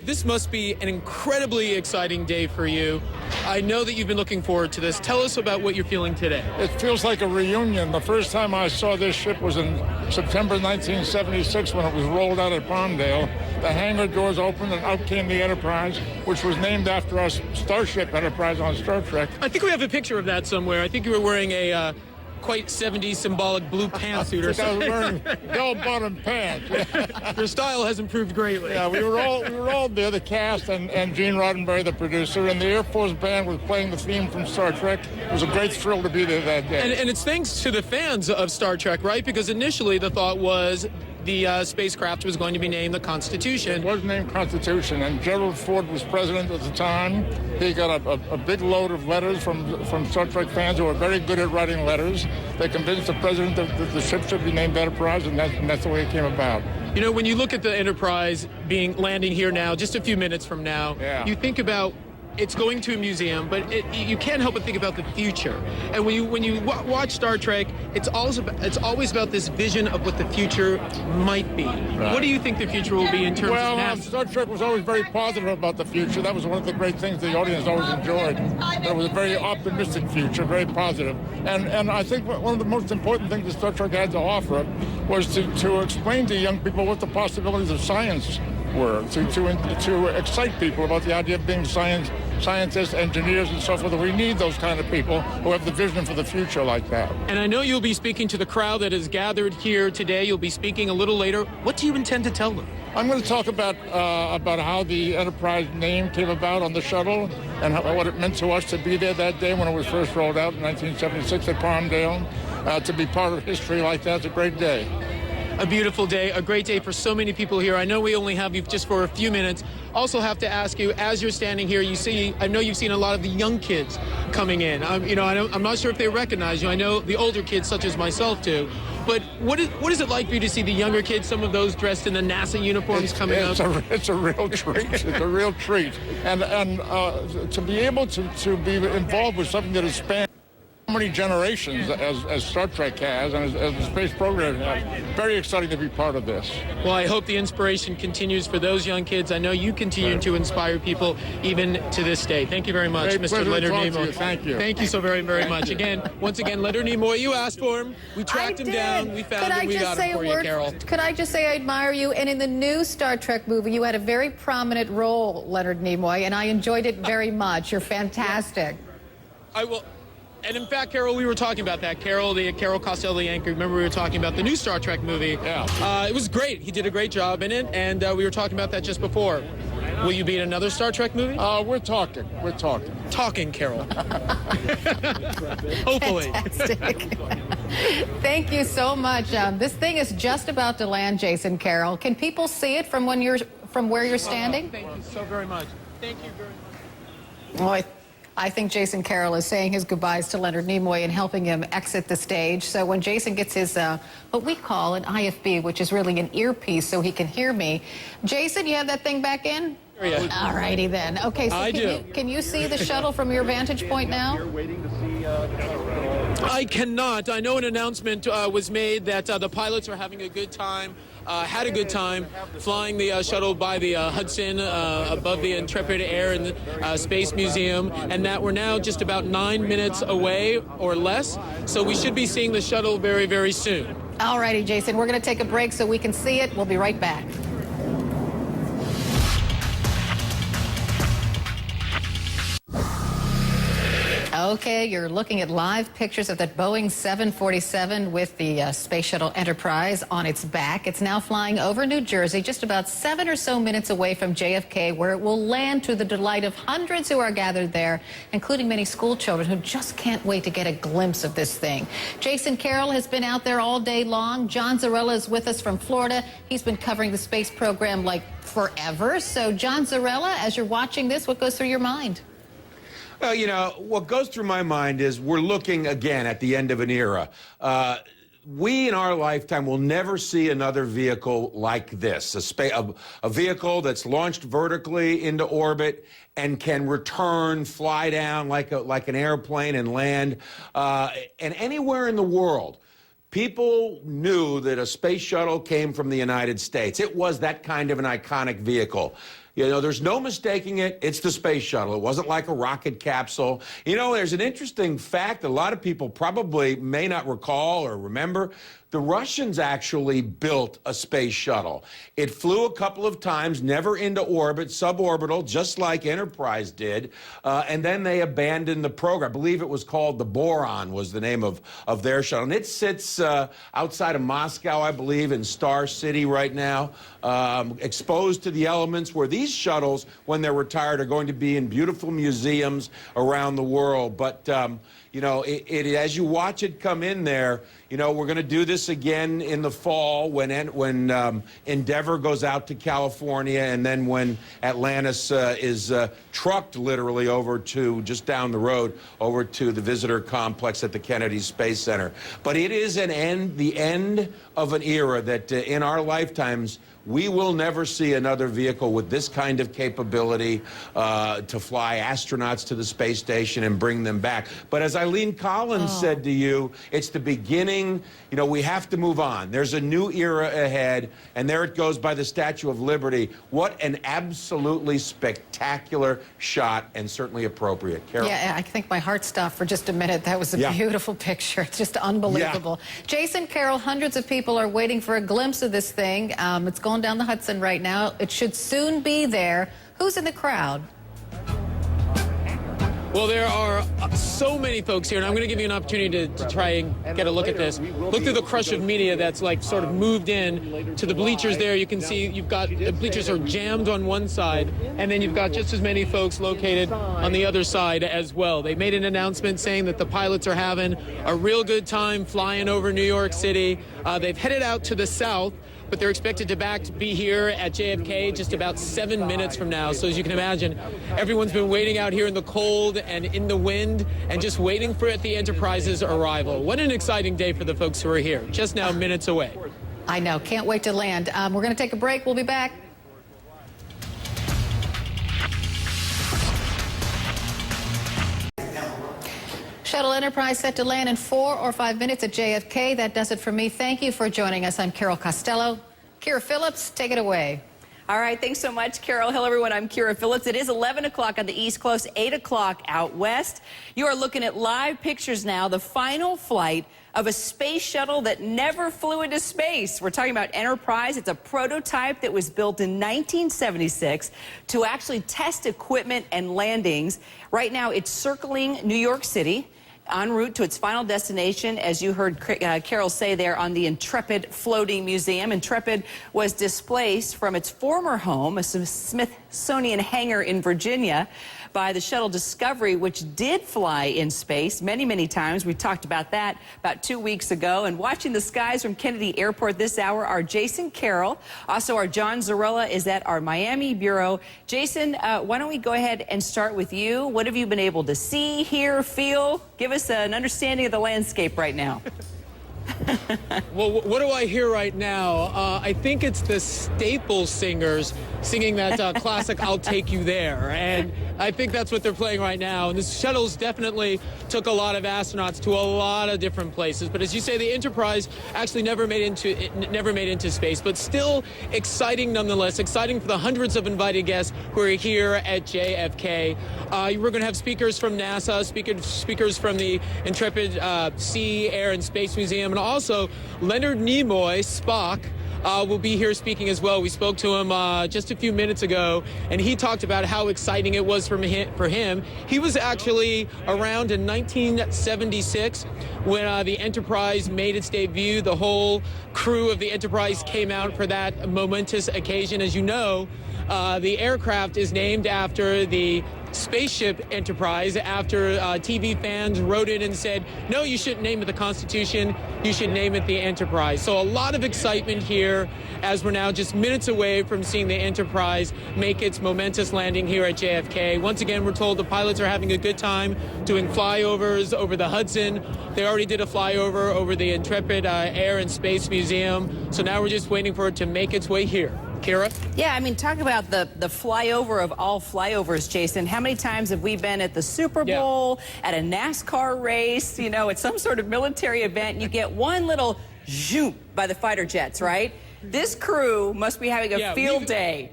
This must be an incredibly exciting day for you. I know that you've been looking forward to this. Tell us about what you're feeling today.
It feels like a reunion. The first time I saw this ship was in September 1976 when it was rolled out at Palmdale. The hangar doors opened and out came the Enterprise, which was named after our Starship Enterprise on Star Trek.
I think we have a picture of that somewhere. I think you were wearing a quite 70s symbolic blue pantsuit or something.
I was wearing bell-bottom pants.
Your style has improved greatly.
Yeah, we were all there, the cast and Gene Roddenberry, the producer, and the Air Force Band was playing the theme from Star Trek. It was a great thrill to be there that day.
And it's thanks to the fans of Star Trek, right? Because initially the thought was the spacecraft was going to be named the Constitution.
It was named Constitution, and Gerald Ford was president at the time. He got a big load of letters from Star Trek fans who were very good at writing letters. They convinced the president that the ship should be named Enterprise, and that's the way it came about.
You know, when you look at the Enterprise landing here now, just a few minutes from now, you think about it's going to a museum, but you can't help but think about the future. And when you watch Star Trek, it's always about this vision of what the future might be. Right. What do you think the future will be in terms of NASA?
Star Trek was always very positive about the future. That was one of the great things the audience always enjoyed. It was a very optimistic future, very positive. And I think one of the most important things that Star Trek had to offer was to explain to young people what the possibilities of science were, to excite people about the idea of being scientists, engineers, and so forth. We need those kind of people who have the vision for the future like that.
And I know you'll be speaking to the crowd that is gathered here today. You'll be speaking a little later. What do you intend to tell them?
I'm going to talk about how the Enterprise name came about on the shuttle and what it meant to us to be there that day when it was first rolled out in 1976 at Palmdale. To be part of history like that's a great day.
A beautiful day, a great day for so many people here. I know we only have you just for a few minutes. Also have to ask you, as you're standing here, I know you've seen a lot of the young kids coming in. I'm not sure if they recognize you. I know the older kids, such as myself, do. But what is it like for you to see the younger kids, some of those dressed in the NASA uniforms coming up?
It's a real treat. It's a real treat. And to be able to be involved with something that has spanned so many generations as Star Trek has and as the space program has. Very exciting to be part of this.
Well, I hope the inspiration continues for those young kids. I know you continue to inspire people even to this day. Thank you very much, Mr. Leonard Nimoy.
Thank you.
Thank you so very, very much. Once again, Leonard Nimoy, you asked for him. We tracked him down. We found him. We got him for you, Carol.
Could I just say I admire you? And in the new Star Trek movie, you had a very prominent role, Leonard Nimoy, and I enjoyed it very much. You're fantastic.
I will. And in fact, Carol, we were talking about that. Carol Costello, the anchor, remember we were talking about the new Star Trek movie.
Yeah.
It was great. He did a great job in it, and we were talking about that just before. Will you be in another Star Trek movie?
We're talking.
Talking, Carol. Hopefully.
Fantastic. Thank you so much. This thing is just about to land, Jason, Carol. Can people see it from where you're standing?
Thank you so very much. Thank you very much.
Well, I think Jason Carroll is saying his goodbyes to Leonard Nimoy and helping him exit the stage. So when Jason gets his, what we call an IFB, which is really an earpiece so he can hear me. Jason, you have that thing back in?
Yeah.
All righty then. Okay, so can you see the shuttle from your vantage point now?
I cannot. I know an announcement was made that the pilots are having a good time, had a good time flying the shuttle by the Hudson above the Intrepid Air and Space Museum, and that we're now just about 9 minutes away or less. So we should be seeing the shuttle very, very soon.
All righty, Jason. We're going to take a break so we can see it. We'll be right back. Okay, you're looking at live pictures of that Boeing 747 with the Space Shuttle Enterprise on its back. It's now flying over New Jersey, just about 7 or so minutes away from JFK, where it will land to the delight of hundreds who are gathered there, including many school children who just can't wait to get a glimpse of this thing. Jason Carroll has been out there all day long. John Zarrella is with us from Florida. He's been covering the space program like forever. So, John Zarrella, as you're watching this, what goes through your mind?
Well, you know, what goes through my mind is we're looking again at the end of an era. We in our lifetime will never see another vehicle like this, a vehicle that's launched vertically into orbit and can return, fly down like an airplane and land. And anywhere in the world, people knew that a space shuttle came from the United States. It was that kind of an iconic vehicle. You know, there's no mistaking it. It's the space shuttle. It wasn't like a rocket capsule. You know, there's an interesting fact a lot of people probably may not recall or remember. The Russians actually built a space shuttle. It flew a couple of times, never into orbit, suborbital, just like Enterprise did, and then they abandoned the program. I believe it was called the Boron was the name of their shuttle. And it sits outside of Moscow, I believe, in Star City right now, exposed to the elements where these shuttles, when they're retired, are going to be in beautiful museums around the world. But you know, as you watch it come in there, you know, we're going to do this again in the fall when Endeavour goes out to California, and then when Atlantis is trucked literally over to just down the road over to the visitor complex at the Kennedy Space Center. But it is the end of an era that in our lifetimes we will never see another vehicle with this kind of capability to fly astronauts to the space station and bring them back. But as Eileen Collins said to you, it's the beginning. You know, we have to move on. There's a new era ahead, and there it goes by the Statue of Liberty. What an absolutely spectacular shot, and certainly appropriate. Carol?
Yeah, I think my heart stopped for just a minute. That was a beautiful picture. It's just unbelievable. Yeah. Jason, Carol, hundreds of people are waiting for a glimpse of this thing. It's going down the Hudson right now. It should soon be there. Who's in the crowd?
Well, there are so many folks here, and I'm going to give you an opportunity to try and get a look at this. Look through the crush of media that's like sort of moved in to the bleachers there. You can see you've got the bleachers are jammed on one side, and then you've got just as many folks located on the other side as well. They made an announcement saying that the pilots are having a real good time flying over New York City. They've headed out to the south, but they're expected to be here at JFK just about 7 minutes from now. So as you can imagine, everyone's been waiting out here in the cold and in the wind and just waiting for the Enterprise's arrival. What an exciting day for the folks who are here, just now minutes away.
I know, can't wait to land. We're going to take a break. We'll be back. Shuttle Enterprise set to land in 4 or 5 minutes at JFK. That does it for me. Thank you for joining us. I'm Carol Costello. Kira Phillips, take it away.
All right, thanks so much, Carol. Hello, everyone. I'm Kira Phillips. It is 11 o'clock on the East Coast, 8 o'clock out west. You are looking at live pictures now, the final flight of a space shuttle that never flew into space. We're talking about Enterprise. It's a prototype that was built in 1976 to actually test equipment and landings. Right now, it's circling New York City, en route to its final destination, as you heard Carol say there, on the Intrepid Floating Museum. Intrepid was displaced from its former home, a Smithsonian hangar in Virginia, by the shuttle Discovery, which did fly in space many, many times. We talked about that about 2 weeks ago. And watching the skies from Kennedy Airport this hour are Jason Carroll. Also, our John Zarrella is at our Miami bureau. Jason, why don't we go ahead and start with you? What have you been able to see, hear, feel? Give us an understanding of the landscape right now.
Well, what do I hear right now? I think it's the Staple Singers singing that classic "I'll Take You There," and I think that's what they're playing right now. And this shuttles definitely took a lot of astronauts to a lot of different places. But as you say, the Enterprise actually never made into space, but still exciting nonetheless. Exciting for the hundreds of invited guests who are here at JFK. We're going to have speakers from NASA, speakers from the Intrepid Sea, Air, and Space Museum, and also Leonard Nimoy, Spock, will be here speaking as well. We spoke to him just a few minutes ago, and he talked about how exciting it was for him. He was actually around in 1976 when the Enterprise made its debut. The whole crew of the Enterprise came out for that momentous occasion. As you know, the aircraft is named after the spaceship Enterprise, after TV fans wrote in and said, no, you shouldn't name it the Constitution, you should name it the Enterprise. So a lot of excitement here as we're now just minutes away from seeing the Enterprise make its momentous landing here at JFK. Once again, we're told the pilots are having a good time doing flyovers over the Hudson. They already did a flyover over the Intrepid Air and Space Museum. So now we're just waiting for it to make its way here. Kira?
Yeah, I mean, talk about the flyover of all flyovers, Jason. How many times have we been at the Super Bowl, at a NASCAR race, you know, at some sort of military event, and you get one little zoom by the fighter jets, right? This crew must be having a field day.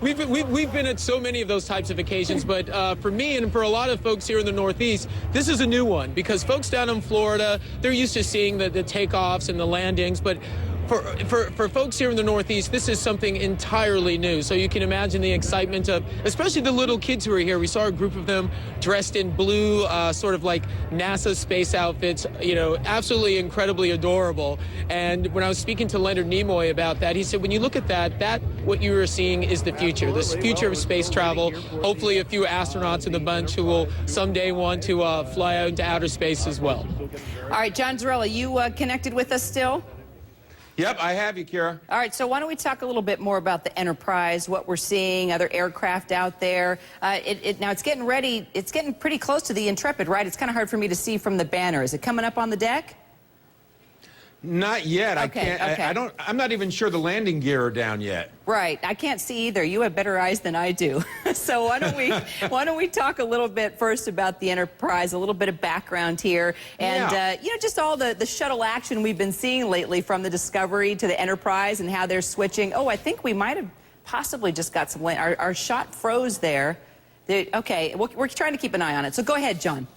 We've been at so many of those types of occasions, but for me and for a lot of folks here in the Northeast, this is a new one because folks down in Florida, they're used to seeing the takeoffs and the landings, but for folks here in the Northeast, this is something entirely new. So you can imagine the excitement of, especially the little kids who are here. We saw a group of them dressed in blue, sort of like NASA space outfits, you know, absolutely incredibly adorable. And when I was speaking to Leonard Nimoy about that, he said, when you look at that what you are seeing is the future, this future of space travel. Hopefully a few astronauts in the bunch who will someday want to fly out into outer space as well.
All right, John Zarrella, you connected with us still?
Yep, I have you, Kira.
All right, so why don't we talk a little bit more about the Enterprise, what we're seeing, other aircraft out there. Now it's getting ready, it's getting pretty close to the Intrepid, right? It's kind of hard for me to see from the banner. Is it coming up on the deck?
Not yet.
Okay,
I can't.
okay.
I'm not even sure the landing gear are down yet.
Right. I can't see either. You have better eyes than I do. So why don't we talk a little bit first about the Enterprise, a little bit of background here, and you know, just all the shuttle action we've been seeing lately from the Discovery to the Enterprise and how they're switching. Oh, I think we might have possibly just got some land. Our shot froze there. Okay, we're trying to keep an eye on it. So go ahead, John.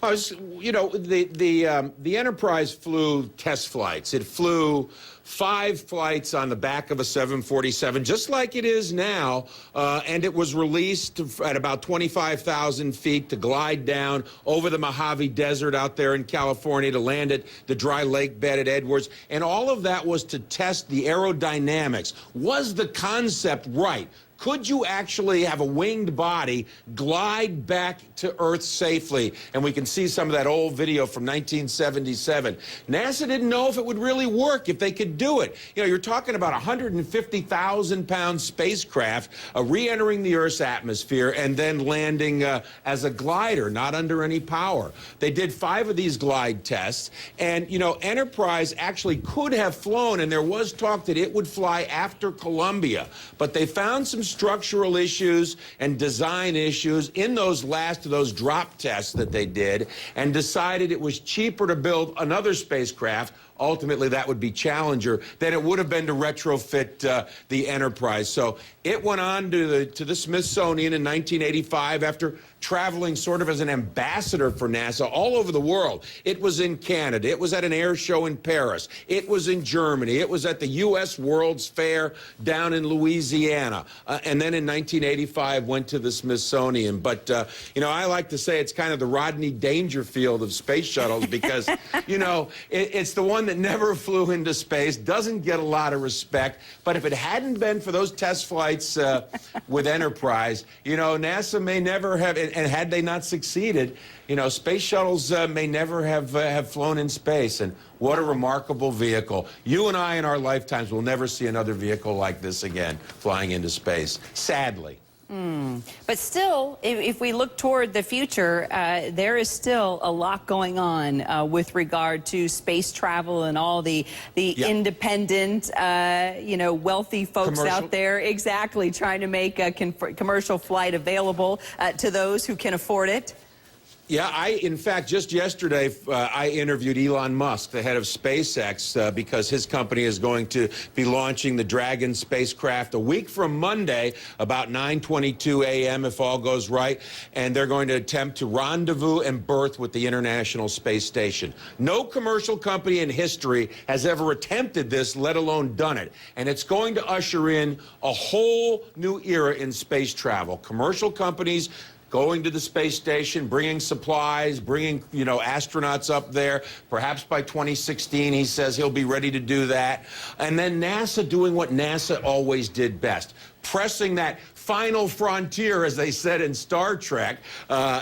You know, the Enterprise flew test flights. It flew 5 flights on the back of a 747, just like it is now, and it was released at about 25,000 feet to glide down over the Mojave Desert out there in California to land at the dry lake bed at Edwards, and all of that was to test the aerodynamics. Was the concept right? Could you actually have a winged body glide back to Earth safely? And we can see some of that old video from 1977. NASA didn't know if it would really work, if they could do it. You know, you're talking about a 150,000-pound spacecraft re-entering the Earth's atmosphere and then landing as a glider, not under any power. They did 5 of these glide tests, and, you know, Enterprise actually could have flown, and there was talk that it would fly after Columbia, but they found some structural issues and design issues in those last of those drop tests that they did, and decided it was cheaper to build another spacecraft. Ultimately, that would be Challenger, than it would have been to retrofit the Enterprise. So it went on to the Smithsonian in 1985 after traveling sort of as an ambassador for NASA all over the world. It was in Canada. It was at an air show in Paris. It was in Germany. It was at the U.S. World's Fair down in Louisiana. And then in 1985 went to the Smithsonian. But, you know, I like to say it's kind of the Rodney Dangerfield of space shuttles because, you know, it's the one that never flew into space, doesn't get a lot of respect. But if it hadn't been for those test flights with Enterprise, you know, NASA may never have, and had they not succeeded, you know, space shuttles may never have flown in space. And what a remarkable vehicle. You and I in our lifetimes will never see another vehicle like this again flying into space, sadly.
But still, if we look toward the future, there is still a lot going on with regard to space travel and all the independent, you know, wealthy folks out there, exactly, trying to make a commercial flight available to those who can afford it.
Yeah, in fact, just yesterday, I interviewed Elon Musk, the head of SpaceX, because his company is going to be launching the Dragon spacecraft a week from Monday, about 9:22 a.m., if all goes right, and they're going to attempt to rendezvous and berth with the International Space Station. No commercial company in history has ever attempted this, let alone done it, and it's going to usher in a whole new era in space travel. Commercial companies going to the space station, bringing supplies, bringing, you know, astronauts up there. Perhaps by 2016, he says he'll be ready to do that. And then NASA doing what NASA always did best, pressing that final frontier, as they said in Star Trek,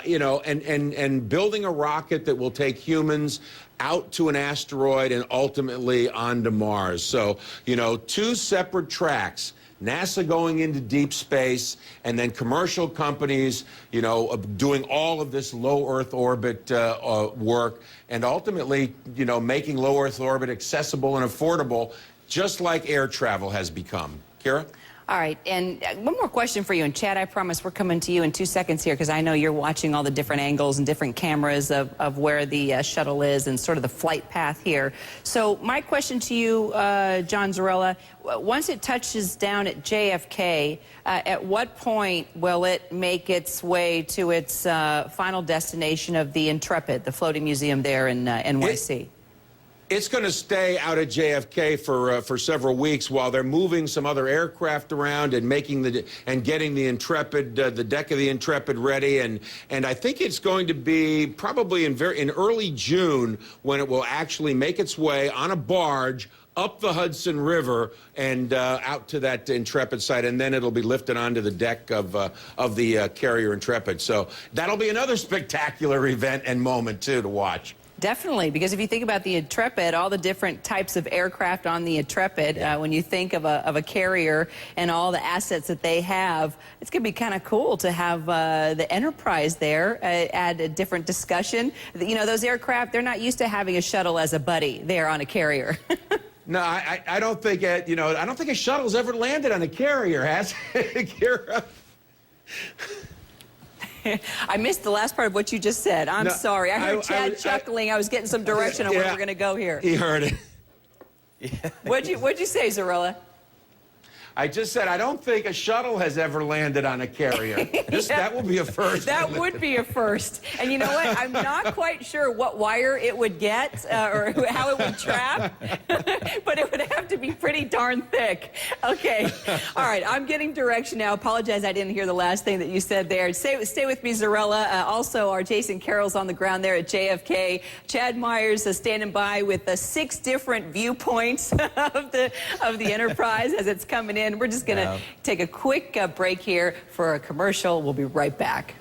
you know, and building a rocket that will take humans out to an asteroid and ultimately onto Mars. So, you know, 2 separate tracks. NASA going into deep space, and then commercial companies, you know, doing all of this low Earth orbit work, and ultimately, you know, making low Earth orbit accessible and affordable, just like air travel has become. Kira?
All right, and one more question for you. And Chad, I promise we're coming to you in 2 seconds here because I know you're watching all the different angles and different cameras of where the shuttle is and sort of the flight path here. So my question to you, John Zarrella, once it touches down at JFK, at what point will it make its way to its final destination of the Intrepid, the floating museum there in NYC?
It's going to stay out at JFK for several weeks while they're moving some other aircraft around and getting the Intrepid, the deck of the Intrepid ready. And I think it's going to be probably in early June when it will actually make its way on a barge up the Hudson River and out to that Intrepid site, and then it'll be lifted onto the deck of the carrier Intrepid. So that'll be another spectacular event and moment too to watch.
Definitely, because if you think about the Intrepid, all the different types of aircraft on the Intrepid, when you think of a carrier and all the assets that they have, it's going to be kind of cool to have the Enterprise there, add a different discussion. You know, those aircraft, they're not used to having a shuttle as a buddy there on a carrier.
No, I don't think I don't think a shuttle's ever landed on a carrier, has it, Kira?
I missed the last part of what you just said. I'm sorry. I heard Chad chuckling. I was getting some direction on where we're going to go here.
He heard it.
What'd you say, Zarrella?
I just said I don't think a shuttle has ever landed on a carrier. That will be a first.
That would be a first. And you know what? I'm not quite sure what wire it would get or how it would trap, but it would have to be pretty darn thick. Okay. All right. I'm getting direction now. Apologize, I didn't hear the last thing that you said there. Stay with me, Zarrella. Also, our Jason Carroll's on the ground there at JFK. Chad Myers is standing by with 6 different viewpoints of the Enterprise as it's coming in. We're just going to take a quick break here for a commercial. We'll be right back.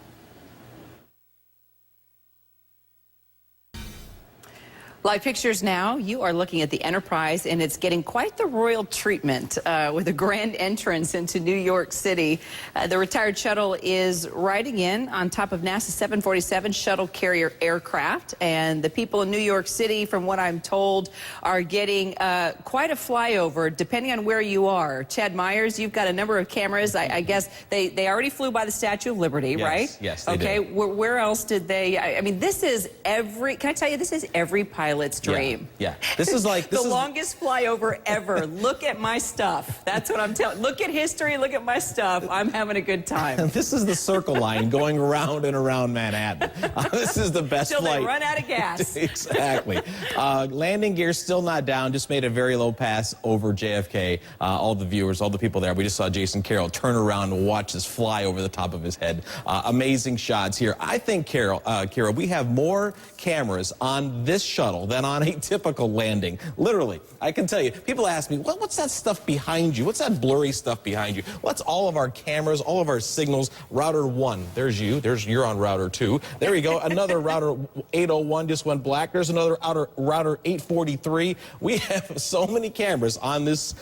Live pictures now. You are looking at the Enterprise, and it's getting quite the royal treatment with a grand entrance into New York City. The retired shuttle is riding in on top of NASA's 747 shuttle carrier aircraft, and the people in New York City, from what I'm told, are getting quite a flyover depending on where you are. Chad Myers, you've got a number of cameras. I guess they already flew by the Statue of Liberty, right?
Yes, they
okay.
did.
Where else did they? I mean, this is can I tell you, this is every pilot's dream.
Yeah. This is like
the longest flyover ever. Look at my stuff. That's what I'm telling. Look at history. Look at my stuff. I'm having a good time.
This is the Circle Line going around and around Manhattan. This is the best
Till
flight.
they run out of gas.
Exactly. Landing gear still not down. Just made a very low pass over JFK. All the viewers, all the people there. We just saw Jason Carroll turn around and watch this fly over the top of his head. Amazing shots here. I think, Kira, we have more cameras on this shuttle than on a typical landing. Literally, I can tell you, people ask me, well, what's that stuff behind you? What's that blurry stuff behind you? What's all of our cameras, all of our signals? Router 1, there's you. You're on router 2. There you go. Another router 801 just went black. There's another router 843. We have so many cameras on this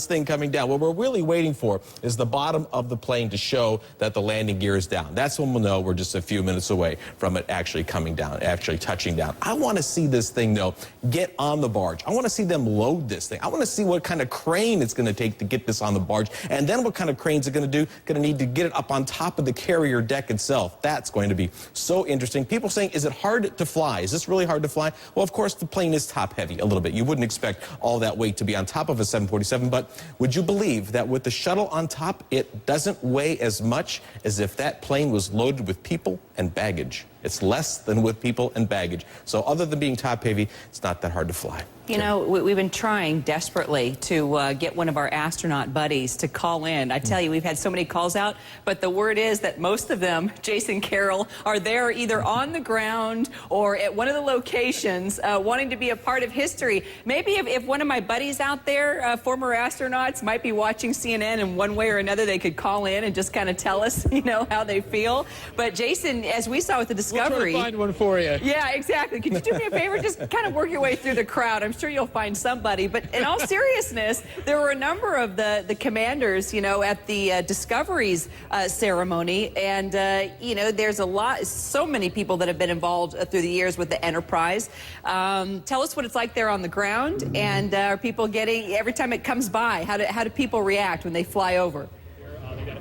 thing coming down. What we're really waiting for is the bottom of the plane to show that the landing gear is down. That's when we'll know we're just a few minutes away from it actually coming down, actually touching down. I want to see this thing, though, get on the barge. I want to see them load this thing. I want to see what kind of crane it's going to take to get this on the barge, and then what kind of cranes are going to need to get it up on top of the carrier deck itself. That's going to be so interesting. People saying, is it hard to fly? Is this really hard to fly? Well, of course, the plane is top heavy a little bit. You wouldn't expect all that weight to be on top of a 747, but would you believe that with the shuttle on top, it doesn't weigh as much as if that plane was loaded with people and baggage? It's less than with people and baggage. So other than being top heavy, it's not that hard to fly.
You know, we've been trying desperately to get one of our astronaut buddies to call in. I tell you, we've had so many calls out, but the word is that most of them, Jason Carroll, are there either on the ground or at one of the locations wanting to be a part of history. Maybe if one of my buddies out there, former astronauts, might be watching CNN in one way or another, they could call in and just kind of tell us, you know, how they feel. But Jason, as we saw with the Discovery...
We'll try to find one for you.
Yeah, exactly. Could you do me a favor? Just kind of work your way through the crowd. I'm sure you'll find somebody. But in all seriousness, there were a number of the commanders, you know, at the Discovery's ceremony. And, you know, there's so many people that have been involved through the years with the Enterprise. Tell us what it's like there on the ground. And are people getting, every time it comes by, how do people react when they fly over?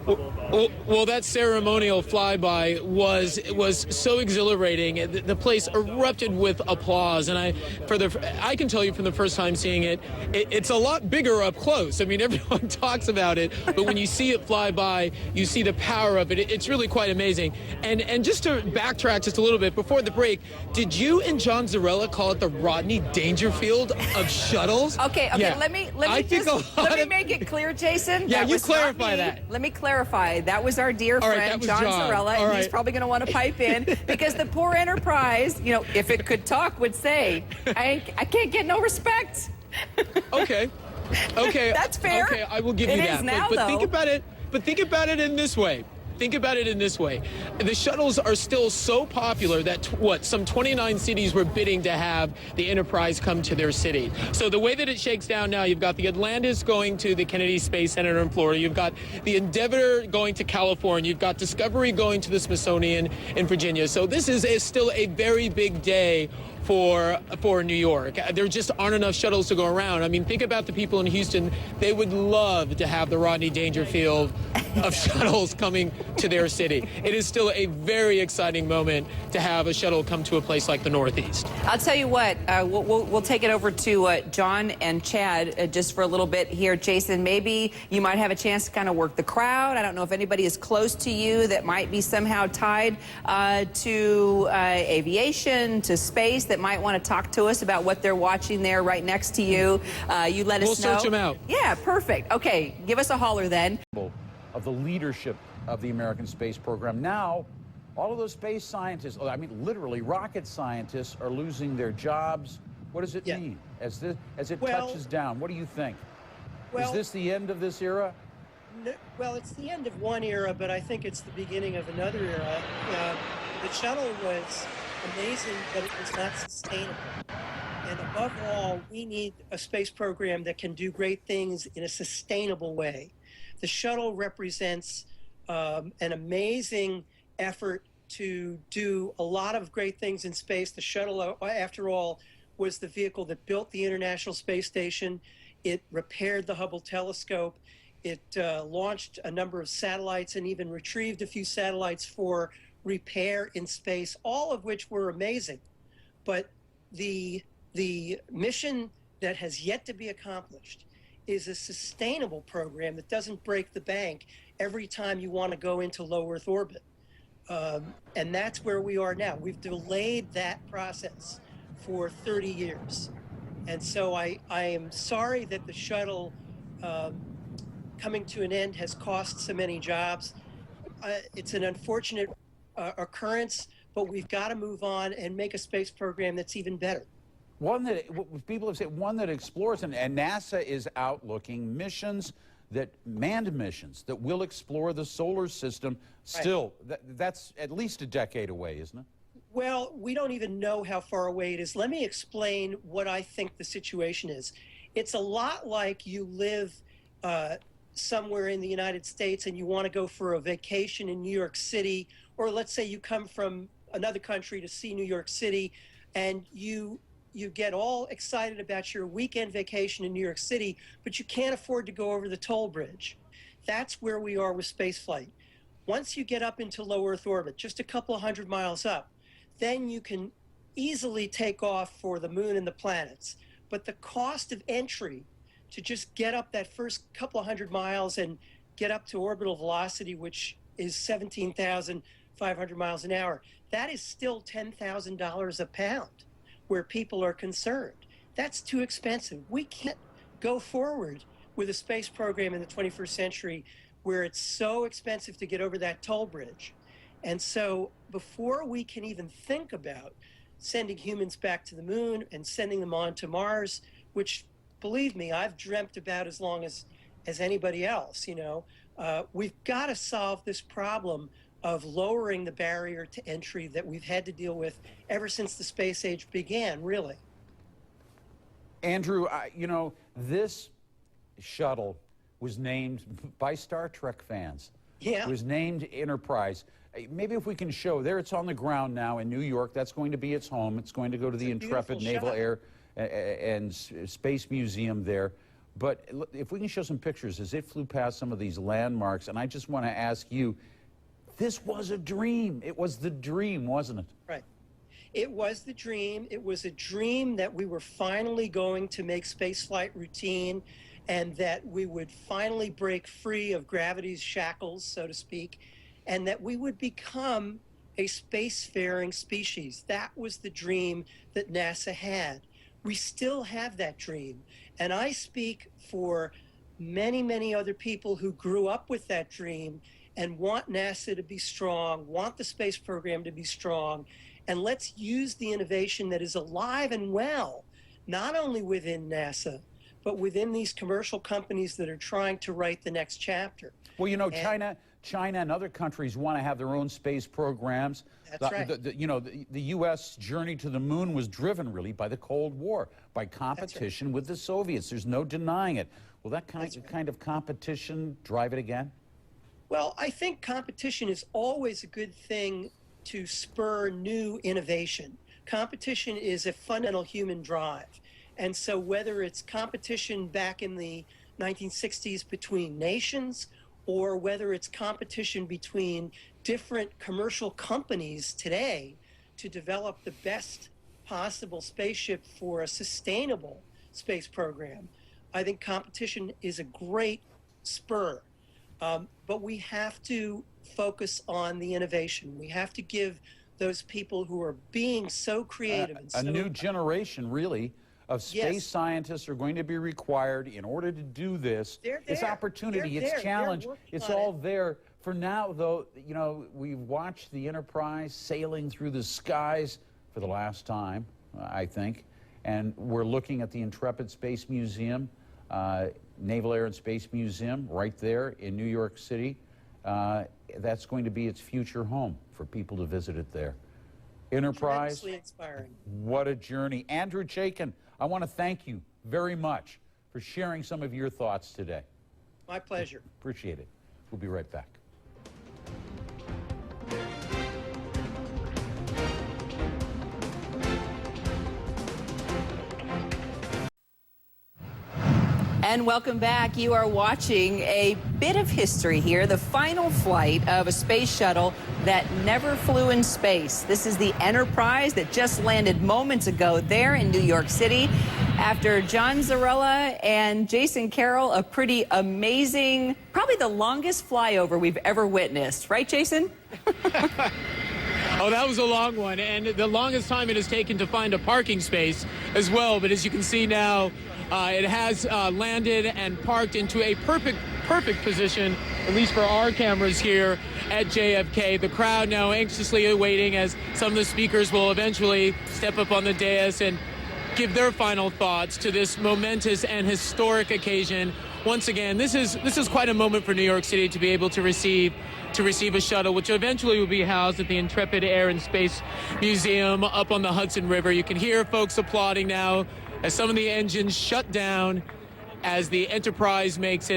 Well, that ceremonial flyby was so exhilarating. The place erupted with applause, and I can tell you from the first time seeing it, it's a lot bigger up close. I mean, everyone talks about it, but when you see it fly by, you see the power of it. It's really quite amazing. And just to backtrack just a little bit before the break, did you and John Zarrella call it the Rodney Dangerfield of shuttles?
Okay,
Yeah.
let me make it clear, Jason.
Yeah,
that
you
was
clarify
not me.
that.
Let me clarify. That was our dear
All right,
friend
that was
John Zarrella,
All
and he's
right.
probably going to want to pipe in because the poor Enterprise, you know, if it could talk, would say, "I can't get no respect."
Okay. Okay.
That's fair.
Okay, I will give you
It
that.
is now,
but think
though.
about it. But think about it in this way. Think about it in this way. The shuttles are still so popular that, some 29 cities were bidding to have the Enterprise come to their city. So the way that it shakes down now, you've got the Atlantis going to the Kennedy Space Center in Florida. You've got the Endeavour going to California. You've got Discovery going to the Smithsonian in Virginia. So this is still a very big day for New York. There just aren't enough shuttles to go around. I mean, think about the people in Houston. They would love to have the Rodney Dangerfield of shuttles coming to their city. It is still a very exciting moment to have a shuttle come to a place like the Northeast.
I'll tell you what, we'll take it over to John and Chad just for a little bit here. Jason, maybe you might have a chance to kind of work the crowd. I don't know if anybody is close to you that might be somehow tied to aviation, to space, that might want to talk to us about what they're watching there right next to you. You let us know.
We'll search them out.
Yeah, perfect. Okay, give us a holler then.
Of the leadership of the American space program. Now, all of those space scientists, I mean, literally rocket scientists, are losing their jobs. What does it mean as it touches down? What do you think? Is this the end of this era?
No, well, it's the end of one era, but I think it's the beginning of another era. The shuttle was amazing, but it was not sustainable. And above all, we need a space program that can do great things in a sustainable way. The shuttle represents an amazing effort to do a lot of great things in space. The shuttle, after all, was the vehicle that built the International Space Station. It repaired the Hubble telescope. It launched a number of satellites and even retrieved a few satellites for repair in space, all of which were amazing. But the mission that has yet to be accomplished is a sustainable program that doesn't break the bank every time you want to go into low Earth orbit. And that's where we are now. We've delayed that process for 30 years. And so I am sorry that the shuttle coming to an end has cost so many jobs. It's an unfortunate occurrence, but we've got to move on and make a space program that's even better.
One that people have said, one that explores, and NASA is out looking missions, manned missions that will explore the solar system. Still, that's at least a decade away, isn't it?
Well, we don't even know how far away it is. Let me explain what I think the situation is. It's a lot like you live somewhere in the United States and you want to go for a vacation in New York City, or let's say you come from another country to see New York City, and you get all excited about your weekend vacation in New York City, but you can't afford to go over the toll bridge. That's where we are with spaceflight. Once you get up into low Earth orbit, just a couple of 100 miles up, then you can easily take off for the moon and the planets. But the cost of entry to just get up that first couple of 100 miles and get up to orbital velocity, which is 17,500 miles an hour, that is still $10,000 a pound where people are concerned. That's too expensive. We can't go forward with a space program in the 21st century where it's so expensive to get over that toll bridge. And so before we can even think about sending humans back to the moon and sending them on to Mars, which, believe me, I've dreamt about as long as anybody else, we've got to solve this problem of lowering the barrier to entry that we've had to deal with ever since the space age began, really.
Andrew, this shuttle was named by Star Trek fans.
Yeah.
It was named Enterprise. Maybe if we can show, there it's on the ground now in New York. That's going to be its home. It's going to go to the Intrepid Naval Air and Space Museum there.
But if we can show some pictures as it flew past some of these landmarks, and I just want to ask you, this was a dream. It was the dream, wasn't it?
Right. It was the dream. It was a dream that we were finally going to make spaceflight routine, and that we would finally break free of gravity's shackles, so to speak, and that we would become a spacefaring species. That was the dream that NASA had. We still have that dream. And I speak for many, many other people who grew up with that dream and want NASA to be strong, want the space program to be strong, and let's use the innovation that is alive and well, not only within NASA, but within these commercial companies that are trying to write the next chapter.
Well, you know, China and other countries want to have their own space programs.
That's right.
You know, the U.S. journey to the moon was driven really by the Cold War, by competition with the Soviets. There's no denying it. Will that kind of competition drive it again?
Well, I think competition is always a good thing to spur new innovation. Competition is a fundamental human drive. And so whether it's competition back in the 1960s between nations, or whether it's competition between different commercial companies today to develop the best possible spaceship for a sustainable space program, I think competition is a great spur. But we have to focus on the innovation. We have to give those people who are being so creative and so...
A new generation, really, of space scientists are going to be required in order to do this. It's opportunity, it's challenge, it's all there. For now, though, you know, we've watched the Enterprise sailing through the skies for the last time, I think, and we're looking at the Intrepid Space Museum, Naval Air and Space Museum, right there in New York City. That's going to be its future home for people to visit it there. Enterprise,
tremendously inspiring.
What a journey. Andrew Chaikin, I want to thank you very much for sharing some of your thoughts today.
My pleasure.
Appreciate it. We'll be right back.
And welcome back. You are watching a bit of history here, the final flight of a space shuttle that never flew in space. This is the Enterprise that just landed moments ago there in New York City. After John Zarrella and Jason Carroll, a pretty amazing, probably the longest flyover we've ever witnessed. Right, Jason?
Oh, that was a long one, and the longest time it has taken to find a parking space as well. But as you can see now, it has landed and parked into a perfect position, at least for our cameras here at JFK. The crowd now anxiously awaiting as some of the speakers will eventually step up on the dais and give their final thoughts to this momentous and historic occasion. Once again, this is quite a moment for New York City to be able to receive a shuttle, which eventually will be housed at the Intrepid Air and Space Museum up on the Hudson River. You can hear folks applauding now as some of the engines shut down as the Enterprise makes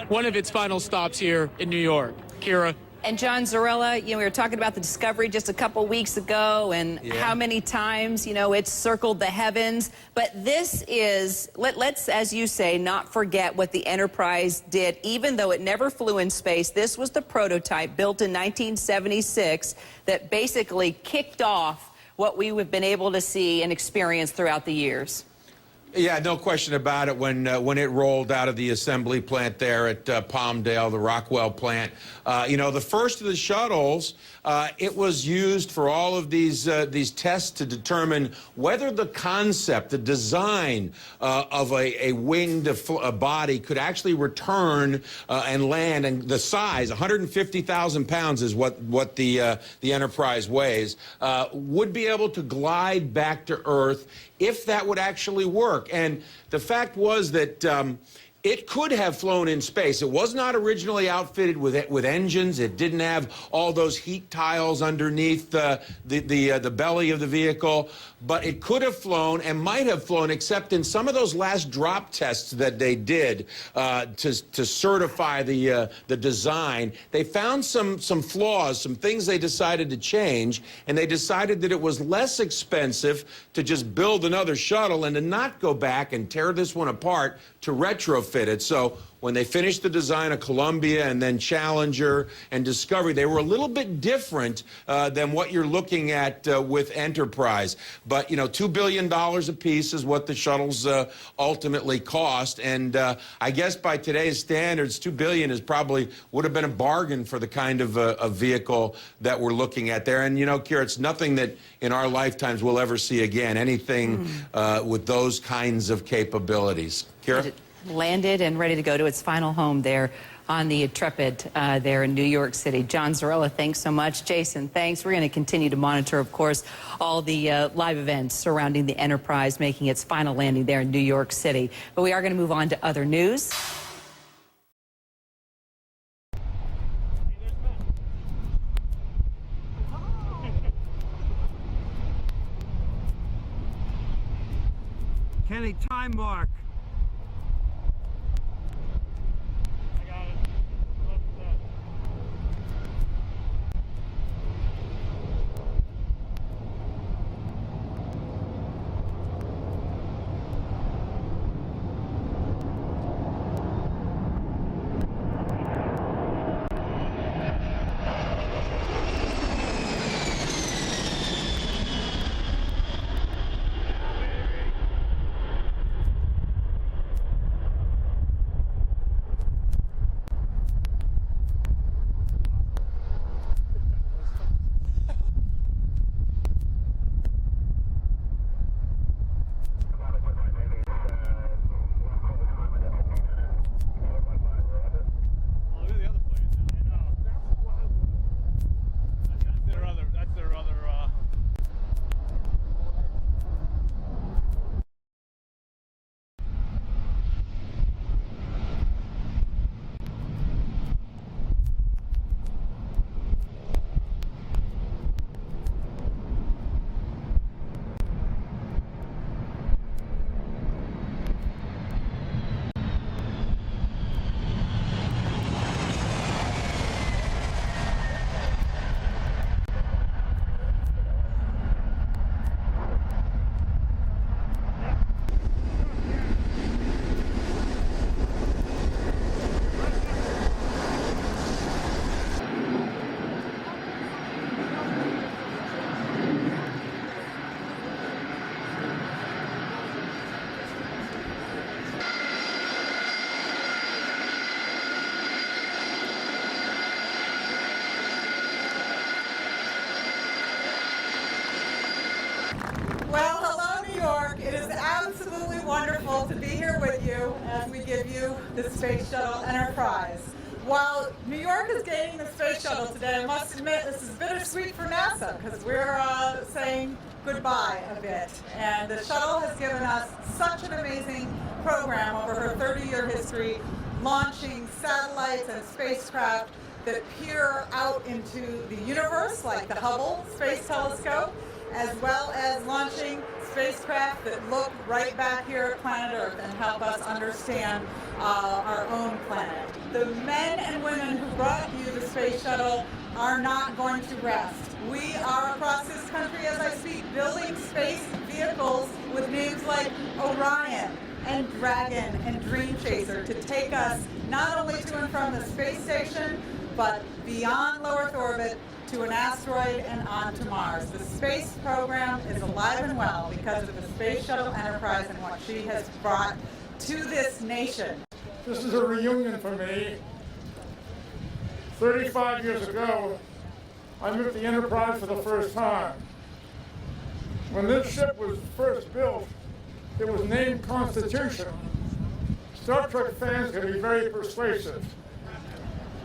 one of its final stops here in New York. Kira.
And John Zarrella, you know, we were talking about the Discovery just a couple weeks ago and how many times, you know, it's circled the heavens. But this is, let's, as you say, not forget what the Enterprise did. Even though it never flew in space, this was the prototype built in 1976 that basically kicked off what we have been able to see and experience throughout the years.
Yeah, no question about it. When it rolled out of the assembly plant there at Palmdale, the Rockwell plant, you know, the first of the shuttles, it was used for all of these tests to determine whether the concept, the design of a winged body could actually return and land, and the size, 150,000 pounds is what the Enterprise weighs, would be able to glide back to Earth if that would actually work. And the fact was that it could have flown in space. It was not originally outfitted with engines. It didn't have all those heat tiles underneath the belly of the vehicle. But it could have flown and might have flown, except in some of those last drop tests that they did to certify the design. They found some flaws, some things they decided to change, and they decided that it was less expensive to just build another shuttle and to not go back and tear this one apart, to retrofit retrofitted. So when they finished the design of Columbia and then Challenger and Discovery, they were a little bit different than what you're looking at with Enterprise. But, you know, $2 billion a piece is what the shuttles ultimately cost. And I guess by today's standards, $2 billion is probably would have been a bargain for the kind of a vehicle that we're looking at there. And, you know, Kira, it's nothing that in our lifetimes we'll ever see again, anything with those kinds of capabilities. Kira?
Landed and ready to go to its final home there on the Intrepid there in New York City. John Zarrella, thanks so much. Jason, thanks. We're going to continue to monitor, of course, all the live events surrounding the Enterprise making its final landing there in New York City. But we are going to move on to other news.
Kenny, time mark.
Well, hello, New York. It is absolutely wonderful to be here with you as we give you the Space Shuttle Enterprise. While New York is gaining the Space Shuttle today, I must admit this is bittersweet for NASA because we're saying goodbye a bit. And the shuttle has given us such an amazing program over her 30-year history, launching satellites and spacecraft that peer out into the universe, like the Hubble Space Telescope, as well as launching spacecraft that look right back here at planet Earth and help us understand our own planet. The men and women who brought you the Space Shuttle are not going to rest. We are across this country as I speak building space vehicles with names like Orion and Dragon and Dream Chaser to take us not only to and from the space station, but beyond low Earth orbit to an asteroid and on to Mars. The space program is alive and well because of the Space Shuttle Enterprise and what she has brought to this nation.
This is a reunion for me. 35 years ago, I met the Enterprise for the first time. When this ship was first built, it was named Constitution. Star Trek fans can be very persuasive.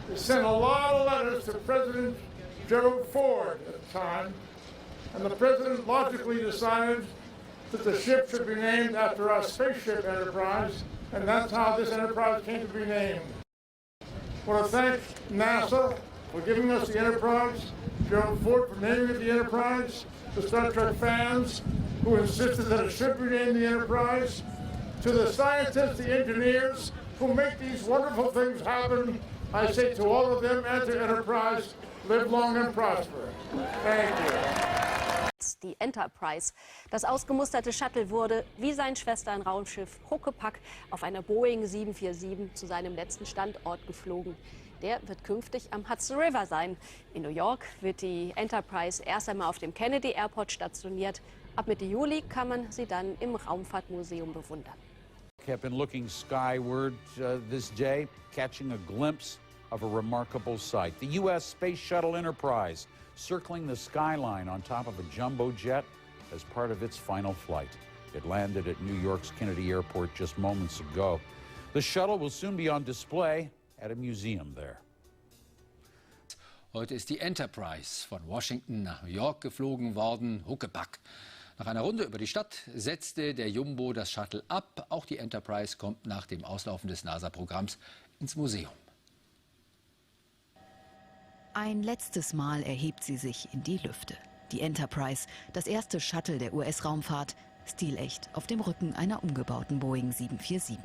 They sent a lot of letters to President Gerald Ford at the time, and the president logically decided that the ship should be named after our spaceship Enterprise, and that's how this Enterprise came to be named. I want to thank NASA for giving us the Enterprise, Gerald Ford for naming it the Enterprise, the Star Trek fans who insisted that it should be named the Enterprise, to the scientists, the engineers who make these wonderful things happen. I say to all of them and to Enterprise, live long and prosper. Thank you.
ist die Enterprise. Das ausgemusterte Shuttle wurde, wie sein Schwesternraumschiff Huckepack, auf einer Boeing 747 zu seinem letzten Standort geflogen. Der wird künftig am Hudson River sein. In New York wird die Enterprise erst einmal auf dem Kennedy Airport stationiert. Ab Mitte Juli kann man sie dann im Raumfahrtmuseum bewundern.
I've been looking skyward this day, catching a glimpse of a remarkable sight. The U.S. Space Shuttle Enterprise circling the skyline on top of a jumbo jet as part of its final flight. It landed at New York's Kennedy Airport just moments ago. The shuttle will soon be on display at a museum there.
Heute ist die Enterprise von Washington nach New York geflogen worden, Huckepack. Nach einer Runde über die Stadt setzte der Jumbo das Shuttle ab. Auch die Enterprise kommt nach dem Auslaufen des NASA-Programms ins Museum.
Ein letztes Mal erhebt sie sich in die Lüfte. Die Enterprise, das erste Shuttle der US-Raumfahrt, stilecht auf dem Rücken einer umgebauten Boeing 747.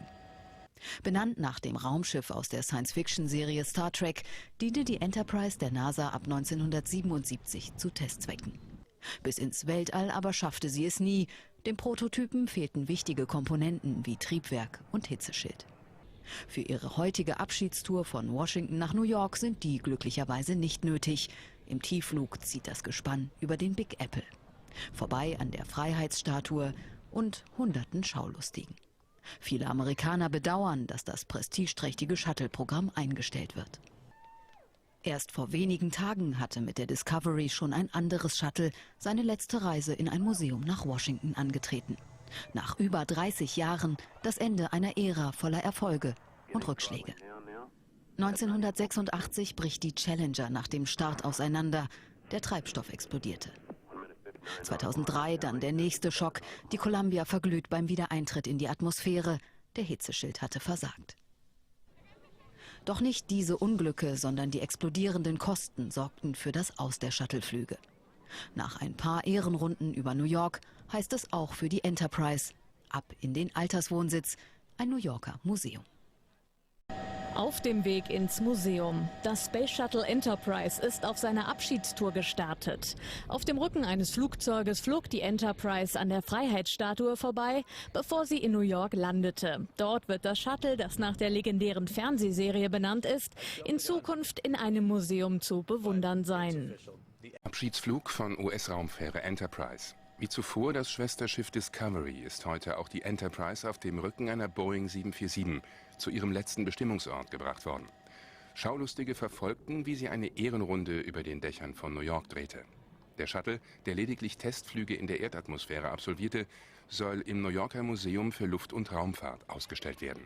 Benannt nach dem Raumschiff aus der Science-Fiction-Serie Star Trek, diente die Enterprise der NASA ab 1977 zu Testzwecken. Bis ins Weltall aber schaffte sie es nie. Dem Prototypen fehlten wichtige Komponenten wie Triebwerk und Hitzeschild. Für ihre heutige Abschiedstour von Washington nach New York sind die glücklicherweise nicht nötig. Im Tiefflug zieht das Gespann über den Big Apple. Vorbei an der Freiheitsstatue und hunderten Schaulustigen. Viele Amerikaner bedauern, dass das prestigeträchtige Shuttle-Programm eingestellt wird. Erst vor wenigen Tagen hatte mit der Discovery schon ein anderes Shuttle seine letzte Reise in ein Museum nach Washington angetreten. Nach über 30 Jahren das Ende einer Ära voller Erfolge und Rückschläge. 1986 bricht die Challenger nach dem Start auseinander. Der Treibstoff explodierte. 2003 dann der nächste Schock. Die Columbia verglüht beim Wiedereintritt in die Atmosphäre. Der Hitzeschild hatte versagt. Doch nicht diese Unglücke, sondern die explodierenden Kosten sorgten für das Aus der Shuttleflüge. Nach ein paar Ehrenrunden über New York heißt es auch für die Enterprise: ab in den Alterswohnsitz, ein New Yorker Museum.
Auf dem Weg ins Museum. Das Space Shuttle Enterprise ist auf seiner Abschiedstour gestartet. Auf dem Rücken eines Flugzeuges flog die Enterprise an der Freiheitsstatue vorbei, bevor sie in New York landete. Dort wird das Shuttle, das nach der legendären Fernsehserie benannt ist, in Zukunft in einem Museum zu bewundern sein.
Abschiedsflug von US-Raumfähre Enterprise. Wie zuvor das Schwesterschiff Discovery ist heute auch die Enterprise auf dem Rücken einer Boeing 747 zu ihrem letzten Bestimmungsort gebracht worden. Schaulustige verfolgten, wie sie eine Ehrenrunde über den Dächern von New York drehte. Der Shuttle, der lediglich Testflüge in der Erdatmosphäre absolvierte, soll im New Yorker Museum für Luft- und Raumfahrt ausgestellt werden.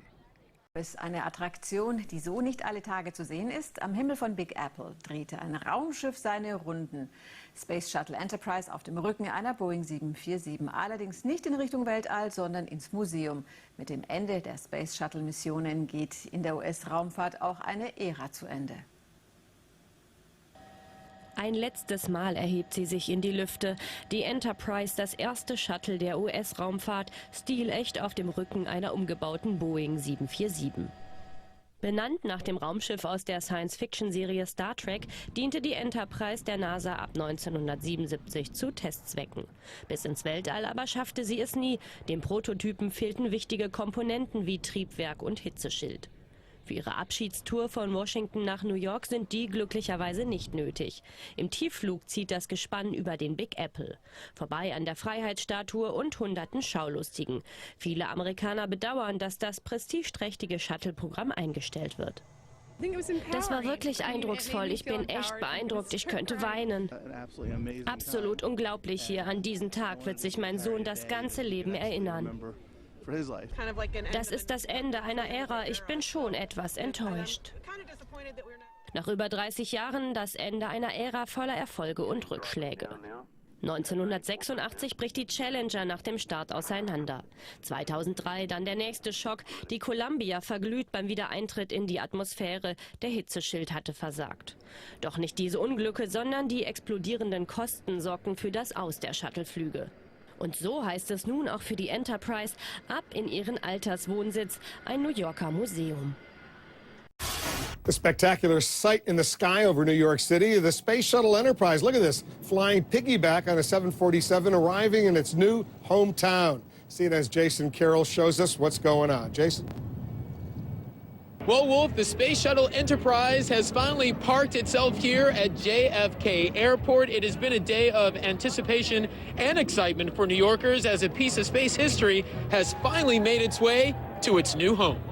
Es ist eine Attraktion, die so nicht alle Tage zu sehen ist. Am Himmel von Big Apple drehte ein Raumschiff seine Runden. Space Shuttle Enterprise auf dem Rücken einer Boeing 747. Allerdings nicht in Richtung Weltall, sondern ins Museum. Mit dem Ende der Space Shuttle Missionen geht in der US-Raumfahrt auch eine Ära zu Ende.
Ein letztes Mal erhebt sie sich in die Lüfte. Die Enterprise, das erste Shuttle der US-Raumfahrt, stilecht auf dem Rücken einer umgebauten Boeing 747. Benannt nach dem Raumschiff aus der Science-Fiction-Serie Star Trek, diente die Enterprise der NASA ab 1977 zu Testzwecken. Bis ins Weltall aber schaffte sie es nie. Dem Prototypen fehlten wichtige Komponenten wie Triebwerk und Hitzeschild. Für ihre Abschiedstour von Washington nach New York sind die glücklicherweise nicht nötig. Im Tiefflug zieht das Gespann über den Big Apple. Vorbei an der Freiheitsstatue und hunderten Schaulustigen. Viele Amerikaner bedauern, dass das prestigeträchtige Shuttle-Programm eingestellt wird. Das war wirklich eindrucksvoll. Ich bin echt beeindruckt. Ich könnte weinen. Absolut unglaublich hier. An diesen Tag wird sich mein Sohn das ganze Leben erinnern. Das ist das Ende einer Ära. Ich bin schon etwas enttäuscht. Nach über 30 Jahren das Ende einer Ära voller Erfolge und Rückschläge. 1986 bricht die Challenger nach dem Start auseinander. 2003 dann der nächste Schock. Die Columbia verglüht beim Wiedereintritt in die Atmosphäre. Der Hitzeschild hatte versagt. Doch nicht diese Unglücke, sondern die explodierenden Kosten sorgten für das Aus der Shuttleflüge. Und so heißt es nun auch für die Enterprise: ab in ihren Alterswohnsitz, ein New Yorker Museum.
The spectacular sight in the sky over New York City, the Space Shuttle Enterprise. Look at this, flying piggyback on a 747, arriving in its new hometown. See it as Jason Carroll shows us what's going on. Jason?
Well, Wolf, the Space Shuttle Enterprise has finally parked itself here at JFK Airport. It has been a day of anticipation and excitement for New Yorkers as a piece of space history has finally made its way to its new home.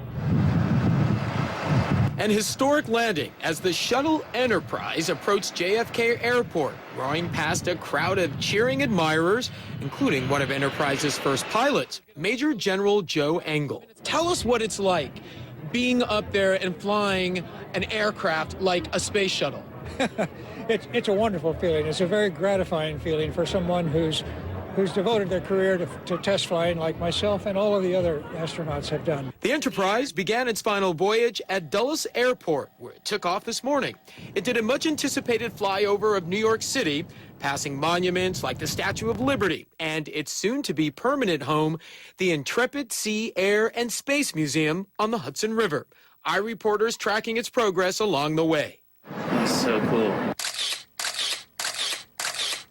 An historic landing as the Shuttle Enterprise approached JFK Airport, roaring past a crowd of cheering admirers, including one of Enterprise's first pilots, Major General Joe Engle. Tell us what it's like being up there and flying an aircraft like a space shuttle.
It's a wonderful feeling. It's a very gratifying feeling for someone who's devoted their career to test flying like myself and all of the other astronauts have done.
The Enterprise began its final voyage at Dulles Airport, where it took off this morning. It did a much-anticipated flyover of New York City, passing monuments like the Statue of Liberty and its soon-to-be permanent home, the Intrepid Sea, Air, and Space Museum on the Hudson River. Our reporters tracking its progress along the way.
That's so cool.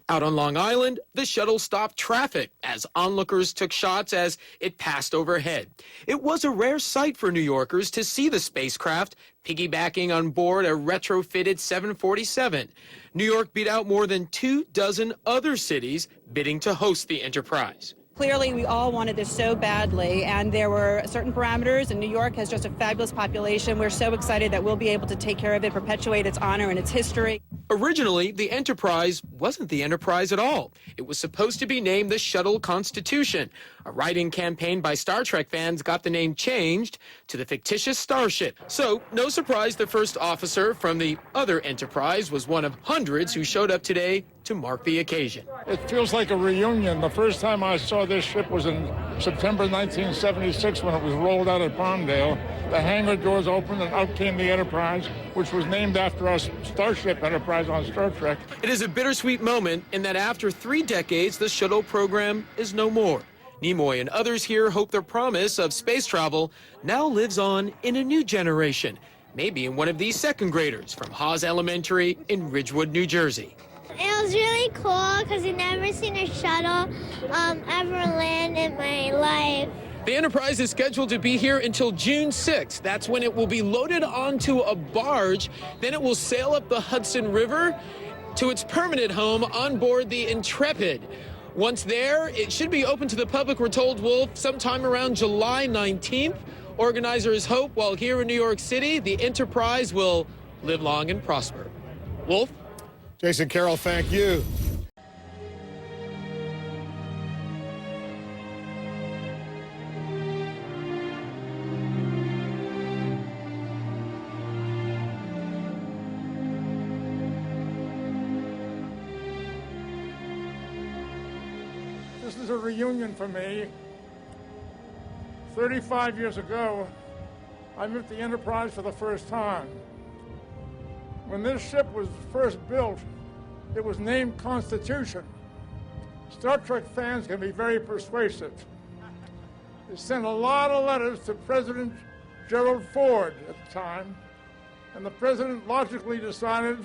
Out on Long Island, the shuttle stopped traffic as onlookers took shots as it passed overhead. It was a rare sight for New Yorkers to see the spacecraft piggybacking on board a retrofitted 747. New York beat out more than 24 other cities bidding to host the Enterprise.
Clearly, we all wanted this so badly, and there were certain parameters, and New York has just a fabulous population. We're so excited that we'll be able to take care of it, perpetuate its honor and its history.
Originally, the Enterprise wasn't the Enterprise at all. It was supposed to be named the Shuttle Constitution. A write-in campaign by Star Trek fans got the name changed to the fictitious Starship. So, no surprise the first officer from the other Enterprise was one of hundreds who showed up today to mark the occasion.
It feels like a reunion. The first time I saw this ship was in September 1976 when it was rolled out at Palmdale. The hangar doors opened and out came the Enterprise, which was named after our Starship Enterprise on Star Trek.
It is a bittersweet moment in that after 3 decades, the shuttle program is no more. Nimoy and others here hope their promise of space travel now lives on in a new generation, maybe in one of these second graders from Haas Elementary in Ridgewood, New Jersey.
It was really cool because I've never seen a shuttle ever land in my life.
The Enterprise is scheduled to be here until June 6th. That's when it will be loaded onto a barge. Then it will sail up the Hudson River to its permanent home on board the Intrepid. Once there, it should be open to the public, we're told, Wolf, sometime around July 19th. Organizers hope while here in New York City, the Enterprise will live long and prosper. Wolf?
Jason Carroll, thank you.
This is a reunion for me. 35 years ago, I met the Enterprise for the first time. When this ship was first built, it was named Constitution. Star Trek fans can be very persuasive. They sent a lot of letters to President Gerald Ford at the time, and the president logically decided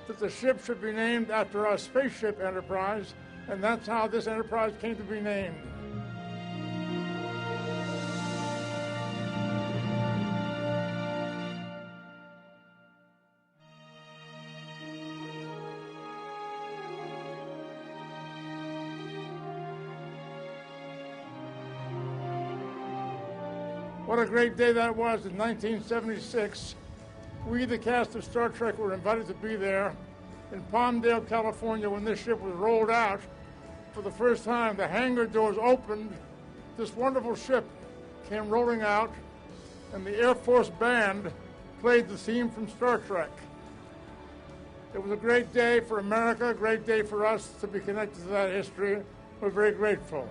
that the ship should be named after our spaceship Enterprise, and that's how this Enterprise came to be named. What a great day that was in 1976. We, the cast of Star Trek, were invited to be there in Palmdale, California, when this ship was rolled out. For the first time, the hangar doors opened. This wonderful ship came rolling out, and the Air Force band played the theme from Star Trek. It was a great day for America, a great day for us to be connected to that history. We're very grateful.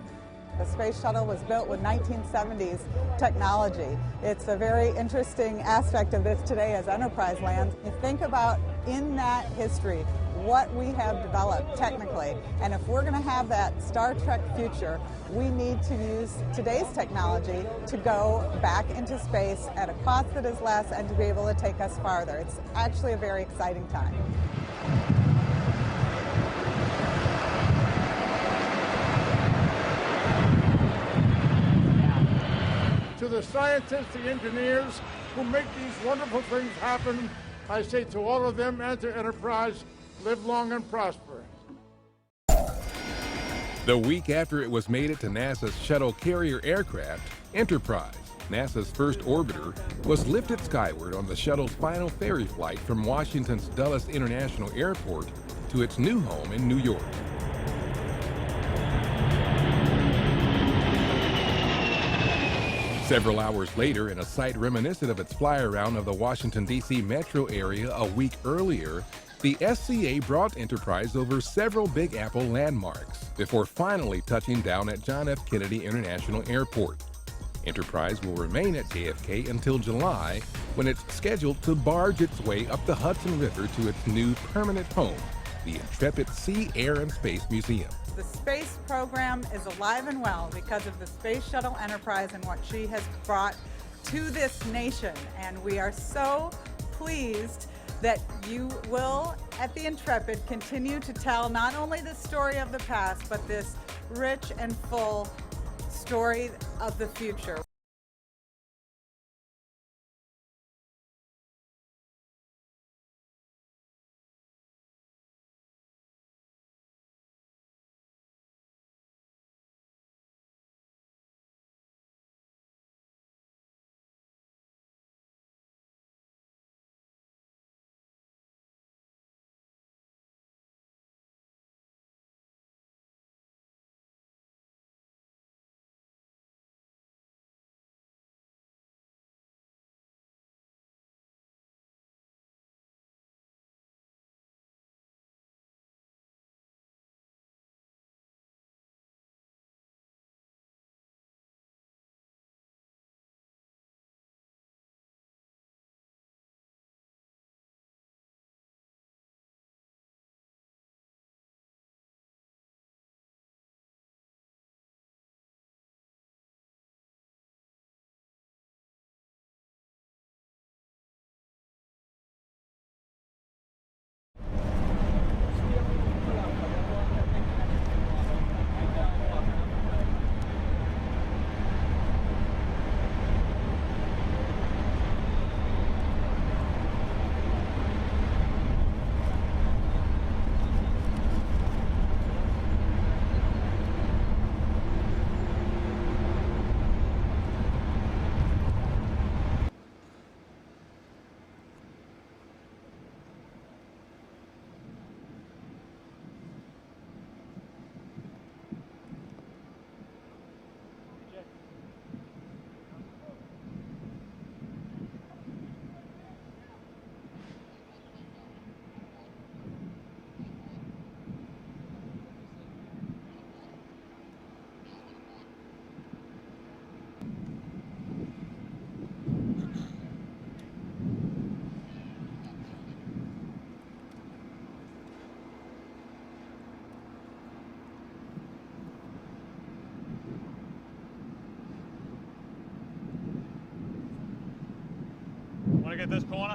The space shuttle was built with 1970s technology. It's a very interesting aspect of this today as Enterprise lands. You think about in that history, what we have developed technically. And if we're going to have that Star Trek future, we need to use today's technology to go back into space at a cost that is less and to be able to take us farther. It's actually a very exciting time.
To the scientists, the engineers who make these wonderful things happen, I say to all of them and to Enterprise, live long and prosper.
The week after it was mated to NASA's shuttle carrier aircraft, Enterprise, NASA's first orbiter, was lifted skyward on the shuttle's final ferry flight from Washington's Dulles International Airport to its new home in New York. Several hours later, in a sight reminiscent of its fly-around of the Washington, D.C. metro area a week earlier, the SCA brought Enterprise over several Big Apple landmarks before finally touching down at John F. Kennedy International Airport. Enterprise will remain at JFK until July, when it's scheduled to barge its way up the Hudson River to its new permanent home, the Intrepid Sea, Air, and Space Museum.
The space program is alive and well because of the Space Shuttle Enterprise and what she has brought to this nation. And we are so pleased that you will, at the Intrepid, continue to tell not only the story of the past, but this rich and full story of the future.
Want to get this corner?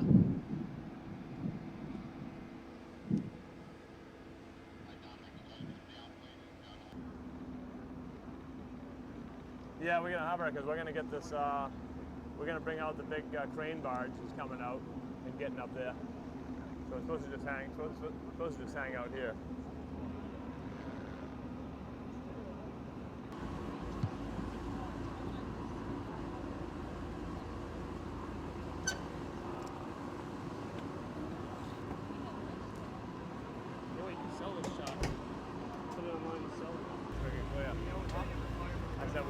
Yeah, we're gonna hover because we're gonna get this. We're gonna bring out the big crane barge that's coming out and getting up there. So it's supposed to just hang. Supposed to just hang out here.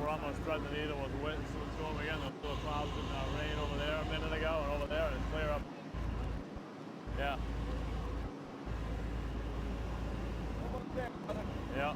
We're almost threading the needle with the wind, so it's going again. There were clouds and rain over there a minute ago, and over there, and it's clear up. Yeah. Yeah.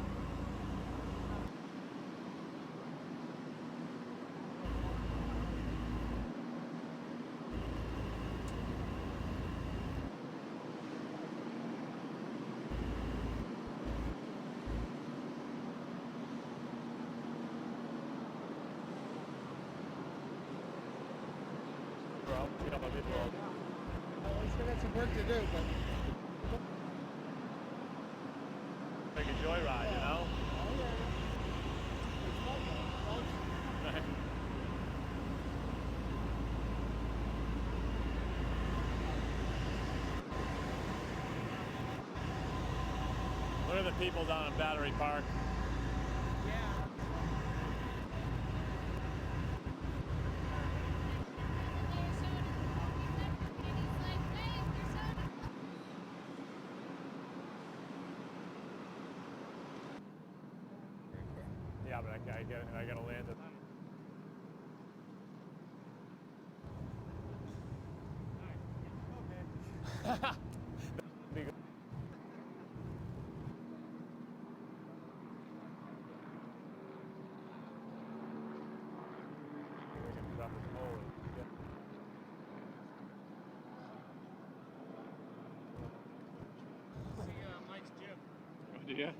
people will.
We still got some work to do, but.
Like a joyride, you know? Right. Look at the people down in Battery Park. Yeah, but I gotta land it. Be good. We can drop it forward. Mike's gym. Yeah.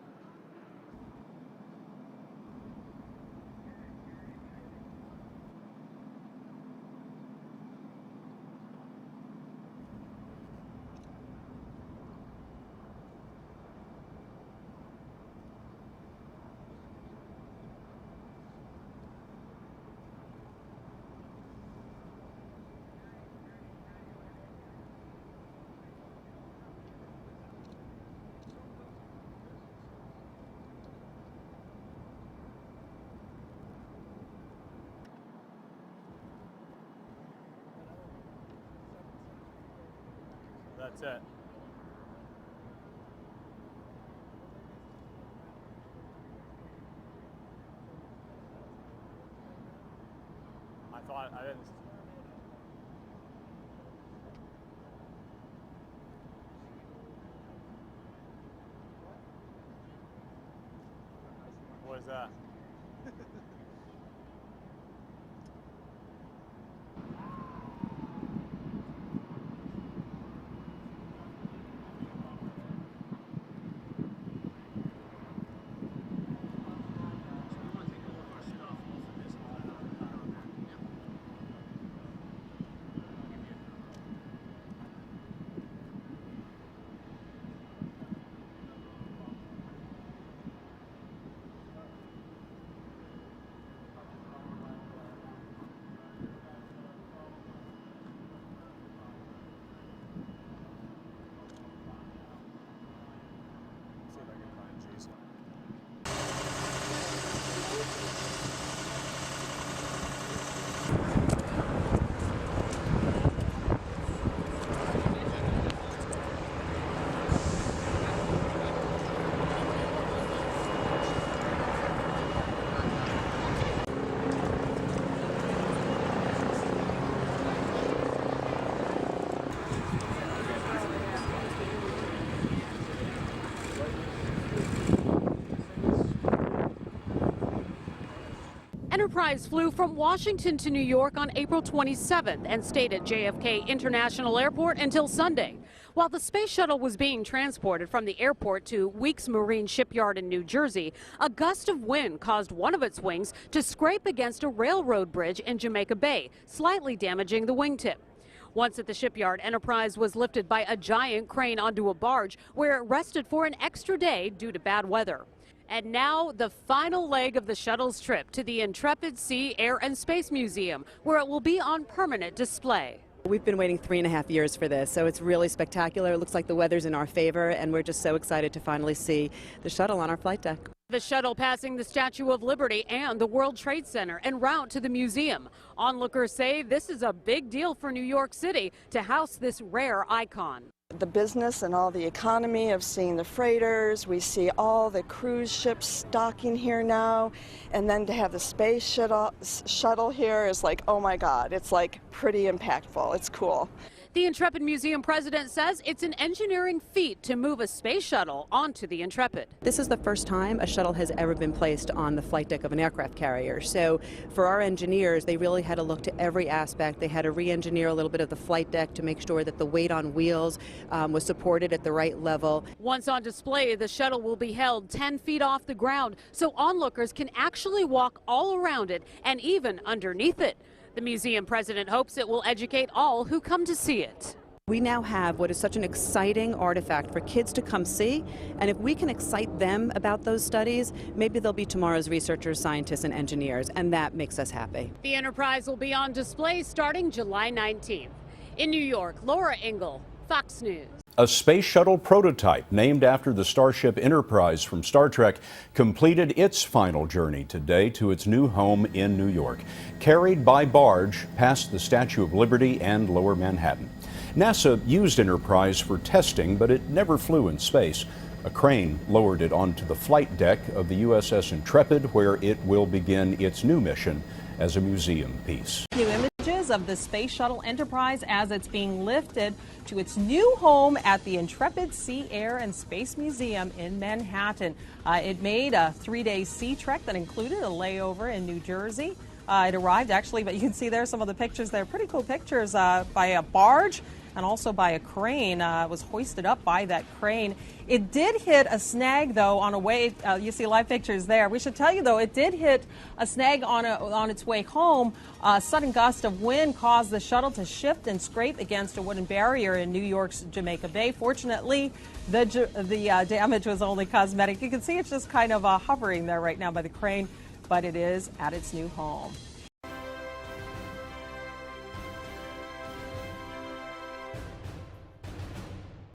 That's it. I thought I didn't. What is that?
Enterprise flew from Washington to New York on April 27th and stayed at JFK International Airport until Sunday. While the space shuttle was being transported from the airport to Weeks Marine Shipyard in New Jersey, a gust of wind caused one of its wings to scrape against a railroad bridge in Jamaica Bay, slightly damaging the wingtip. Once at the shipyard, Enterprise was lifted by a giant crane onto a barge where it rested for an extra day due to bad weather. And now the final leg of the shuttle's trip to the Intrepid Sea, Air and Space Museum, where it will be on permanent display.
We've been waiting 3.5 years for this, so it's really spectacular. It looks like the weather's in our favor, and we're just so excited to finally see the shuttle on our flight deck.
The shuttle passing the Statue of Liberty and the World Trade Center en route to the museum. Onlookers say this is a big deal for New York City to house this rare icon.
The business and all the economy of seeing the freighters, we see all the cruise ships docking here now, and then to have the space shuttle here is like, oh my God, it's like pretty impactful. It's cool.
The Intrepid Museum president says it's an engineering feat to move a space shuttle onto the Intrepid.
This is the first time a shuttle has ever been placed on the flight deck of an aircraft carrier. So for our engineers, they really had to look to every aspect. They had to re-engineer a little bit of the flight deck to make sure that the weight on wheels was supported at the right level.
Once on display, the shuttle will be held 10 feet off the ground so onlookers can actually walk all around it and even underneath it. The museum president hopes it will educate all who come to see it.
We now have what is such an exciting artifact for kids to come see, and if we can excite them about those studies, maybe they'll be tomorrow's researchers, scientists, and engineers, and that makes us happy.
The Enterprise will be on display starting July 19th. In New York, Laura Engel, Fox News.
A space shuttle prototype named after the starship Enterprise from Star Trek completed its final journey today to its new home in New York, carried by barge past the Statue of Liberty and Lower Manhattan. NASA used Enterprise for testing, but it never flew in space. A crane lowered it onto the flight deck of the USS Intrepid, where it will begin its new mission as a museum piece.
New images of the Space Shuttle Enterprise as it's being lifted to its new home at the Intrepid Sea, Air, and Space Museum in Manhattan. It made a 3-day sea trek that included a layover in New Jersey. It arrived actually, but you can see there some of the pictures there, pretty cool pictures by a barge and also by a crane. It was hoisted up by that crane. It did hit a snag, though, on a way. You see live pictures there. We should tell you, though, it did hit a snag on its way home. A sudden gust of wind caused the shuttle to shift and scrape against a wooden barrier in New York's Jamaica Bay. Fortunately, the damage was only cosmetic. You can see it's just kind of hovering there right now by the crane, but it is at its new home.